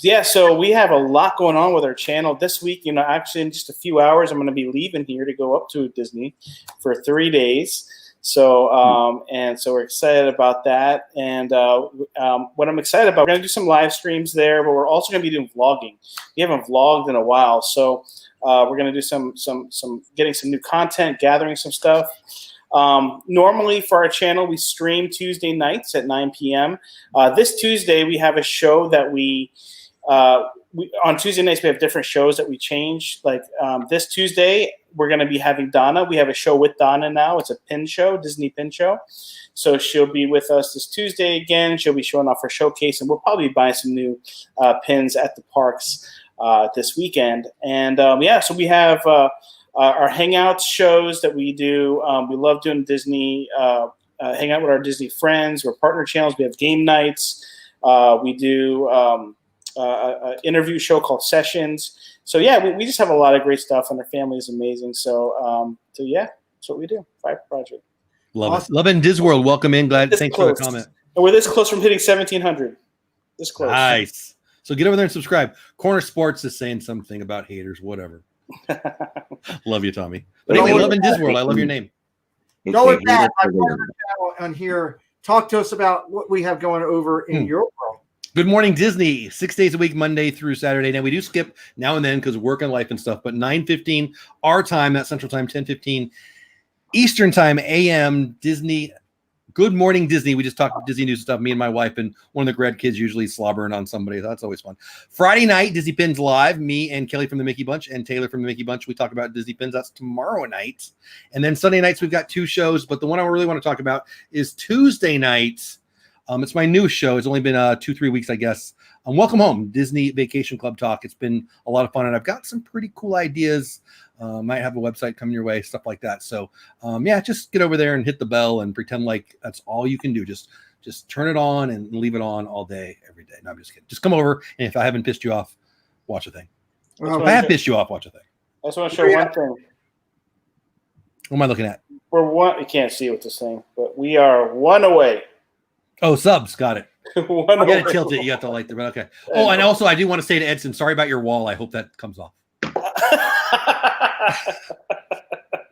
yeah, so we have a lot going on with our channel this week. Actually, in just a few hours, I'm going to be leaving here to go up to Disney for 3 days. So and so we're excited about that. And what I'm excited about, we're going to do some live streams there, but we're also going to be doing vlogging. We haven't vlogged in a while, so we're going to do some getting some new content, gathering some stuff. Normally for our channel, we stream Tuesday nights at 9 p.m. This Tuesday, we have a show that we on Tuesday nights, we have different shows that we change. Like this Tuesday, we're going to be having Donna. We have a show with Donna now. It's a pin show, Disney pin show. So she'll be with us this Tuesday again. She'll be showing off her showcase, and we'll probably buy some new pins at the parks this weekend. And yeah, so we have our Hangouts shows that we do. We love doing Disney, hang out with our Disney friends. We're partner channels. We have game nights. We do an interview show called Sessions. So yeah, we just have a lot of great stuff, and our family is amazing. So yeah, that's what we do. Fire Project. Love it. Love it in Disworld. Welcome in. Thanks for the comment. And we're this close from hitting 1,700. This close. Nice. So get over there and subscribe. Corner Sports is saying something about haters, whatever. Love you, Tommy. But anyway, love in Disworld. I love your name. Go with that. My partner channel on here. Talk to us about what we have going over in your world. Good morning, Disney. 6 days a week, Monday through Saturday. Now we do skip now and then because of work and life and stuff. But 9:15 our time, that's Central Time. 10:15 Eastern Time, AM. Disney. Good morning, Disney. We just talked Disney news stuff. Me and my wife and one of the grad kids usually slobbering on somebody. That's always fun. Friday night, Disney Pins Live. Me and Kelly from the Mickey Bunch and Taylor from the Mickey Bunch. We talk about Disney Pins. That's tomorrow night. And then Sunday nights, we've got 2 shows. But the one I really want to talk about is Tuesday nights. It's my newest show. It's only been 2-3 weeks, I guess. Welcome home, Disney Vacation Club Talk. It's been a lot of fun, and I've got some pretty cool ideas. Might have a website coming your way, stuff like that. So, yeah, just get over there and hit the bell and pretend like that's all you can do. Just turn it on and leave it on all day, every day. No, I'm just kidding. Just come over, and if I haven't pissed you off, watch a thing. If I have pissed you off, watch a thing. I just want to show one thing. What am I looking at? You can't see with this thing, but we are 1 away. Oh, subs. Got it. You got to tilt it. You got to light the, but okay. Oh, and also I do want to say to Edson, sorry about your wall. I hope that comes off.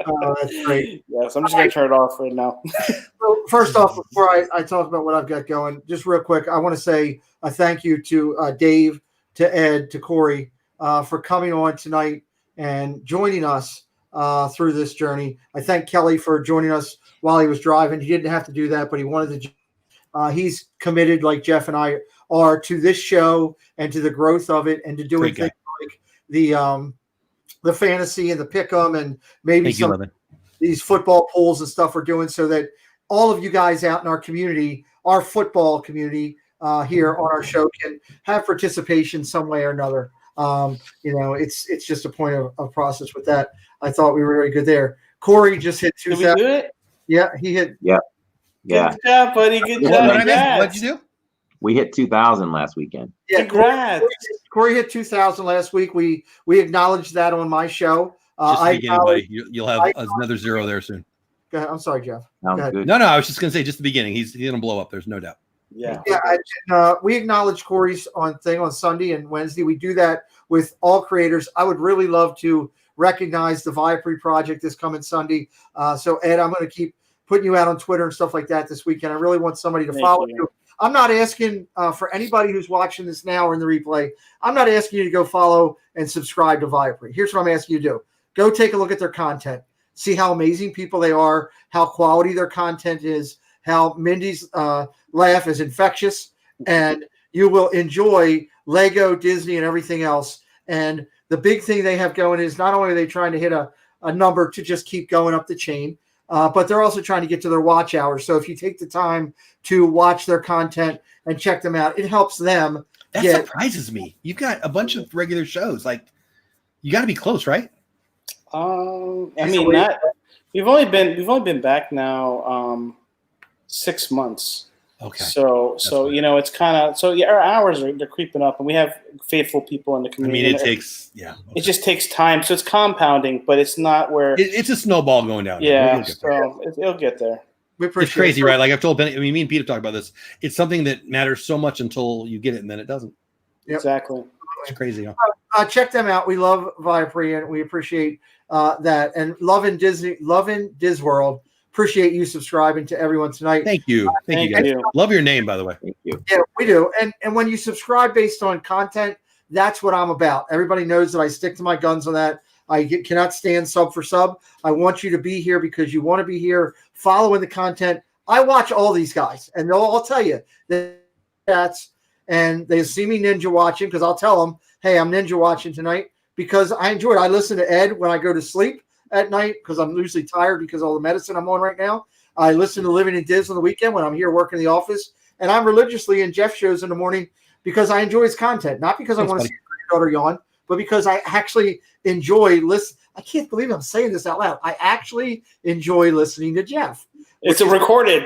Oh, that's great. Yes, I'm just going to turn it off right now. So first off, before I talk about what I've got going, just real quick, I want to say a thank you to Dave, to Ed, to Corey for coming on tonight and joining us through this journey. I thank Kelly for joining us while he was driving. He didn't have to do that, but he wanted to. He's committed, like Jeff and I are, to this show and to the growth of it, and to doing things like the fantasy and the pick'em, and maybe these football polls and stuff we're doing, so that all of you guys out in our community, our football community here on our show, can have participation some way or another. It's just a point of process with that. I thought we were very good there. Corey just hit 2,000. Did we do it? Yeah, he hit. Yeah. Yeah. Good job, buddy. Good job. What'd you do? We hit 2,000 last weekend. Yeah, congrats. Corey hit 2,000 last week. We acknowledged that on my show. Just the beginning, buddy. You'll have another 0 there soon. Go ahead. I'm sorry, Jeff. Sounds go ahead. good. No, I was just going to say just the beginning. He's going to blow up. There's no doubt. Yeah. We acknowledge Corey's on Sunday and Wednesday. We do that with all creators. I would really love to recognize the Viapre Project this coming Sunday. So Ed, I'm going to keep putting you out on Twitter and stuff like that this weekend. I really want somebody to follow you. I'm not asking for anybody who's watching this now or in the replay. I'm not asking you to go follow and subscribe to Viapre. Here's what I'm asking you to do. Go take a look at their content. See how amazing people they are, how quality their content is, how Mindy's laugh is infectious, and you will enjoy Lego, Disney, and everything else. And the big thing they have going is not only are they trying to hit a number to just keep going up the chain, but they're also trying to get to their watch hours. So if you take the time to watch their content and check them out, it helps them. That surprises me. You've got a bunch of regular shows. Like, you got to be close, right? I mean, we've only been back now 6 months. Okay. So it's kind of our hours they're creeping up, and we have faithful people in the community. I mean, it takes it just takes time, so it's compounding, but it's not where it's a snowball going down. Yeah, it'll get there. It's crazy, right? Like I've told Benny, I mean, me and Peter talked about this. It's something that matters so much until you get it, and then it doesn't. Yep. Exactly. It's crazy. Huh? Check them out. We love Viapree, and we appreciate that. And love in Disworld. Appreciate you subscribing to everyone tonight. Thank you. Thank you, guys. Love your name, by the way. Thank you. Yeah, we do. And when you subscribe based on content, that's what I'm about. Everybody knows that I stick to my guns on that. I cannot stand sub for sub. I want you to be here because you want to be here following the content. I watch all these guys, and they'll all tell you that's, and they see me ninja watching because I'll tell them, hey, I'm ninja watching tonight because I enjoy it. I listen to Ed when I go to sleep at night because I'm usually tired because of all the medicine I'm on right now. I listen to Living in Diz on the weekend when I'm here working in the office, and I'm religiously in Jeff shows in the morning because I enjoy his content, not because I want to see your daughter yawn, but because I actually enjoy listen. I can't believe I'm saying this out loud. I actually enjoy listening to Jeff. This is recorded.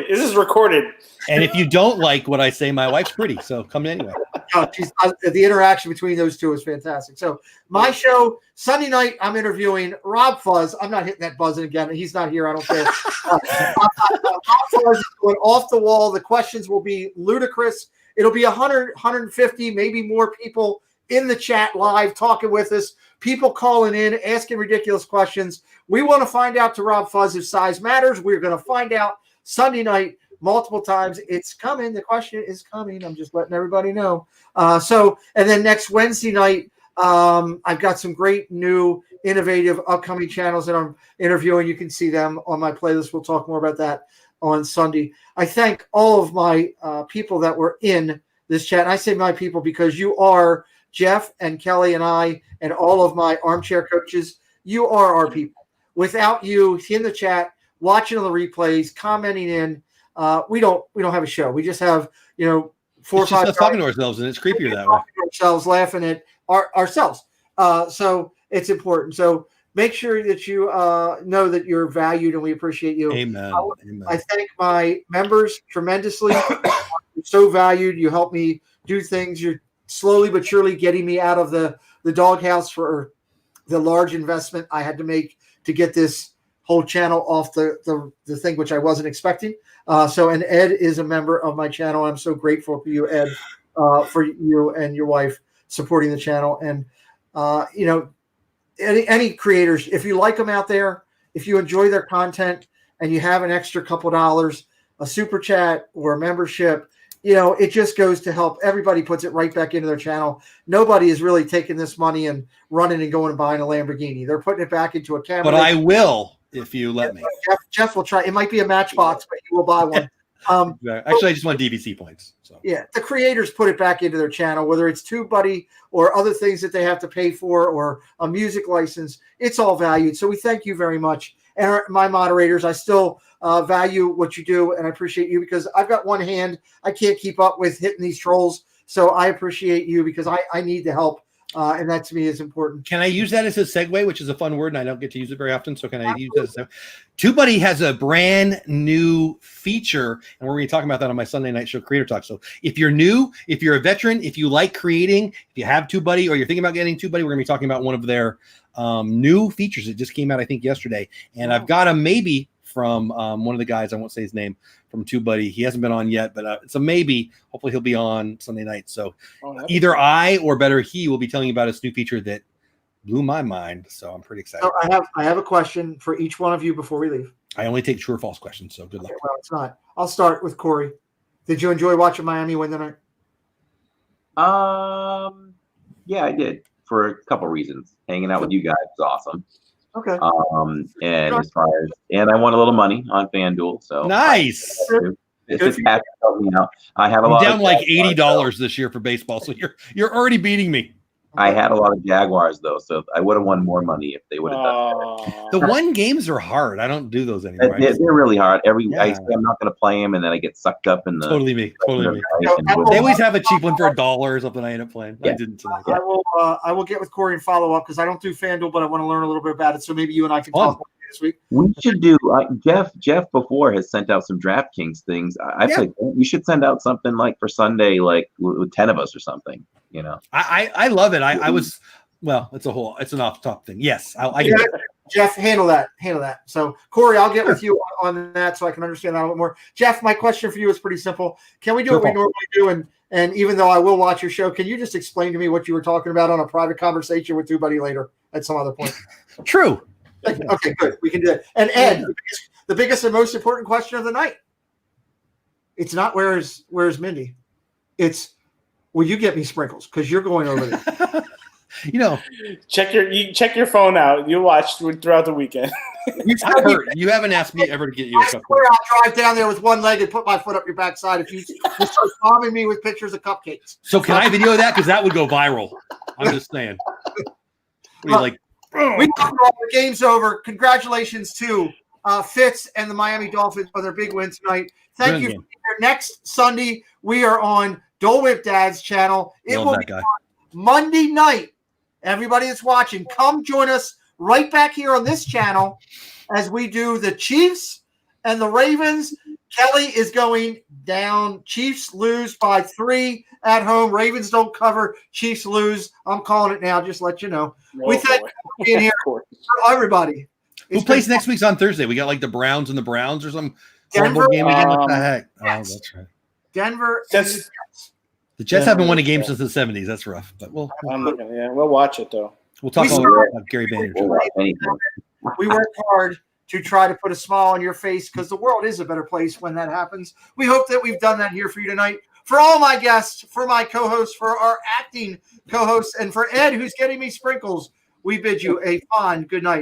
And if you don't like what I say, my wife's pretty, so come anyway. The interaction between those two is fantastic. So my show, Sunday night, I'm interviewing Rob Fuzz. I'm not hitting that buzzer again. He's not here. I don't care. Rob Fuzz is going off the wall. The questions will be ludicrous. It'll be 100, 150, maybe more people in the chat live talking with us. People calling in, asking ridiculous questions. We want to find out to Rob Fuzz if size matters. We're going to find out Sunday night multiple times. It's coming. The question is coming. I'm just letting everybody know. And then next Wednesday night, I've got some great new innovative upcoming channels that I'm interviewing. You can see them on my playlist. We'll talk more about that on Sunday. I thank all of my people that were in this chat. And I say my people because you are Jeff and Kelly and I and all of my armchair coaches. You are our people. Without you in the chat, watching on the replays, commenting in, we don't have a show. We just have 4 or 5 talking to ourselves, and it's creepier that way. Ourselves laughing at ourselves. So it's important. So make sure that you know that you're valued, and we appreciate you. Amen. I thank my members tremendously. You're so valued. You help me do things. You're slowly but surely getting me out of the doghouse for the large investment I had to make to get this whole channel off the thing, which I wasn't expecting. And Ed is a member of my channel. I'm so grateful for you, Ed, for you and your wife supporting the channel. And, any creators, if you like them out there, if you enjoy their content and you have an extra couple dollars, a super chat or a membership, it just goes to help. Everybody puts it right back into their channel. Nobody is really taking this money and running and going and buying a Lamborghini. They're putting it back into a camera. But I will if you let me. Jeff will try. It might be a Matchbox, but he will buy one. Actually, I just want DVC points. So. Yeah, the creators put it back into their channel, whether it's TubeBuddy or other things that they have to pay for or a music license. It's all valued. So we thank you very much. And my moderators, I still value what you do, and I appreciate you because I've got one hand. I can't keep up with hitting these trolls. So I appreciate you because I need the help, and that to me is important. Can I use that as a segue, which is a fun word, and I don't get to use it very often, so can I use that as a TubeBuddy has a brand new feature, and we're going to be talking about that on my Sunday night show, Creator Talk. So if you're new, if you're a veteran, if you like creating, if you have TubeBuddy or you're thinking about getting TubeBuddy, we're going to be talking about one of their new features. It just came out, I think, yesterday, and I've got a maybe from one of the guys, I won't say his name, from TubeBuddy. He hasn't been on yet, but it's a maybe. Hopefully he'll be on Sunday night. So either I or better he will be telling you about his new feature that blew my mind. So I'm pretty excited. So I have a question for each one of you before we leave. I only take true or false questions, so good luck. Okay, well, it's not. I'll start with Corey. Did you enjoy watching Miami win tonight? Yeah, I did for a couple reasons. Hanging out with you guys was awesome. Okay. And as far as I won a little money on FanDuel, so nice. It's just happy to help me out. I have a lot down like $80 this year for baseball, so you're already beating me. I had a lot of Jaguars though, so I would have won more money if they would have done The 1 games are hard. I don't do those anymore. that. They're really hard. I Yeah. say I'm not going to play them, and then I get sucked up in the Totally me. and They always have a cheap one for $1 or something. I end up playing. I didn't tonight. I will get with Corey and follow up because I don't do FanDuel, but I want to learn a little bit about it. So maybe you and I can talk this week. We should do Jeff before has sent out some DraftKings things. I said we should send out something like for Sunday, like with 10 of us or something. You know, I love it. I was it's an off top thing. Yes, I get it. Jeff, handle that. So Corey, I'll get with you on that so I can understand that a little more. Jeff, my question for you is pretty simple. Can we do what we normally do? And even though I will watch your show, can you just explain to me what you were talking about on a private conversation with Buddy later at some other point? True. Okay, good. We can do it. And Ed, the biggest and most important question of the night. It's not where's Mindy. It's will you get me sprinkles? Because you're going over there. Check your phone out. You watch throughout the weekend. You haven't asked me ever to get you a cupcake. I'll drive down there with one leg and put my foot up your backside if you start bombing me with pictures of cupcakes. So can I video that? Because that would go viral. I'm just saying. What are you like? We got all the games over. Congratulations to Fitz and the Miami Dolphins for their big win tonight. Thank you. Next Sunday, we are on Dole Whip Dad's channel. It will be on Monday night. Everybody that's watching, come join us right back here on this channel as we do the Chiefs and the Ravens. Kelly is going down. Chiefs lose by 3 at home. Ravens don't cover. Chiefs lose. I'm calling it now. Just let you know. We thank you for being here for everybody. Who plays next week's on Thursday? We got like the Browns and the Browns or some horrible game again. What the heck? Yes. Oh, that's right. Denver. The Jets haven't won a game since the 70s. That's rough. But we'll watch it though. We'll talk about Gary Vaynerchuk. We work hard to try to put a smile on your face because the world is a better place when that happens. We hope that we've done that here for you tonight. For all my guests, for my co-hosts, for our acting co-hosts, and for Ed, who's getting me sprinkles, we bid you a fond good night.